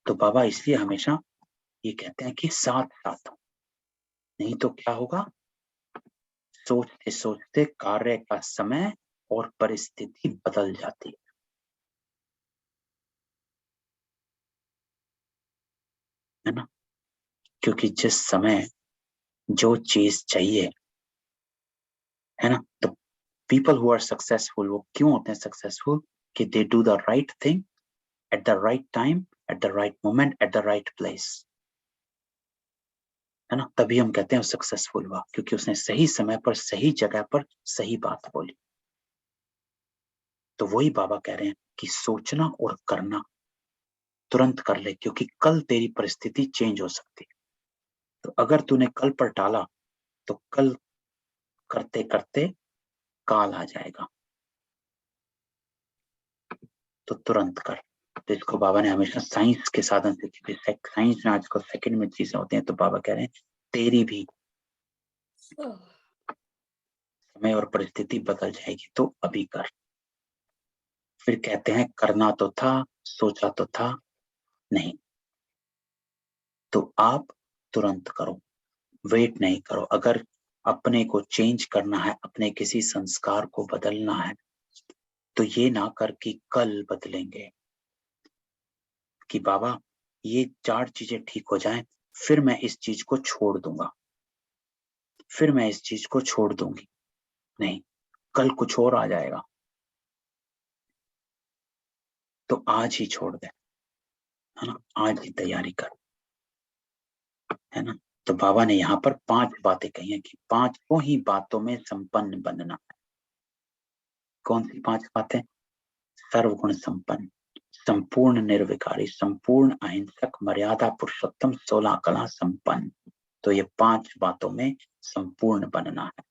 तो बाबा इसलिए हमेशा ये कहते हैं कि साथ साथ, नहीं तो क्या होगा, सोचते सोचते कार्य का समय और परिस्थिति बदल जाती है ना। क्योंकि जिस समय जो चीज चाहिए, है ना, तो पीपल हु आर सक्सेसफुल, वो क्यों होते हैं सक्सेसफुल? कि they do the right thing at the right time, at the right moment, at the right place, है ना। तभी हम कहते हैं सक्सेसफुल हुआ, क्योंकि उसने सही समय पर, सही जगह पर सही बात बोली। तो वही बाबा कह रहे हैं कि सोचना और करना तुरंत कर ले, क्योंकि कल तेरी परिस्थिति चेंज हो सकती है। तो अगर तूने कल पर टाला, तो कल करते करते काल आ जाएगा। तो तुरंत कर। तो इसको बाबा ने हमेशा साइंस के साधन से की। साइंस में आजकल सेकंड में चीजें होती हैं, तो बाबा कह रहे हैं तेरी भी समय और परिस्थिति बदल जाएगी, तो अभी कर। फिर कहते हैं करना तो था, सोचा तो था, नहीं, तो आप तुरंत करो, वेट नहीं करो। अगर अपने को चेंज करना है, अपने किसी संस्कार को बदलना है, तो ये ना कर कि कल बदलेंगे, कि बाबा ये 4 चीजें ठीक हो जाएं, फिर मैं इस चीज को छोड़ दूंगा, फिर मैं इस चीज को छोड़ दूंगी। नहीं, कल कुछ और आ जाएगा, तो आज ही छोड़ दे, है ना, आज ही तैयारी कर, है ना। तो बाबा ने यहाँ पर 5 बातें कही हैं कि 5 ही बातों में संपन्न बनना है। कौन सी 5 बातें? सर्वगुण संपन्न, संपूर्ण निर्विकारी, संपूर्ण अहिंसक, मर्यादा पुरुषोत्तम, 16 कला संपन्न। तो ये 5 बातों में संपूर्ण बनना है,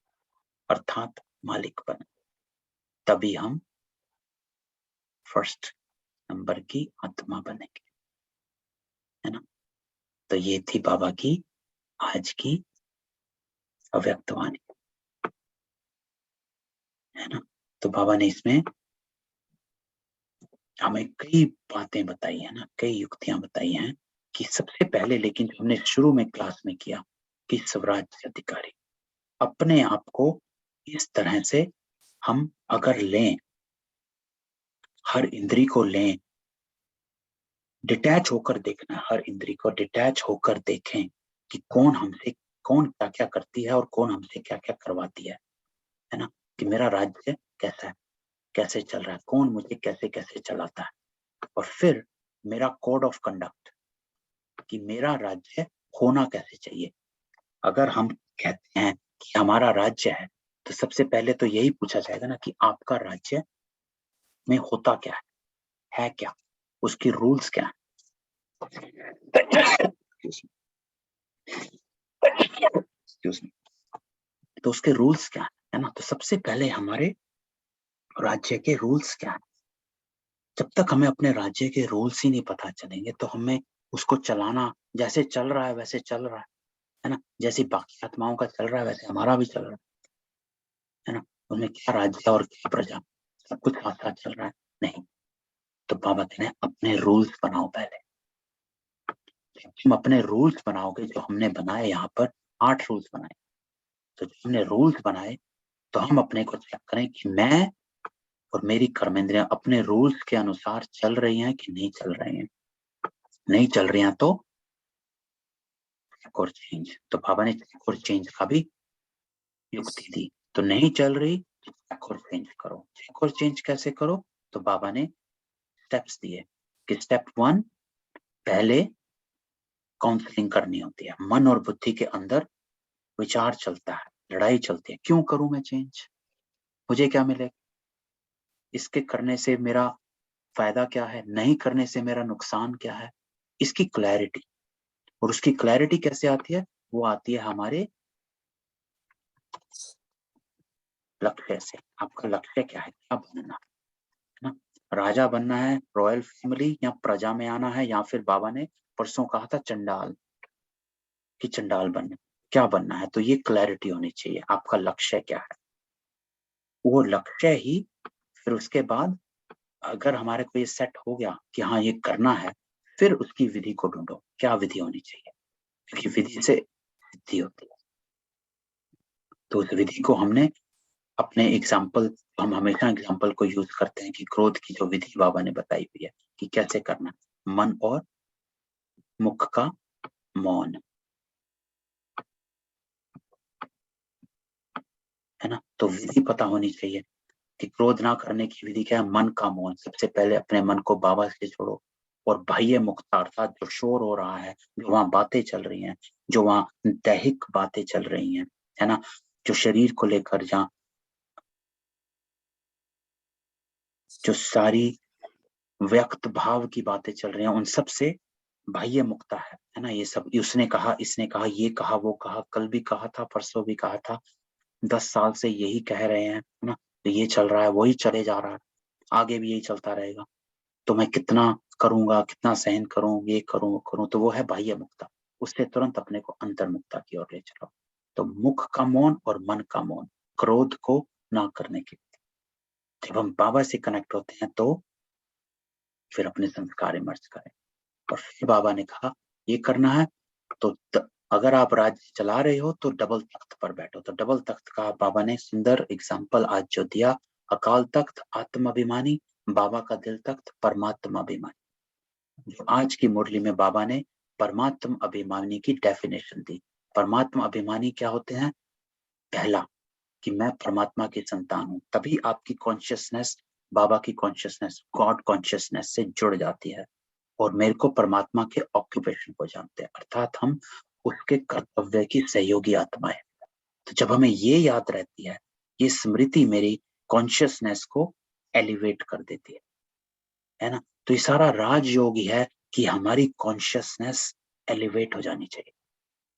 अर्थात मालिक बनना। तभी हम फर्स्ट नंबर की आत्मा बनेंगे, है ना। तो ये थी बाबा की आज की अव्यक्त वाणी, है ना। तो बाबा ने इसमें हमें कई बातें बताई है ना, कई युक्तियां बताई हैं कि सबसे पहले, लेकिन जो हमने शुरू में क्लास में किया कि स्वराज्य अधिकारी, अपने आप को इस तरह से हम अगर लें, हर इंद्री को लें, डिटैच होकर देखना, हर इंद्री को डिटैच होकर देखें कि कौन हमसे, कौन क्या क्या करती है और कौन हमसे क्या क्या करवाती है ना। कि मेरा राज्य कैसा है, कैसे चल रहा है, कौन मुझे कैसे कैसे चलाता है, और फिर मेरा कोड ऑफ कंडक्ट, कि मेरा राज्य होना कैसे चाहिए। अगर हम कहते हैं कि हमारा राज्य है, तो सबसे पहले तो यही पूछा जाएगा ना कि आपका राज्य में होता क्या है क्या, उसकी रूल्स क्या है। तो उसके रूल्स क्या है ना। तो सबसे पहले हमारे राज्य के रूल्स क्या है। जब तक हमें अपने राज्य के रूल्स ही नहीं पता चलेंगे, तो हमें उसको चलाना, जैसे चल रहा है वैसे चल रहा है ना, जैसे बाकी आत्माओं का चल रहा है वैसे हमारा भी चल रहा है ना। उनमें क्या राज्य और क्या प्रजा, सब कुछ साथ साथ चल रहा है, नहीं। तो बाबा कह रहे हैं अपने रूल्स बनाओ पहले, जब तुम अपने रूल्स बनाओगे, जो हमने बनाए यहाँ पर 8 रूल्स बनाए, तो जब हमने रूल्स बनाए तो हम अपने को चेक करें कि मैं और मेरी कर्मेंद्रियां अपने रूल्स के अनुसार चल रही हैं कि नहीं चल रही हैं। नहीं चल रही हैं तो चेक और चेंज। तो बाबा ने चेक और चेंज का भी युक्ति दी। तो नहीं चल रही तो चेक और चेंज करो। चेक और चेंज कैसे करो? तो बाबा ने स्टेप्स दिए कि स्टेप 1, पहले काउंसलिंग करनी होती है। मन और बुद्धि के अंदर विचार चलता है, लड़ाई चलती है, क्यों करूं मैं चेंज, मुझे क्या मिलेगा, इसके करने से मेरा फायदा क्या है, नहीं करने से मेरा नुकसान क्या है, इसकी क्लैरिटी। और उसकी क्लैरिटी कैसे आती है? वो आती है हमारे लक्ष्य से। आपका लक्ष्य क्या है, क्या बनना है ना? राजा बनना है, रॉयल फैमिली, या प्रजा में आना है, या फिर बाबा ने परसों कहा था चंडाल कि चंडाल बनना, क्या बनना है? तो ये क्लैरिटी होनी चाहिए, आपका लक्ष्य क्या है। वो लक्ष्य ही फिर उसके बाद अगर हमारे को ये सेट हो गया कि हाँ ये करना है, फिर उसकी विधि को ढूंढो, क्या विधि होनी चाहिए, क्योंकि विधि से सिद्धि होती है। तो उस विधि को हमने अपने एग्जाम्पल, हम हमेशा एग्जाम्पल को यूज करते हैं कि क्रोध की जो विधि बाबा ने बताई हुई है कि कैसे करना, मन और मुख का मौन, है ना? तो विधि पता होनी चाहिए कि क्रोध ना करने की विधि क्या है, मन का मौन। सबसे पहले अपने मन को बाबा से जोड़ो और बाह्य मुक्ता अर्थात जो शोर हो रहा है, जो वहां बातें चल रही हैं, जो वहां दैहिक बातें चल रही हैं, है ना, जो शरीर को लेकर जहाँ जो सारी व्यक्त भाव की बातें चल रही हैं, उन सब से बाह्य मुक्ता है ना। ये सब उसने कहा, इसने कहा, ये कहा, वो कहा, कल भी कहा था, परसों भी कहा था, 10 साल से यही कह रहे हैं, है ना। तो ये चल रहा है, वही चले जा रहा है, आगे भी यही चलता रहेगा। तो मैं कितना करूंगा, कितना सहन करूं, ये करूं, वो करूं, तो वो है बाह्य मुक्ता। उससे तुरंत अपने को अंतर्मुक्ता की ओर ले चलो। तो मुख का मौन और मन का मौन, क्रोध को ना करने की। जब हम बाबा से कनेक्ट होते हैं तो फिर अपने संस्कार इमर्ज करें। और फिर बाबा ने कहा ये करना है तो अगर आप राज्य चला रहे हो तो डबल तख्त पर बैठो। तो डबल तख्त का बाबा ने सुंदर एग्जाम्पल आज जो दिया, अकाल तख्त आत्माभिमानी, बाबा का दिल तख्त परमात्मा अभिमानी। जो आज की मुरली में बाबा ने परमात्मा अभिमानी की डेफिनेशन दी। परमात्मा अभिमानी क्या होते हैं? पहला कि मैं परमात्मा की संतान हूं, तभी आपकी कॉन्शियसनेस बाबा की कॉन्शियसनेस, गॉड कॉन्शियसनेस से जुड़ जाती है और मेरे को परमात्मा के ऑक्यूपेशन को जानते हैं, अर्थात हम उसके कर्तव्य की सहयोगी आत्मा है। तो जब हमें ये याद रहती है, ये स्मृति मेरी कॉन्शियसनेस को एलिवेट कर देती है ना। तो ये सारा राजयोग ही है कि हमारी कॉन्शियसनेस एलिवेट हो जानी चाहिए,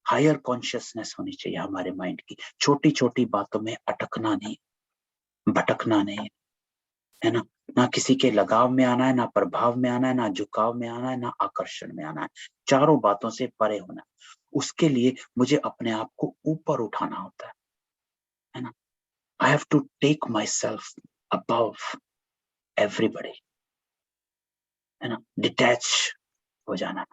हायर कॉन्शियसनेस होनी चाहिए हमारे माइंड की। छोटी छोटी बातों में अटकना नहीं, भटकना नहीं, है ना। ना किसी के लगाव में आना है, ना प्रभाव में आना है, ना झुकाव में आना है, ना आकर्षण में आना है। चारों बातों से परे होना है। उसके लिए मुझे अपने आप को ऊपर उठाना होता है ना। I have to take myself above everybody, है ना, डिटैच हो जाना।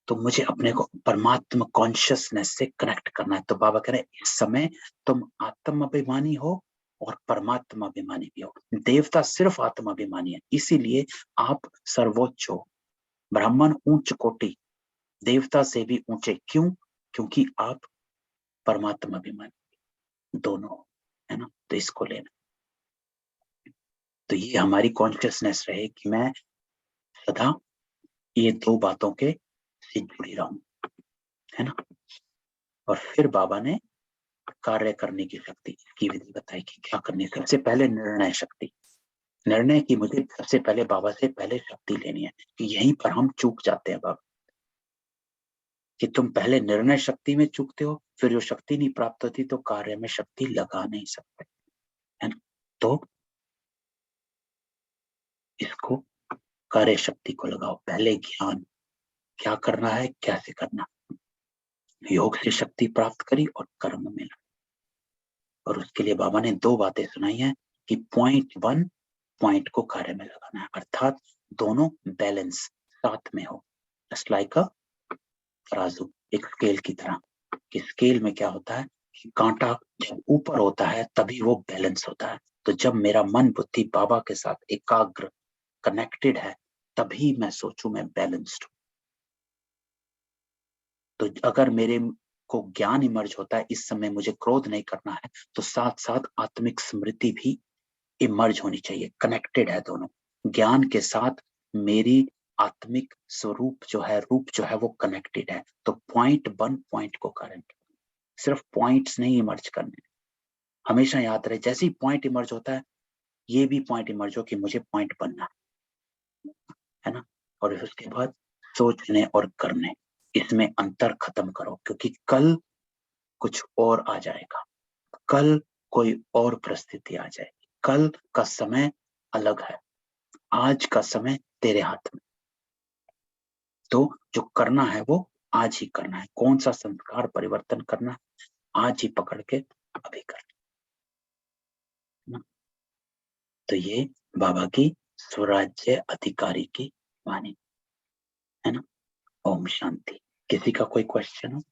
तो मुझे अपने को परमात्मा कॉन्शियसनेस से कनेक्ट करना है। तो बाबा कह रहे हैं इस समय तुम आत्म अभिमानी हो और परमात्मा अभिमानी भी हो। देवता सिर्फ आत्मा अभिमानी है, इसीलिए आप सर्वोच्च हो। ब्राह्मण उच्च कोटि, देवता से भी ऊंचे। क्यों? क्योंकि आप परमात्मा अभिमानी दोनों हो, है ना। तो इसको लेना, तो ये हमारी कॉन्शियसनेस रहे कि मैं सदा ये दो बातों के से जुड़ी रहूं, है ना। और फिर बाबा ने कार्य करने की शक्ति की विधि बताई कि क्या करनी है। सबसे पहले निर्णय शक्ति, निर्णय की मुझे सबसे पहले बाबा से पहले शक्ति लेनी है कि यहीं पर हम चूक जाते हैं बाबा, कि तुम पहले निर्णय शक्ति में चूकते हो, फिर जो शक्ति नहीं प्राप्त होती तो कार्य में शक्ति लगा नहीं सकते, है ना। तो इसको कार्य शक्ति को लगाओ। पहले ज्ञान, क्या करना है, कैसे करना, योग से शक्ति प्राप्त करी और कर्म में लगा। और उसके लिए बाबा ने दो बातें सुनाई हैं कि पॉइंट 1 पॉइंट को कार्य में लगाना है, अर्थात दोनों बैलेंस साथ में हो, जस्ट लाइक अ तराजू, एक स्केल की तरह। कि स्केल में क्या होता है कि कांटा जब ऊपर होता है तभी वो बैलेंस होता है। तो जब मेरा मन बुद्धि बाबा के साथ एकाग्र कनेक्टेड है तभी मैं सोचूं मैं बैलेंस्ड हूं। तो अगर मेरे को ज्ञान इमर्ज होता है, इस समय मुझे क्रोध नहीं करना है, तो साथ साथ आत्मिक स्मृति भी इमर्ज होनी चाहिए, कनेक्टेड है दोनों। ज्ञान के साथ मेरी आत्मिक स्वरूप जो है, रूप जो है वो कनेक्टेड है। तो पॉइंट वन पॉइंट को करेंट, सिर्फ पॉइंट्स नहीं इमर्ज करने। हमेशा याद रहे, जैसे ही पॉइंट इमर्ज होता है ये भी पॉइंट इमर्ज हो कि मुझे पॉइंट बनना है ना। और उसके बाद सोचने और करने, इसमें अंतर खत्म करो, क्योंकि कल कुछ और आ जाएगा, कल कोई और परिस्थिति आ जाएगी, कल का समय अलग है, आज का समय तेरे हाथ में। तो जो करना है वो आज ही करना है। कौन सा संस्कार परिवर्तन करना है, आज ही पकड़ के अभी करना। तो ये बाबा की स्वराज्य अधिकारी की वाणी है ना। ओम शांति। किसी का कोई क्वेश्चन हो?